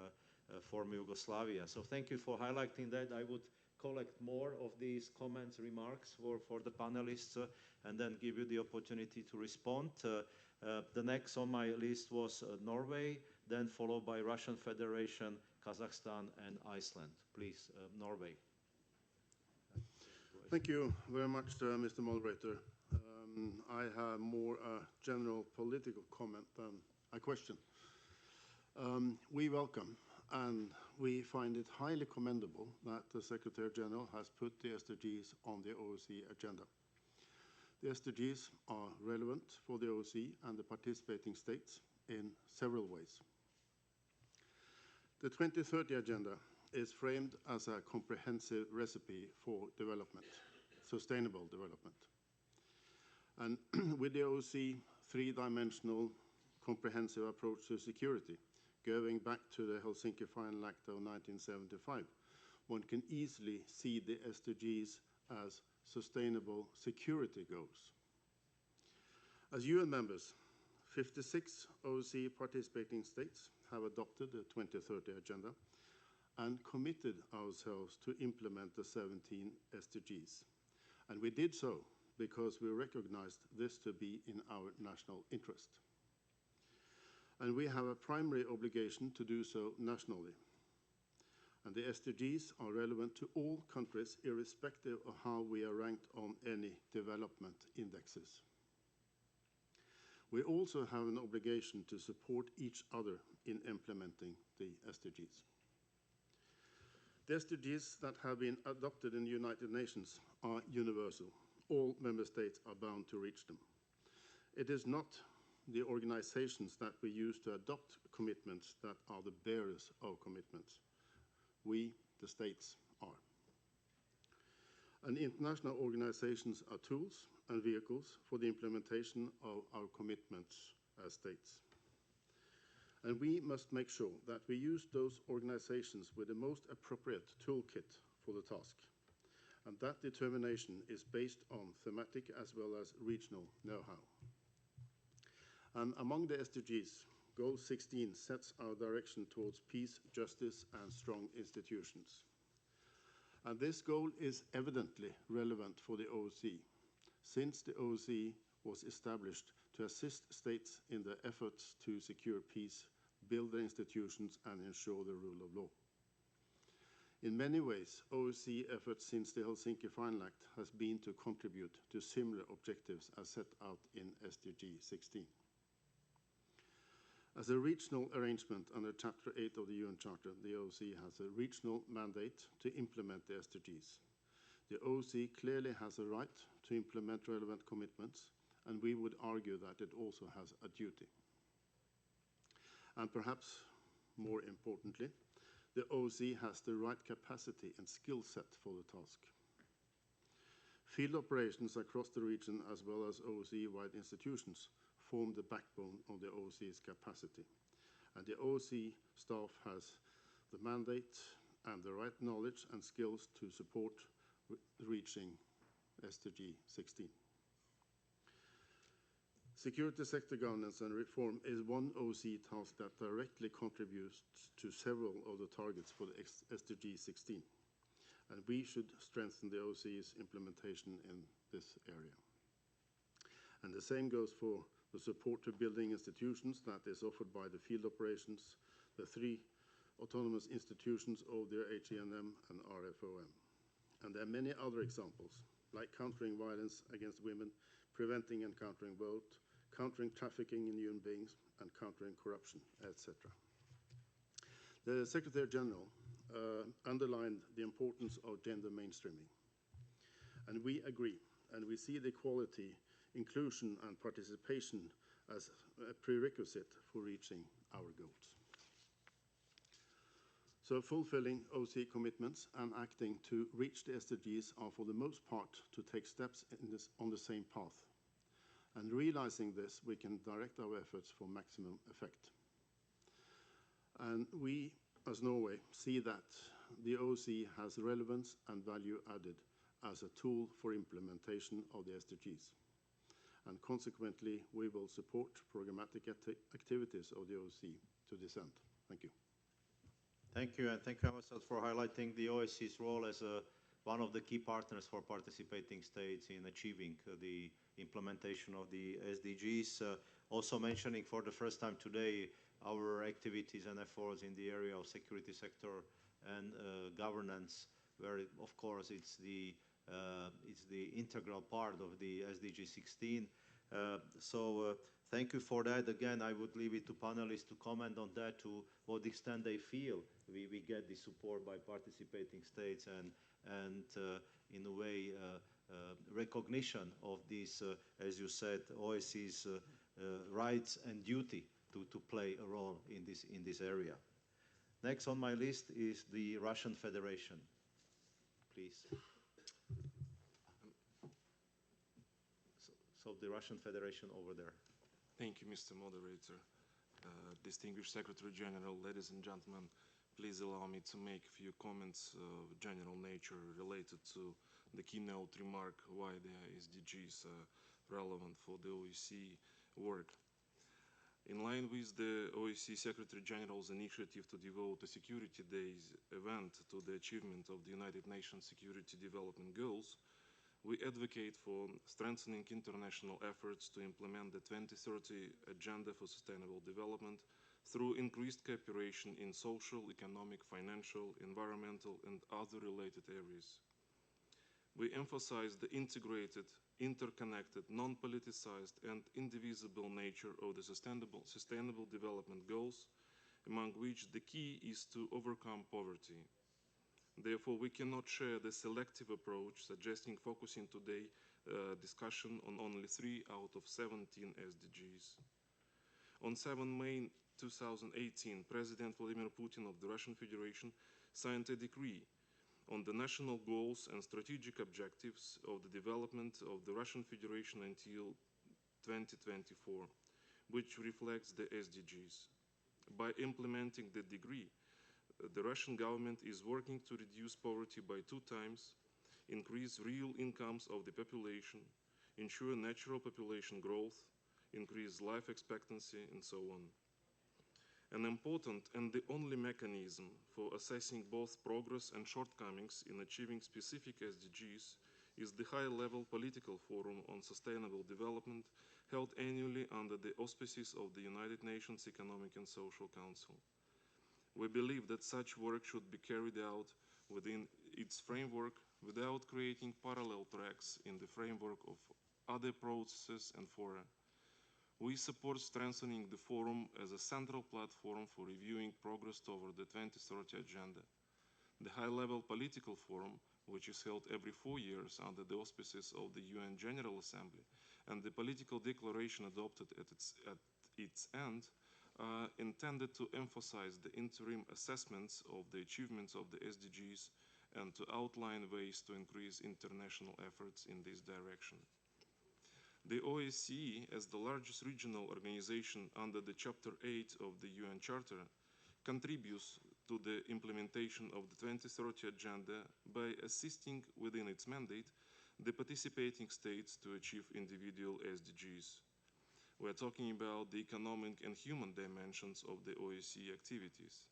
Speaker 7: former Yugoslavia. So thank you for highlighting that. I would collect more of these comments, remarks for the panelists, and then give you the opportunity to respond. The next on my list was Norway, then followed by Russian Federation, Kazakhstan, and Iceland. Please, Norway.
Speaker 13: Thank you very much, Mr. Moderator. I have more a general political comment than a question. We welcome and we find it highly commendable that the Secretary General has put the SDGs on the OSCE agenda. The SDGs are relevant for the OSCE and the participating states in several ways. The 2030 agenda is framed as a comprehensive recipe for development, sustainable development. And with the OSCE three-dimensional comprehensive approach to security, going back to the Helsinki Final Act of 1975, one can easily see the SDGs as sustainable security goals. As UN members, 56 OSCE participating states have adopted the 2030 agenda and committed ourselves to implement the 17 SDGs. And we did so because we recognized this to be in our national interest. And we have a primary obligation to do so nationally. And the SDGs are relevant to all countries, irrespective of how we are ranked on any development indexes. We also have an obligation to support each other in implementing the SDGs. The SDGs that have been adopted in the United Nations are universal. All member states are bound to reach them. It is not the organizations that we use to adopt commitments that are the bearers of commitments. We, the states, are. And international organizations are tools and vehicles for the implementation of our commitments as states. And we must make sure that we use those organizations with the most appropriate toolkit for the task. And that determination is based on thematic as well as regional know-how. And among the SDGs, Goal 16 sets our direction towards peace, justice, and strong institutions. And this goal is evidently relevant for the OSCE, since the OSCE was established to assist states in their efforts to secure peace, build their institutions and ensure the rule of law. In many ways, OSCE efforts since the Helsinki Final Act has been to contribute to similar objectives as set out in SDG 16. As a regional arrangement under Chapter 8 of the UN Charter, the OSCE has a regional mandate to implement the SDGs. The OSCE clearly has a right to implement relevant commitments, and we would argue that it also has a duty. And perhaps more importantly, the OSCE has the right capacity and skill set for the task. Field operations across the region, as well as OSCE-wide institutions, form the backbone of the OSCE's capacity. And the OSCE staff has the mandate and the right knowledge and skills to support reaching SDG 16. Security sector governance and reform is one OSCE task that directly contributes to several of the targets for the SDG 16, and we should strengthen the OSCE's implementation in this area. And the same goes for the support to building institutions that is offered by the field operations, the three autonomous institutions, ODIHR, HENM, and RFOM. And there are many other examples, like countering violence against women, preventing and countering vote, countering trafficking in human beings, and countering corruption, etc. The Secretary General underlined the importance of gender mainstreaming. And we agree, and we see the equality, inclusion, and participation as a prerequisite for reaching our goals. So fulfilling OSCE commitments and acting to reach the SDGs are for the most part to take steps on the same path. And realizing this, we can direct our efforts for maximum effect. And we, as Norway, see that the OSCE has relevance and value added as a tool for implementation of the SDGs. And consequently, we will support programmatic activities of the OSCE to this end. Thank you.
Speaker 7: Thank you, and thank you, Ambassador, for highlighting the OSCE's role as one of the key partners for participating states in achieving the implementation of the SDGs. Also mentioning for the first time today our activities and efforts in the area of security sector and governance, where of course it's the integral part of the SDG 16. Thank you for that. Again, I would leave it to panelists to comment on that, to what extent they feel we get the support by participating states and in a way recognition of this, as you said, OSCE's rights and duty to play a role in this area. Next on my list is the Russian Federation. Please. So the Russian Federation over there.
Speaker 14: Thank you, Mr. Moderator. Distinguished Secretary General, ladies and gentlemen, please allow me to make a few comments of general nature related to the keynote remark why the SDGs are relevant for the OSCE work. In line with the OSCE Secretary General's initiative to devote a Security Days event to the achievement of the United Nations Security Development Goals, we advocate for strengthening international efforts to implement the 2030 Agenda for Sustainable Development through increased cooperation in social, economic, financial, environmental, and other related areas. We emphasize the integrated, interconnected, non-politicized, and indivisible nature of the sustainable development goals, among which the key is to overcome poverty. Therefore, we cannot share the selective approach suggesting focusing today discussion on only 3 out of 17 SDGs. On 7 May 2018, President Vladimir Putin of the Russian Federation signed a decree on the national goals and strategic objectives of the development of the Russian Federation until 2024, which reflects the SDGs. By implementing the decree, the Russian government is working to reduce poverty by 2 times, increase real incomes of the population, ensure natural population growth, increase life expectancy, and so on. An important and the only mechanism for assessing both progress and shortcomings in achieving specific SDGs is the high-level political forum on sustainable development held annually under the auspices of the United Nations Economic and Social Council. We believe that such work should be carried out within its framework without creating parallel tracks in the framework of other processes and fora. We support strengthening the forum as a central platform for reviewing progress toward the 2030 agenda. The high-level political forum, which is held every 4 years under the auspices of the UN General Assembly, and the political declaration adopted at its end, are intended to emphasize the interim assessments of the achievements of the SDGs and to outline ways to increase international efforts in this direction. The OSCE, as the largest regional organization under the Chapter 8 of the UN Charter, contributes to the implementation of the 2030 Agenda by assisting within its mandate the participating states to achieve individual SDGs. We are talking about the economic and human dimensions of the OSCE activities.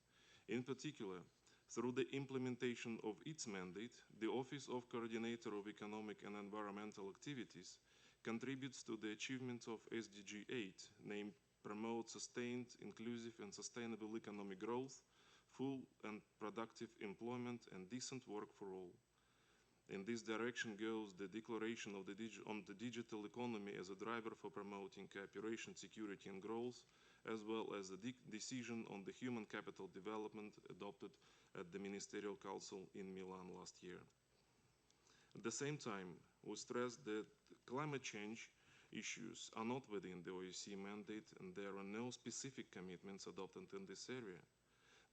Speaker 14: In particular, through the implementation of its mandate, the Office of Coordinator of Economic and Environmental Activities contributes to the achievement of SDG 8, named Promote Sustained, Inclusive and Sustainable Economic Growth, Full and Productive Employment and Decent Work for All. In this direction goes the declaration of on the digital economy as a driver for promoting cooperation, security and growth, as well as the decision on the human capital development adopted at the Ministerial Council in Milan last year. At the same time, we stress that climate change issues are not within the OSCE mandate and there are no specific commitments adopted in this area.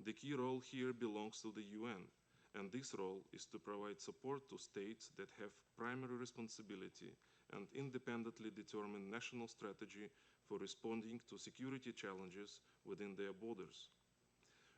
Speaker 14: The key role here belongs to the UN, and this role is to provide support to states that have primary responsibility and independently determine national strategy for responding to security challenges within their borders.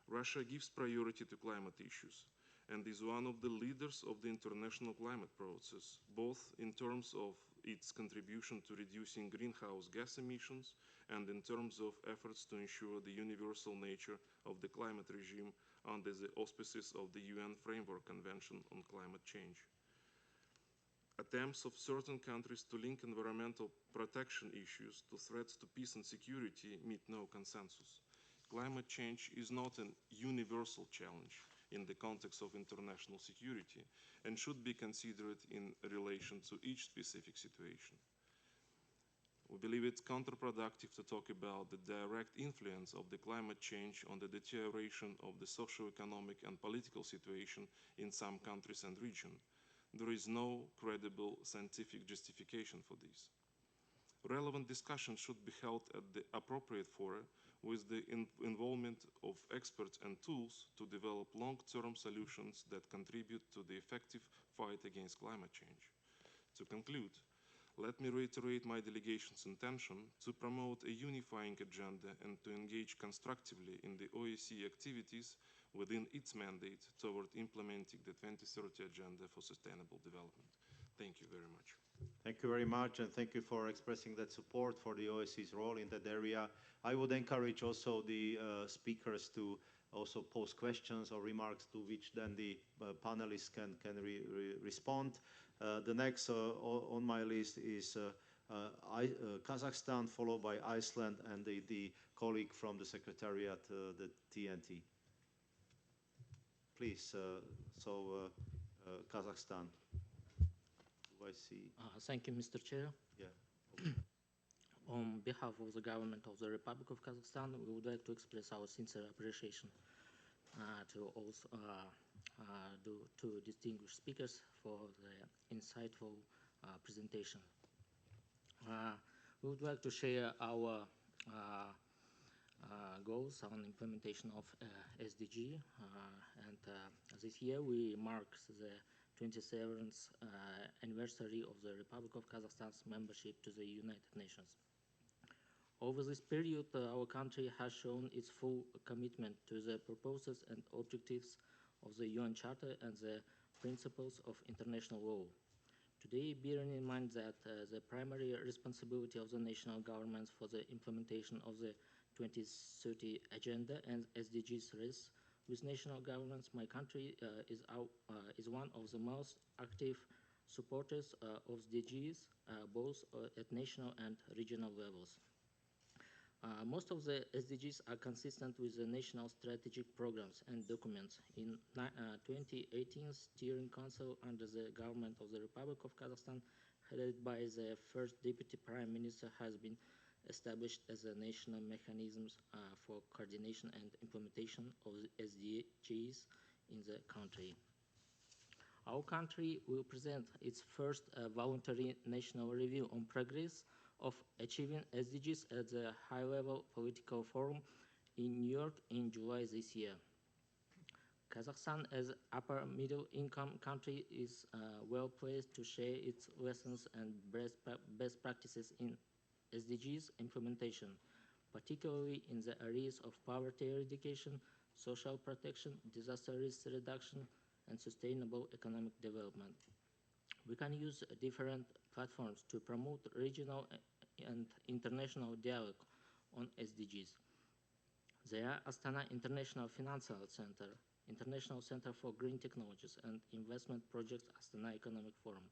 Speaker 14: Russia gives priority to climate issues and is one of the leaders of the international climate process, both in terms of its contribution to reducing greenhouse gas emissions and in terms of efforts to ensure the universal nature of the climate regime under the auspices of the UN Framework Convention on Climate Change. Attempts of certain countries to link environmental protection issues to threats to peace and security meet no consensus. Climate change is not a universal challenge in the context of international security and should be considered in relation to each specific situation. We believe it's counterproductive to talk about the direct influence of the climate change on the deterioration of the socio-economic and political situation in some countries and regions. There is no credible scientific justification for this. Relevant discussions should be held at the appropriate fora with the involvement of experts and tools to develop long-term solutions that contribute to the effective fight against climate change. To conclude, let me reiterate my delegation's intention to promote a unifying agenda and to engage constructively in the OSCE activities within its mandate toward implementing the 2030 Agenda for Sustainable Development. Thank you very much.
Speaker 7: Thank you very much, and thank you for expressing that support for the OSCE's role in that area. I would encourage also the speakers to also pose questions or remarks to which then the panelists can respond. The next on my list is Kazakhstan, followed by Iceland, and the colleague from the Secretariat, the TNT. Please, Kazakhstan. Do I see?
Speaker 15: Thank you, Mr. Chair.
Speaker 7: Yeah.
Speaker 15: On behalf of the government of the Republic of Kazakhstan, we would like to express our sincere appreciation to distinguished speakers for the insightful presentation. We would like to share our goals on implementation of SDG, and this year we mark the 27th anniversary of the Republic of Kazakhstan's membership to the United Nations. Over this period, our country has shown its full commitment to the purposes and objectives of the UN Charter and the principles of international law. Today, bearing in mind that the primary responsibility of the national governments for the implementation of the 2030 Agenda and SDGs rests with national governments, my country is one of the most active supporters of SDGs, both at national and regional levels. Most of the SDGs are consistent with the national strategic programs and documents. In 2018 Steering Council under the government of the Republic of Kazakhstan, headed by the first Deputy Prime Minister, has been established as a national mechanisms for coordination and implementation of the SDGs in the country. Our country will present its first voluntary national review on progress of achieving SDGs at the high-level political forum in New York in July this year. Kazakhstan, as upper middle income country, is well placed to share its lessons and best practices in SDGs implementation, particularly in the areas of poverty eradication, social protection, disaster risk reduction, and sustainable economic development. We can use different platforms to promote regional and international dialogue on SDGs. There are Astana International Financial Center, International Center for Green Technologies, and Investment Project Astana Economic Forum.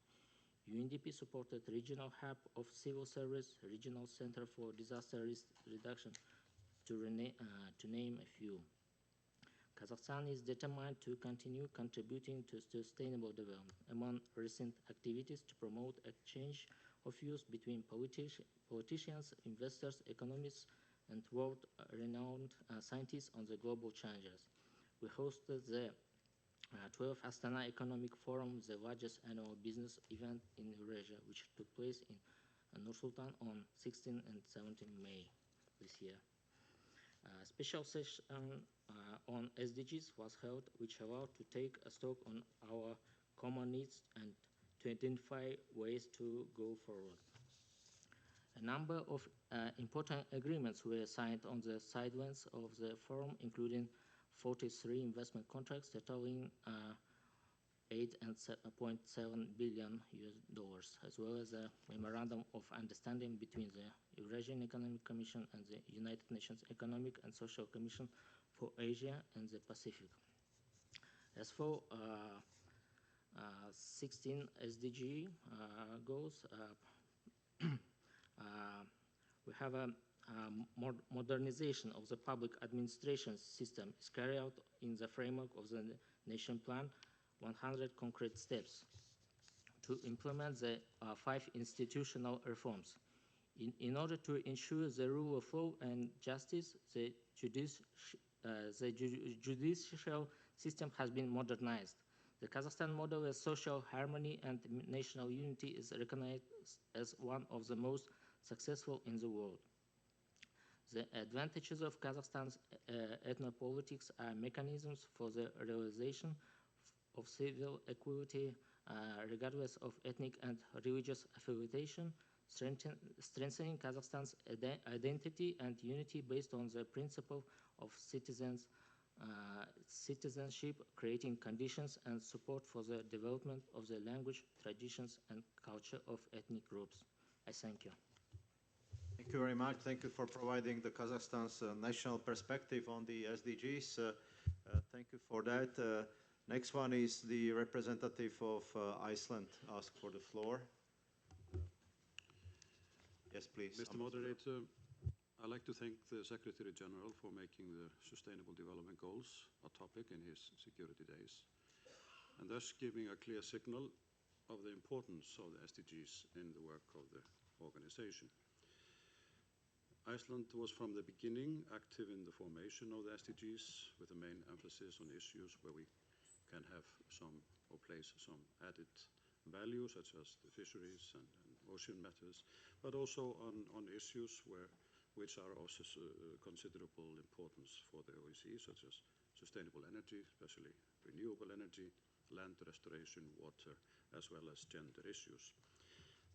Speaker 15: UNDP supported Regional Hub of Civil Service, Regional Center for Disaster Risk Reduction, to name a few. Kazakhstan is determined to continue contributing to sustainable development. Among recent activities to promote exchange of views between politicians, investors, economists, and world-renowned scientists on the global challenges. We hosted the 12th Astana Economic Forum, the largest annual business event in Eurasia, which took place in Nur-Sultan on 16 and 17 May this year. A special session on SDGs was held, which allowed to take a stock on our common needs and to identify ways to go forward. A number of important agreements were signed on the sidelines of the forum, including 43 investment contracts totaling $8.7 billion, as well as a memorandum of understanding between the Eurasian Economic Commission and the United Nations Economic and Social Commission for Asia and the Pacific. As for 16 SDG goals, we have a modernization of the public administration system is carried out in the framework of the Nation Plan, 100 concrete steps to implement the 5 institutional reforms. In order to ensure the rule of law and justice, the judicial system has been modernized. The Kazakhstan model of social harmony and national unity is recognized as one of the most successful in the world. The advantages of Kazakhstan's ethnopolitics are mechanisms for the realization of civil equality regardless of ethnic and religious affiliation, strengthening Kazakhstan's identity and unity based on the principle of citizenship, creating conditions and support for the development of the language, traditions, and culture of ethnic groups. I thank you.
Speaker 7: Thank you very much. Thank you for providing the Kazakhstan's national perspective on the SDGs. Thank you for that. Next one is the representative of Iceland. Ask for the floor. Yes, please.
Speaker 16: Mr. Moderator, I'd like to thank the Secretary General for making the Sustainable Development Goals a topic in his security days, and thus giving a clear signal of the importance of the SDGs in the work of the organization. Iceland was from the beginning active in the formation of the SDGs, with the main emphasis on issues where we can have some or place some added value, such as the fisheries and ocean matters, but also on issues which are also considerable importance for the OSCE, such as sustainable energy, especially renewable energy, land restoration, water, as well as gender issues.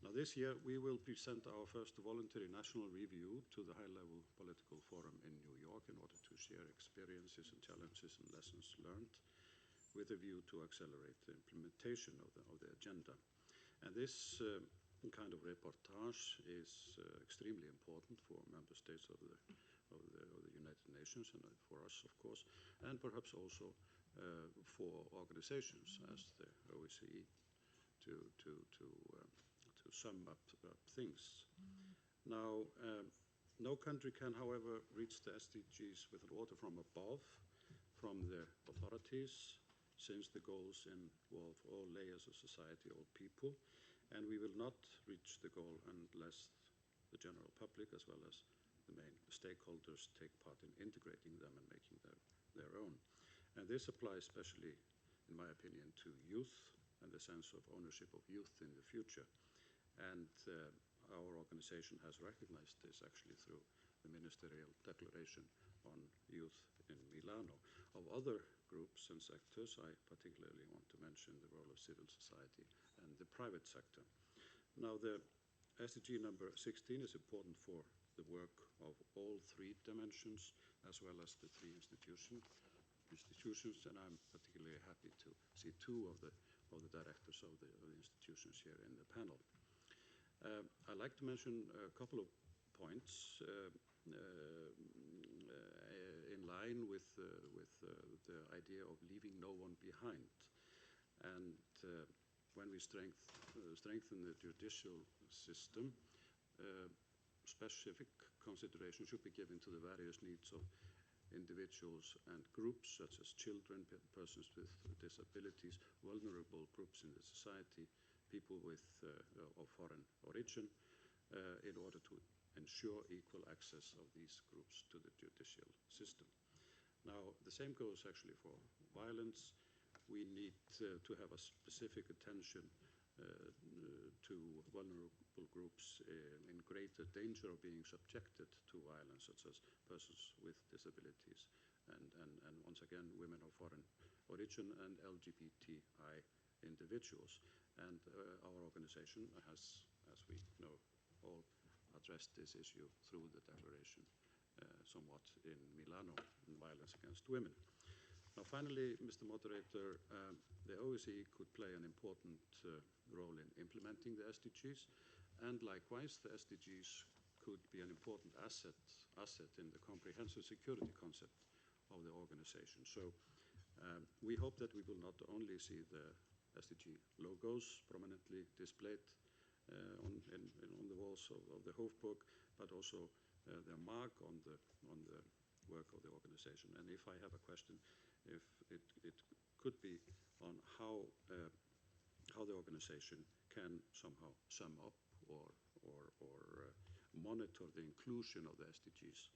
Speaker 16: Now, this year we will present our first voluntary national review to the high-level political forum in New York in order to share experiences and challenges and lessons learned, with a view to accelerate the implementation of the agenda. And this kind of reportage is extremely important for member states of the United Nations, and for us, of course, and perhaps also for organizations as the OSCE, to sum up things. Now, no country can, however, reach the SDGs with an order from above, from the authorities, since the goals involve all layers of society, all people, and we will not reach the goal unless the general public, as well as the main stakeholders, take part in integrating them and making their own. And this applies especially, in my opinion, to youth and the sense of ownership of youth in the future. And our organization has recognized this actually through the ministerial declaration on youth in Milano. Of other groups and sectors, I particularly want to mention the role of civil society and the private sector. Now, the SDG number 16 is important for the work of all three dimensions, as well as the three institutions, and I'm particularly happy to see two of the directors of the institutions here in the panel. I'd like to mention a couple of points in line with the idea of leaving no one behind. And when we strengthen the judicial system, specific consideration should be given to the various needs of individuals and groups, such as children, persons with disabilities, vulnerable groups in the society, people of foreign origin, in order to ensure equal access of these groups to the judicial system. Now, the same goes actually for violence. We need to have a specific attention to vulnerable groups in greater danger of being subjected to violence, such as persons with disabilities, and once again, women of foreign origin and LGBTI individuals. And our organization has, as we know, all addressed this issue through the declaration somewhat in Milano on violence against women. Now, finally, Mr. Moderator, the OSCE could play an important role in implementing the SDGs, and likewise, the SDGs could be an important asset in the comprehensive security concept of the organization. So we hope that we will not only see the SDG logos prominently displayed on the walls of the Hofburg, but also their mark on the work of the organization. And if I have a question, if it could be on how the organization can somehow sum up or monitor the inclusion of the SDGs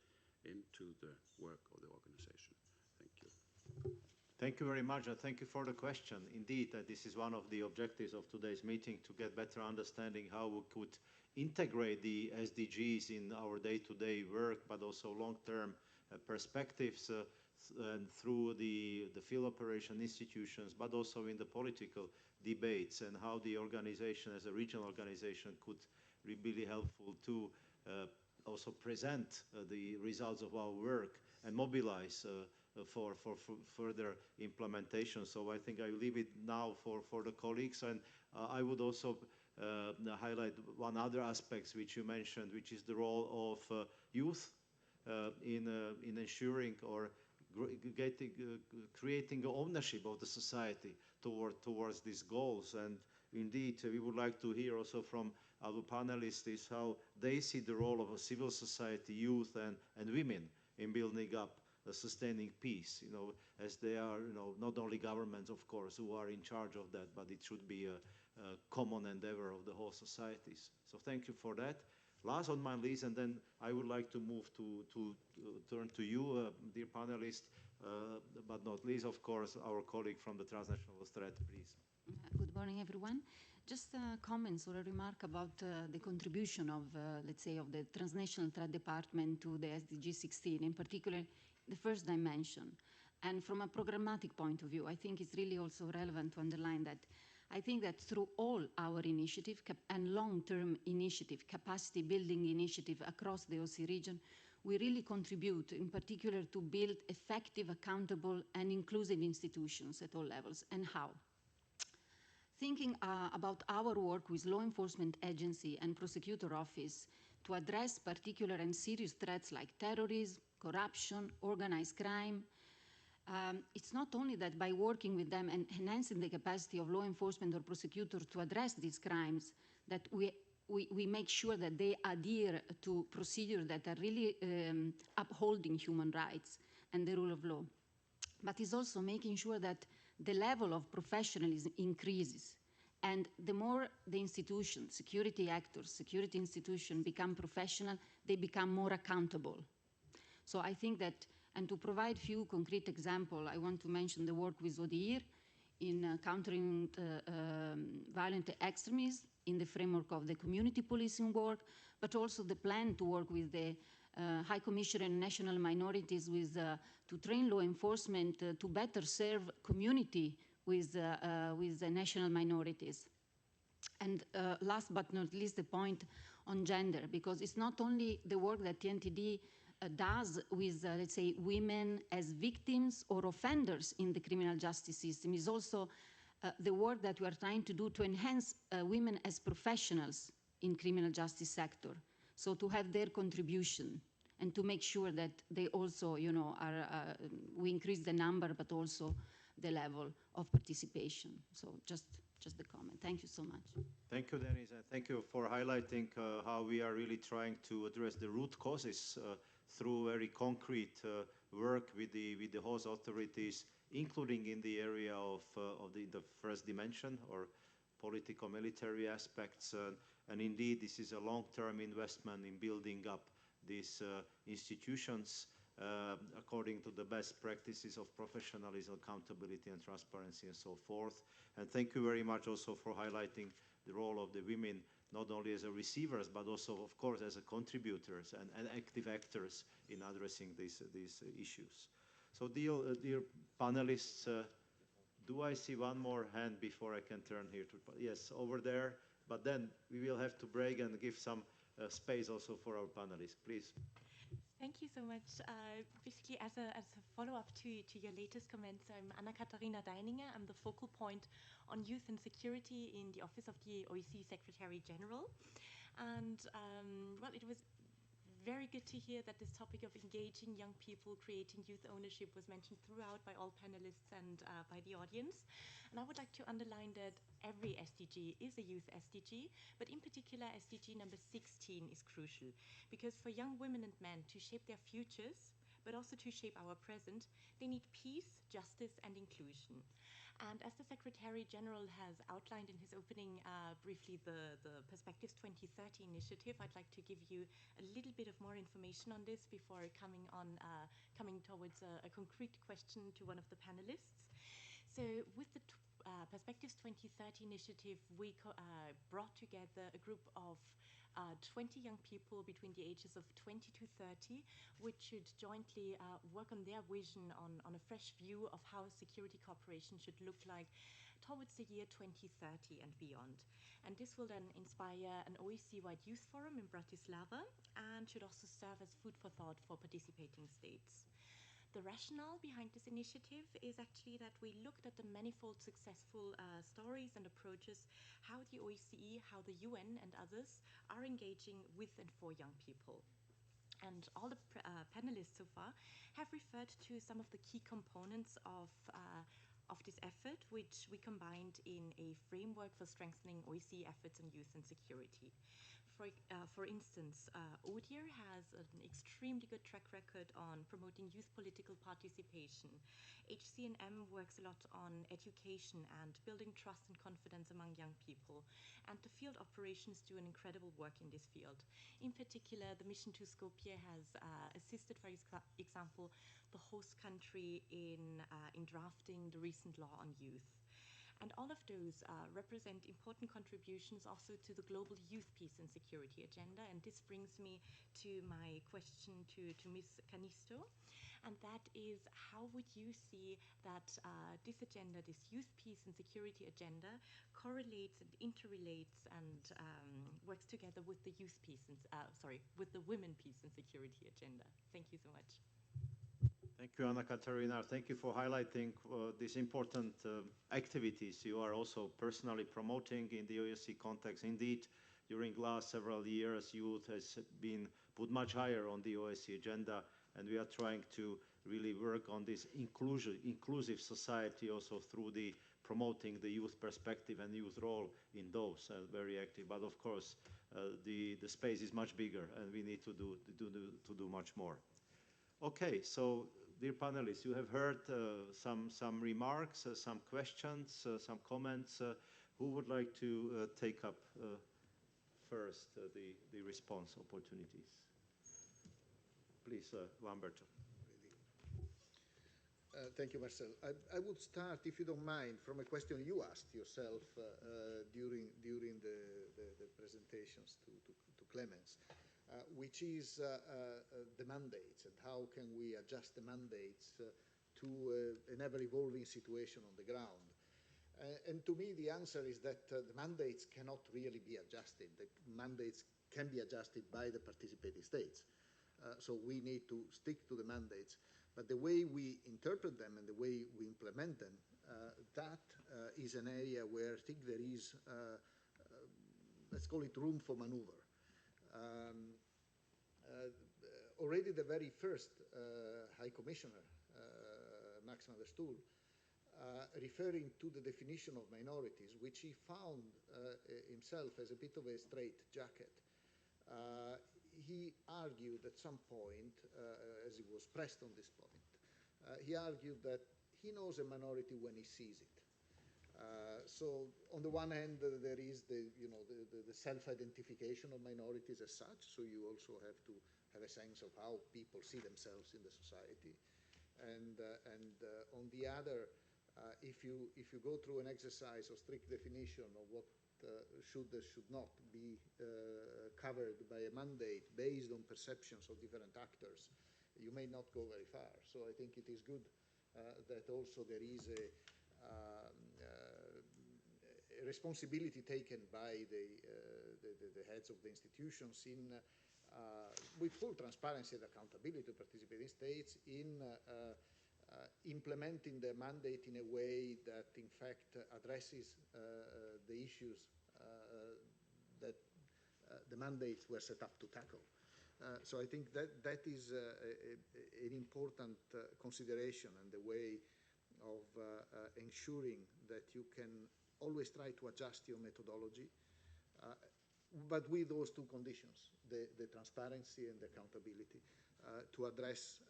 Speaker 16: into the work of the organization. Thank you.
Speaker 7: Thank you very much, and thank you for the question. Indeed, this is one of the objectives of today's meeting, to get better understanding how we could integrate the SDGs in our day-to-day work, but also long-term perspectives and through the field operation institutions, but also in the political debates, and how the organization as a regional organization could be really helpful to also present the results of our work and mobilize for further implementation. So I think I leave it now for the colleagues, and I would also highlight one other aspect which you mentioned, which is the role of youth in ensuring or creating ownership of the society towards these goals. And indeed, we would like to hear also from our panelists is how they see the role of a civil society, youth, and women in building up sustaining peace, as they are, not only governments, of course, who are in charge of that, but it should be a common endeavor of the whole societies. So thank you for that. Last on my list, and then I would like to move to turn to you, dear panelists, but not least, of course, our colleague from the transnational thread, please.
Speaker 17: Good morning, everyone. Just comments or a remark about the contribution of, let's say, of the Transnational Threat Department to the SDG 16, in particular, the first dimension. And from a programmatic point of view, I think it's really also relevant to underline that I think that through all our initiative and long-term initiative, capacity building initiative across the OSCE region, we really contribute in particular to build effective, accountable, and inclusive institutions at all levels. And how? Thinking about our work with law enforcement agency and prosecutor office to address particular and serious threats like terrorism, corruption, organized crime, it's not only that by working with them and enhancing the capacity of law enforcement or prosecutors to address these crimes, that we make sure that they adhere to procedures that are really upholding human rights and the rule of law. But it's also making sure that the level of professionalism increases. And the more the institutions, security actors, security institutions become professional, they become more accountable. So I think that, and to provide few concrete examples, I want to mention the work with ODIHR in countering violent extremism in the framework of the community policing work, but also the plan to work with the High Commissioner and national minorities with, to train law enforcement to better serve community with the national minorities. And last but not least, the point on gender, because it's not only the work that TNTD does with, let's say, women as victims or offenders in the criminal justice system, is also the work that we are trying to do to enhance women as professionals in criminal justice sector. So to have their contribution and to make sure that they also, you know, we increase the number, but also the level of participation. So just the comment. Thank you so much.
Speaker 7: Thank you, Denise, and thank you for highlighting how we are really trying to address the root causes through very concrete work with the host authorities, including in the area of the first dimension or political-military aspects. And indeed, this is a long-term investment in building up these institutions according to the best practices of professionalism, accountability, and transparency, and so forth. And thank you very much also for highlighting the role of the women, not only as a receivers, but also, of course, as a contributors and active actors in addressing these issues. So, dear panelists, do I see one more hand before I can turn here to, yes, over there, but then we will have to break and give some space also for our panelists, please.
Speaker 18: Thank you so much. Basically, as a follow-up to your latest comments, I'm Anna-Katharina Deininger. I'm the focal point on youth and security in the Office of the OSCE Secretary General. And, well, it was very good to hear that this topic of engaging young people, creating youth ownership was mentioned throughout by all panelists and by the audience. And I would like to underline that every SDG is a youth SDG, but in particular SDG number 16 is crucial, because for young women and men to shape their futures, but also to shape our present, they need peace, justice, and inclusion. And as the Secretary General has outlined in his opening briefly the Perspectives 2030 initiative, I'd like to give you a little bit of more information on this before coming towards a concrete question to one of the panelists. So with the Perspectives 2030 initiative, we brought together a group of 20 young people between the ages of 20 to 30, which should jointly work on their vision on a fresh view of how security cooperation should look like towards the year 2030 and beyond. And this will then inspire an OSCE-wide youth forum in Bratislava and should also serve as food for thought for participating states. The rationale behind this initiative is actually that we looked at the manifold successful stories and approaches, how the OSCE, how the UN and others are engaging with and for young people. And all the panelists so far have referred to some of the key components of this effort, which we combined in a framework for strengthening OSCE efforts on youth and security. For instance, ODIHR has an extremely good track record on promoting youth political participation. HCNM works a lot on education and building trust and confidence among young people. And the field operations do an incredible work in this field. In particular, the mission to Skopje has assisted, for example, the host country in drafting the recent law on youth. And all of those represent important contributions also to the global youth peace and security agenda. And this brings me to my question to Ms. Canisto. And that is, how would you see that this agenda, this youth peace and security agenda, correlates and interrelates and works together with the youth peace and, with the women peace and security agenda? Thank you so much.
Speaker 7: Thank you, Anna-Katharina. Thank you for highlighting these important activities you are also personally promoting in the OSCE context. Indeed, during the last several years, youth has been put much higher on the OSCE agenda, and we are trying to really work on this inclusive society also through the promoting the youth perspective and youth role in those, very active. But of course, the space is much bigger, and we need to do much more. Okay, so dear panelists, you have heard some remarks, some questions, some comments. Who would like to take up first the response opportunities? Please, Lamberto.
Speaker 9: Thank you, Marcel. I would start, if you don't mind, from a question you asked yourself during the presentations to Clemens, which is the mandates and how can we adjust the mandates to an ever-evolving situation on the ground. And to me, the answer is that the mandates cannot really be adjusted. The mandates can be adjusted by the participating states. So we need to stick to the mandates. But the way we interpret them and the way we implement them, that is an area where I think there is, let's call it room for maneuver. Already the very first High Commissioner, Max van der Stoel, referring to the definition of minorities, which he found himself as a bit of a straitjacket. He argued at some point, as he was pressed on this point, he argued that he knows a minority when he sees it. So on the one hand, there is the self-identification of minorities as such, so you also have to have a sense of how people see themselves in the society. And on the other, if you go through an exercise of strict definition of what should or should not be covered by a mandate based on perceptions of different actors, you may not go very far. So I think it is good that also there is a responsibility taken by the heads of the institutions in with full transparency and accountability to participating states in implementing the mandate in a way that, in fact, addresses the issues that the mandates were set up to tackle. So I think that is an important consideration and the way of ensuring that you can always try to adjust your methodology, but with those two conditions, the transparency and the accountability, to address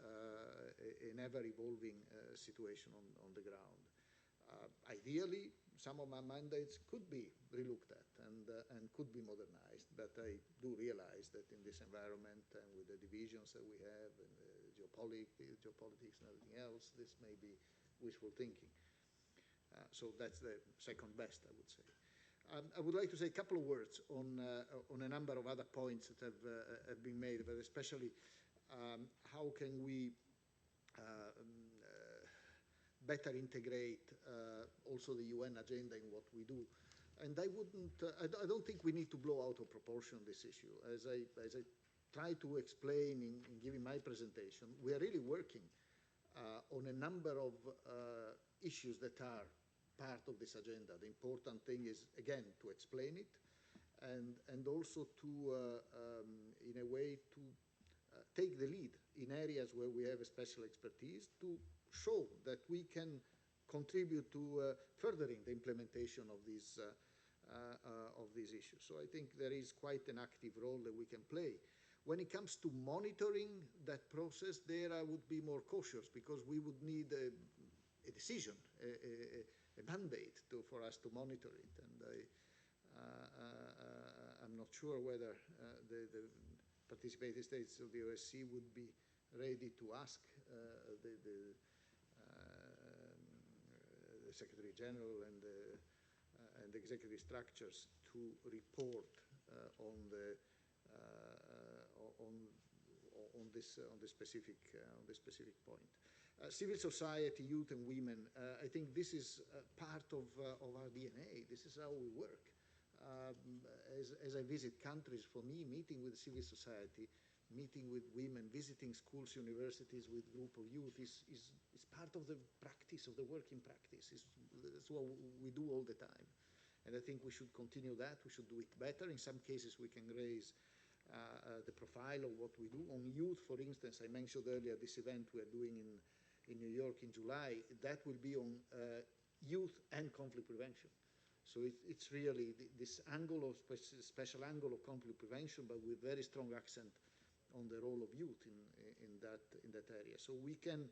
Speaker 9: an ever-evolving situation on the ground. Ideally, some of my mandates could be relooked at and could be modernized, but I do realize that in this environment and with the divisions that we have and geopolitics and everything else, this may be wishful thinking. So that's the second best, I would say. I would like to say a couple of words on a number of other points that have been made, but especially how can we better integrate also the UN agenda in what we do. And I don't think we need to blow out of proportion this issue. As I try to explain in giving my presentation, we are really working on a number of issues that are part of this agenda. The important thing is, again, to explain it and also to, in a way, to take the lead in areas where we have a special expertise to show that we can contribute to furthering the implementation of these issues. So I think there is quite an active role that we can play. When it comes to monitoring that process, there I would be more cautious because we would need a decision, a mandate for us to monitor it. And I'm not sure whether the participating states of the OSCE would be ready to ask the Secretary General and the executive structures to report on this specific point. Civil society, youth and women, I think this is part of our DNA. This is how we work. As I visit countries, for me, meeting with civil society, meeting with women, visiting schools, universities with group of youth is part of the practice, of the working practice. That's what we do all the time. And I think we should continue that. We should do it better. In some cases, we can raise the profile of what we do. On youth, for instance, I mentioned earlier this event we are doing in New York in July. That will be on youth and conflict prevention. So it's really this angle of special angle of conflict prevention, but with very strong accent on the role of youth in that area. So we can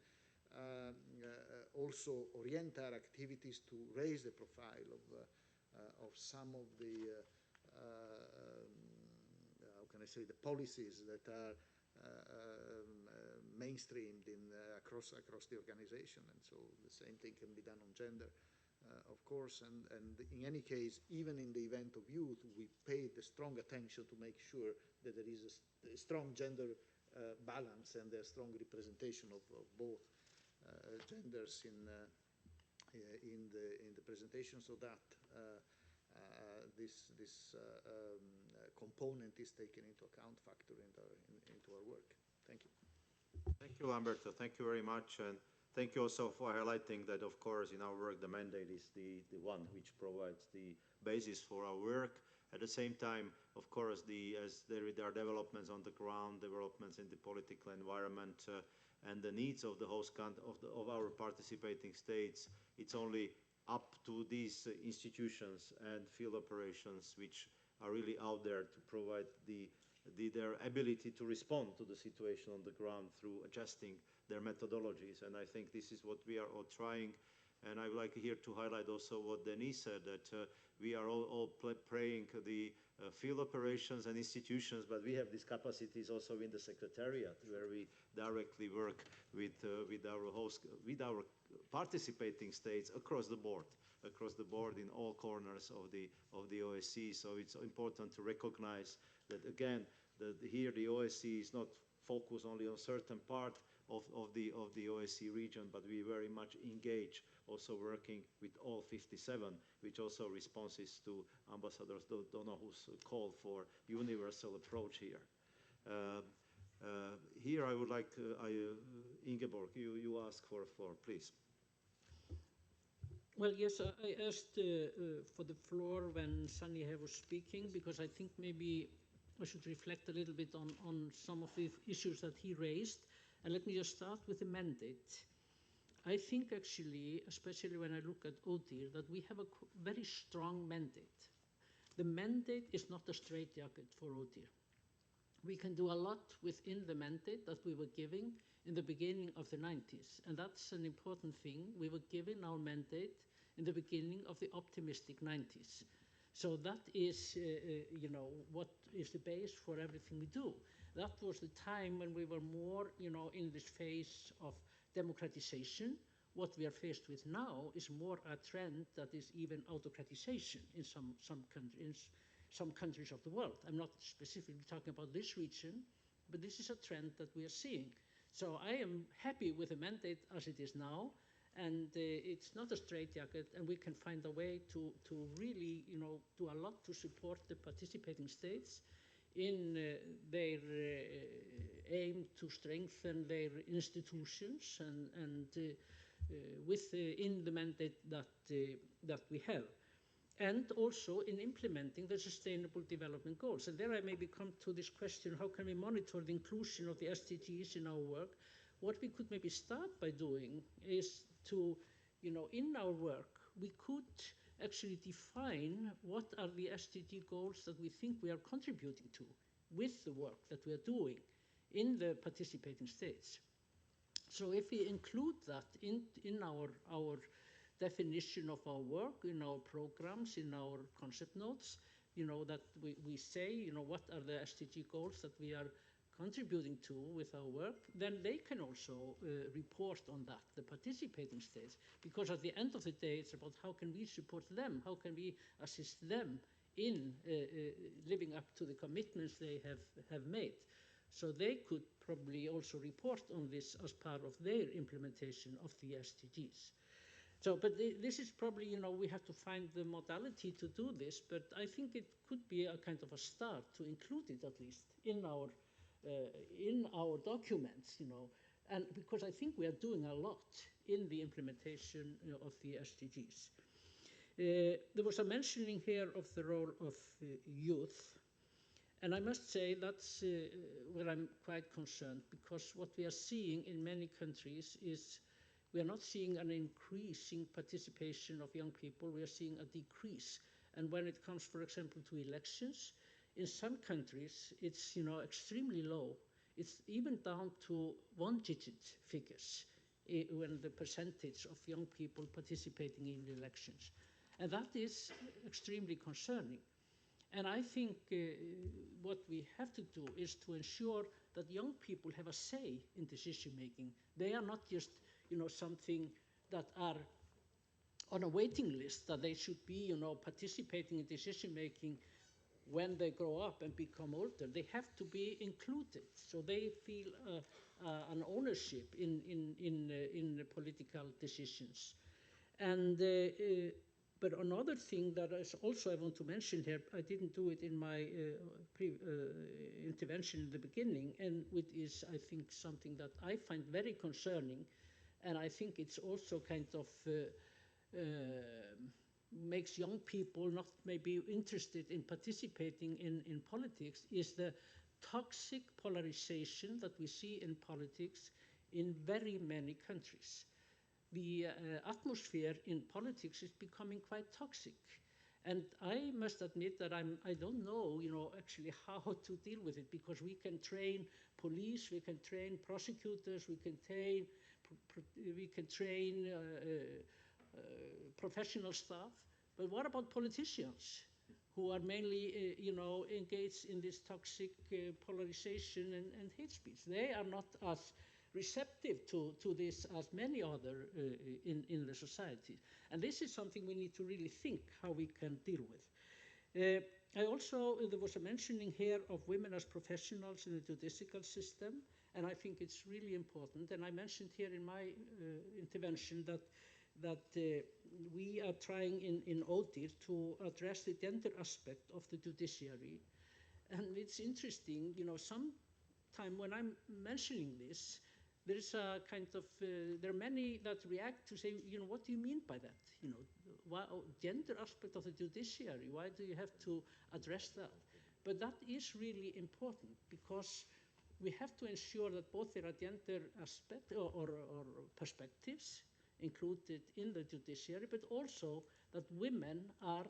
Speaker 9: also orient our activities to raise the profile of some of the how can I say, the policies that are mainstreamed across the organization. And so the same thing can be done on gender, of course. And in any case, even in the event of youth, we pay the strong attention to make sure that there is a strong gender balance and a strong representation of both genders in the presentation, so that this component is taken into account, factor into our work. Thank you.
Speaker 7: Thank you, Lamberto. Thank you very much. And thank you also for highlighting that, of course, in our work, the mandate is the one which provides the basis for our work. At the same time, of course, as there are developments on the ground, developments in the political environment, and the needs of the host country, of our participating states, it's only up to these institutions and field operations which are really out there to provide their ability to respond to the situation on the ground through adjusting their methodologies. And I think this is what we are all trying. And I would like here to highlight also what Denise said, that we are all praying the field operations and institutions, but we have these capacities also in the Secretariat, where we directly work with our participating states across the board in all corners of the OSCE. So it's important to recognize that, again, here the OSCE is not focused only on certain part of the OSCE region, but we very much engage, also working with all 57, which also responses to Ambassador Donohue's call for universal approach here. Here I would like Ingeborg, you ask for a floor, please.
Speaker 8: Well, yes, I asked for the floor when Saniha was speaking, because I think maybe I should reflect a little bit on some of the issues that he raised. And let me just start with the mandate. I think actually, especially when I look at ODIHR, that we have a very strong mandate. The mandate is not a straitjacket for ODIHR. We can do a lot within the mandate that we were giving in the beginning of the 90s. And that's an important thing. We were given our mandate in the beginning of the optimistic 90s. So that is, what is the base for everything we do. That was the time when we were more, in this phase of democratization. What we are faced with now is more a trend that is even autocratization in some countries of the world. I'm not specifically talking about this region, but this is a trend that we are seeing. So I am happy with the mandate as it is now, and it's not a straitjacket, and we can find a way to really, do a lot to support the participating states in their aim to strengthen their institutions and within the mandate that we have. And also in implementing the Sustainable Development Goals. And there I maybe come to this question, how can we monitor the inclusion of the SDGs in our work? What we could maybe start by doing is to, in our work, we could actually define what are the SDG goals that we think we are contributing to with the work that we are doing in the participating states. So if we include that in our definition of our work, in our programs, in our concept notes, that we say, what are the SDG goals that we are contributing to with our work, then they can also report on that, the participating states, because at the end of the day, it's about how can we support them, how can we assist them in living up to the commitments they have made. So they could probably also report on this as part of their implementation of the SDGs. So, but this is probably, we have to find the modality to do this, but I think it could be a kind of a start to include it at least in our documents, and because I think we are doing a lot in the implementation of the SDGs. There was a mentioning here of the role of youth, And I must say that's where I'm quite concerned, because what we are seeing in many countries is we are not seeing an increasing participation of young people, we are seeing a decrease. And when it comes, for example, to elections, in some countries it's extremely low. It's even down to one-digit figures when the percentage of young people participating in the elections. And that is extremely concerning. And I think what we have to do is to ensure that young people have a say in decision making. They are not just, something that are on a waiting list, that they should be, participating in decision making when they grow up and become older. They have to be included, so they feel an ownership in political decisions. And but another thing that is also I want to mention here, I didn't do it in my intervention in the beginning, and which is, I think, something that I find very concerning, and I think it's also kind of makes young people not maybe interested in participating in politics, is the toxic polarization that we see in politics in very many countries. The atmosphere in politics is becoming quite toxic. And I must admit that I don't know, actually how to deal with it, because we can train police, we can train prosecutors, we can train professional staff. But what about politicians who are mainly, engaged in this toxic polarization and hate speech? They are not as receptive to this as many other in the society. And this is something we need to really think how we can deal with. I also, there was a mentioning here of women as professionals in the judicial system, and I think it's really important. And I mentioned here in my intervention that we are trying in ODIHR to address the gender aspect of the judiciary. And it's interesting, sometime when I'm mentioning this, there's a kind of, there are many that react to say, what do you mean by that? Why, gender aspect of the judiciary, why do you have to address that? But that is really important, because we have to ensure that both there are gender aspect or perspectives included in the judiciary, but also that women are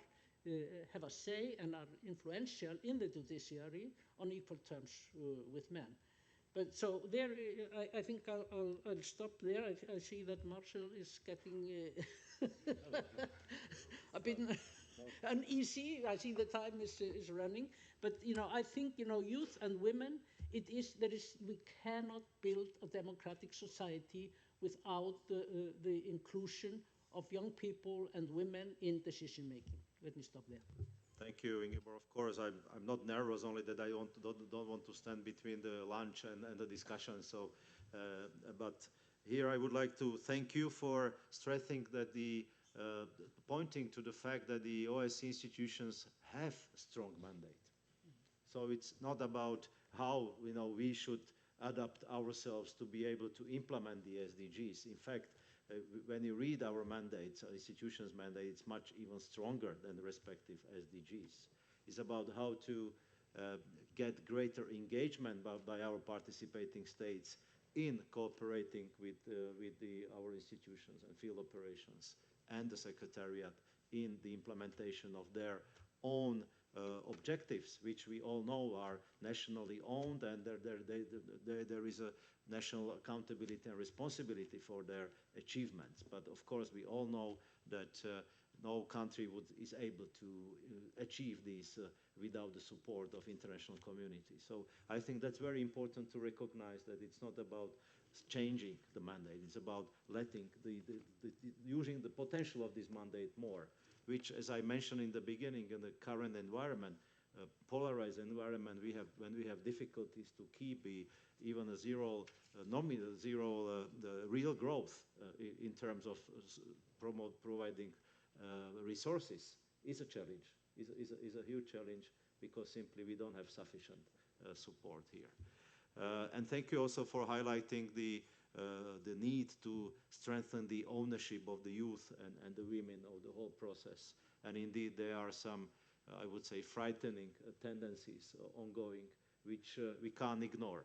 Speaker 8: have a say and are influential in the judiciary on equal terms with men. But so there, I think I'll stop there. I see that Marshall is getting a bit uneasy. I see the time is running. But I think youth and women, we cannot build a democratic society without the inclusion of young people and women in decision making. Let me stop there.
Speaker 7: Thank you, Ingeborg. Of course, I'm not nervous, only that I don't want to stand between the lunch and the discussion. So, but here I would like to thank you for stressing that pointing to the fact that the OSCE institutions have a strong mandate. So it's not about how we should adapt ourselves to be able to implement the SDGs. In fact, when you read our mandates, our institutions' mandate, it's much even stronger than the respective SDGs. It's about how to get greater engagement by our participating states in cooperating with our institutions and field operations and the Secretariat in the implementation of their own objectives, which we all know are nationally owned, and there is a national accountability and responsibility for their achievements. But of course, we all know that no country is able to achieve these without the support of international community. So I think that's very important to recognize that it's not about changing the mandate. It's about letting using the potential of this mandate more, which, as I mentioned in the beginning, in the current environment, polarized environment, when we have difficulties to keep even a zero, nominal zero, the real growth in terms of providing resources is a challenge, is a huge challenge, because simply we don't have sufficient support here. And thank you also for highlighting the need to strengthen the ownership of the youth and the women of the whole process. And indeed, there are some I would say, frightening tendencies ongoing, which we can't ignore.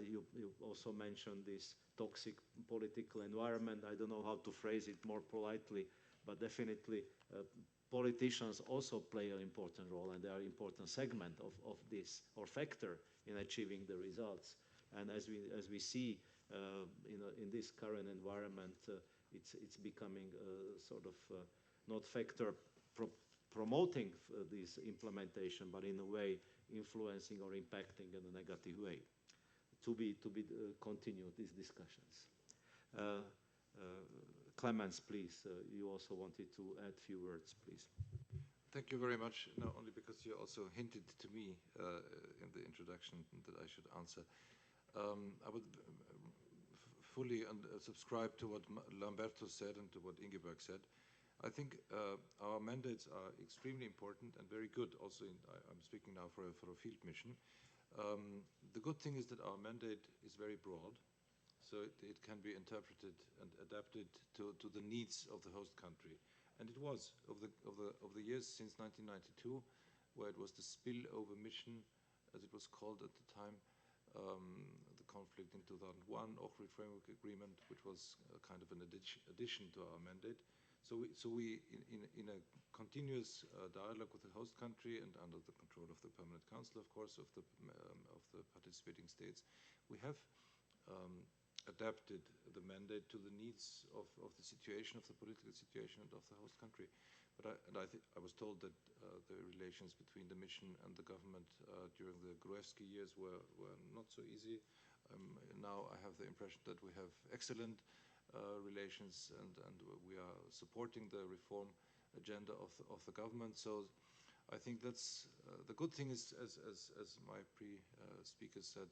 Speaker 7: You also mentioned this toxic political environment. I don't know how to phrase it more politely, but definitely politicians also play an important role, and they are an important segment of this, or factor in achieving the results. And as we see in this current environment, it's becoming sort of not factor promoting this implementation, but in a way influencing or impacting in a negative way. To be continued, these discussions. Clemens, please, you also wanted to add a few words, please.
Speaker 10: Thank you very much, not only because you also hinted to me in the introduction that I should answer. I would fully subscribe to what Lamberto said and to what Ingeborg said. I think our mandates are extremely important and very good. Also, I'm speaking now for a field mission. The good thing is that our mandate is very broad, so it can be interpreted and adapted to the needs of the host country. And it was, of the years since 1992, where it was the spillover mission, as it was called at the time, the conflict in 2001, Ohrid Framework Agreement, which was kind of an addition to our mandate. So we in a continuous dialogue with the host country and under the control of the Permanent Council, of course, of the participating states, we have adapted the mandate to the needs of the situation, of the political situation, and of the host country. But I was told that the relations between the mission and the government during the Gruevski years were not so easy. Now I have the impression that we have excellent relations, and we are supporting the reform agenda of the government. So I think that's the good thing is, as my speakers said,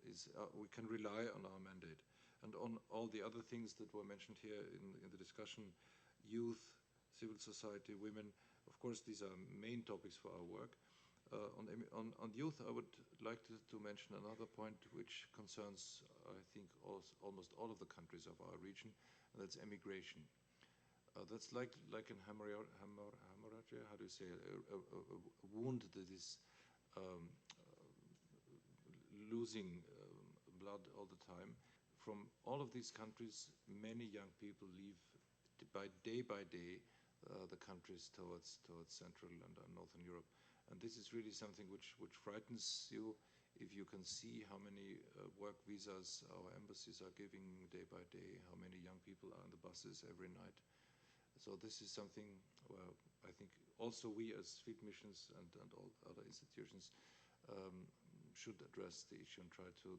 Speaker 10: is we can rely on our mandate. And on all the other things that were mentioned here in the discussion, youth, civil society, women, of course, these are main topics for our work. On youth, I would like to mention another point which concerns, I think, almost all of the countries of our region, and that's emigration. That's like in hemorrhage, how do you say, a wound that is losing blood all the time. From all of these countries, many young people leave by day the countries towards Central and Northern Europe. And this is really something which frightens you if you can see how many work visas our embassies are giving day by day, how many young people are on the buses every night. So this is something where I think also we as field missions and all other institutions should address the issue and try to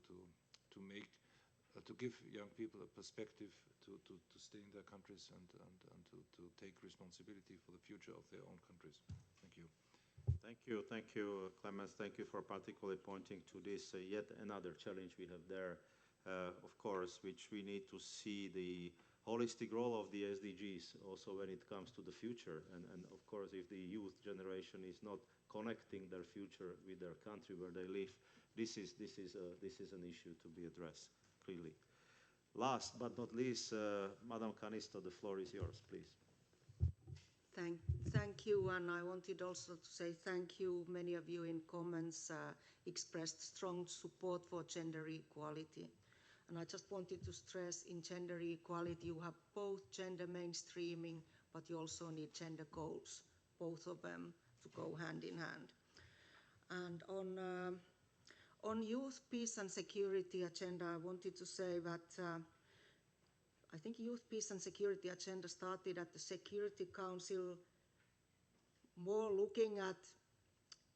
Speaker 10: give young people a perspective to stay in their countries and to take responsibility for the future of their own countries. Thank you.
Speaker 7: Thank you, Clemens. Thank you for particularly pointing to this yet another challenge we have there, of course, which we need to see the holistic role of the SDGs also when it comes to the future. And of course, if the youth generation is not connecting their future with their country where they live, this is an issue to be addressed clearly. Last but not least, Madam Canisto, the floor is yours, please.
Speaker 11: Thank you, and I wanted also to say thank you. Many of you in comments expressed strong support for gender equality. And I just wanted to stress in gender equality, you have both gender mainstreaming, but you also need gender goals, both of them to go hand in hand. And on youth, peace and security agenda, I wanted to say that I think youth, peace and security agenda started at the Security Council more looking at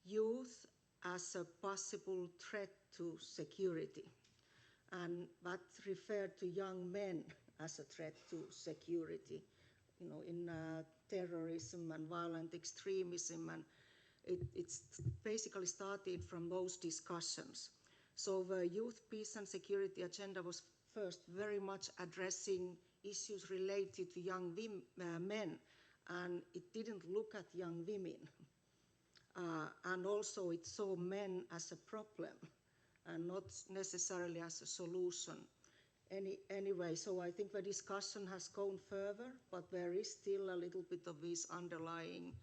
Speaker 11: youth as a possible threat to security, and that referred to young men as a threat to security, you know, in terrorism and violent extremism, and it's basically started from those discussions. So the youth, peace and security agenda was first very much addressing issues related to young men, and it didn't look at young women. And also it saw men as a problem and not necessarily as a solution. Anyway, so I think the discussion has gone further, but there is still a little bit of this underlying.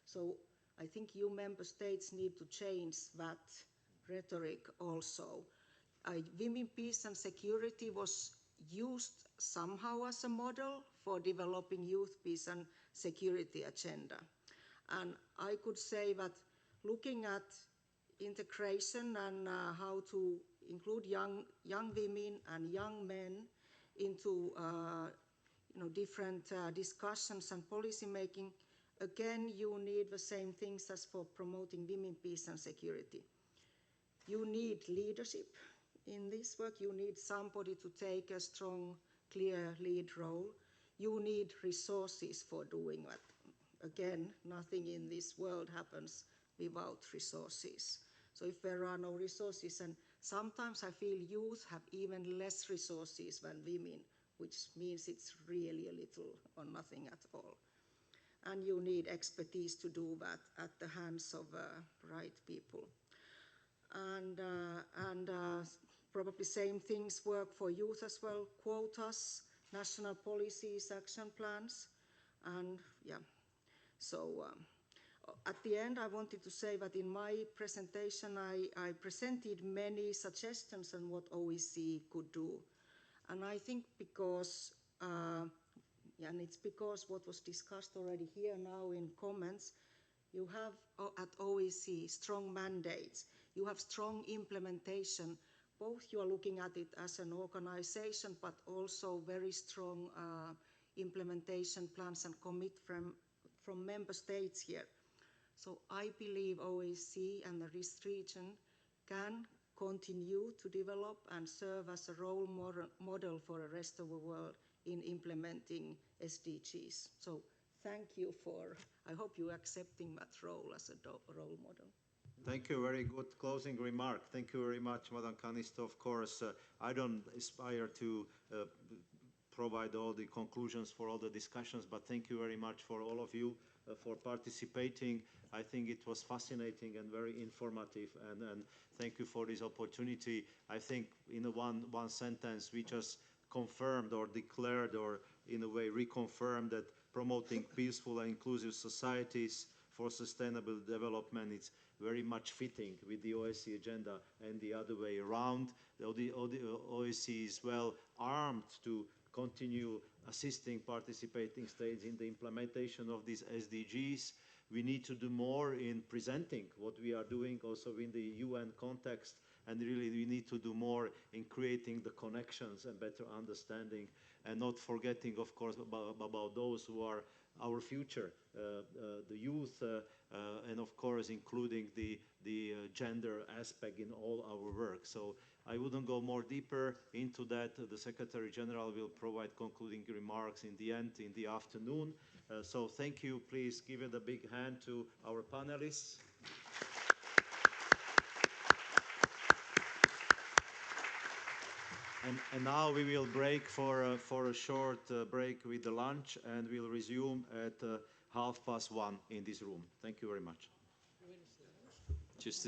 Speaker 11: So I think you member states need to change that rhetoric also. Women, peace and security was used somehow as a model for developing youth peace and security agenda. And I could say that looking at integration and how to include young women and young men into different discussions and policy making, again, you need the same things as for promoting women, peace and security. You need leadership in this work. You need somebody to take a strong, clear lead role. You need resources for doing that. Again, nothing in this world happens without resources. So if there are no resources, and sometimes I feel youth have even less resources than women, which means it's really a little or nothing at all. And you need expertise to do that at the hands of right people. And probably same things work for youth as well, quotas, national policies, action plans, and yeah. So at the end, I wanted to say that in my presentation, I presented many suggestions on what OSCE could do. And I think because, and it's because what was discussed already here now in comments, you have at OSCE strong mandates, you have strong implementation. Both you are looking at it as an organization, but also very strong implementation plans and commit from member states here. So I believe OSCE and the RIS region can continue to develop and serve as a role model for the rest of the world in implementing SDGs. So thank you for, I hope you're accepting that role as a role model.
Speaker 7: Thank you. Very good closing remark. Thank you very much, Madam Canisto. Of course, I don't aspire to provide all the conclusions for all the discussions, but thank you very much for all of you for participating. I think it was fascinating and very informative, and thank you for this opportunity. I think in one sentence, we just confirmed or declared or in a way reconfirmed that promoting peaceful and inclusive societies for sustainable development is very much fitting with the OSCE agenda and the other way around. The OSCE is well armed to continue assisting participating states in the implementation of these SDGs. We need to do more in presenting what we are doing also in the UN context, and really we need to do more in creating the connections and better understanding, and not forgetting, of course, about those who are our future, the youth, and of course including the gender aspect in all our work. So I wouldn't go more deeper into that. The Secretary General will provide concluding remarks in the end, in the afternoon. So thank you. Please give it a big hand to our panelists. And now we will break for a short break with the lunch, and we'll resume at 1:30 in this room. Thank you very much.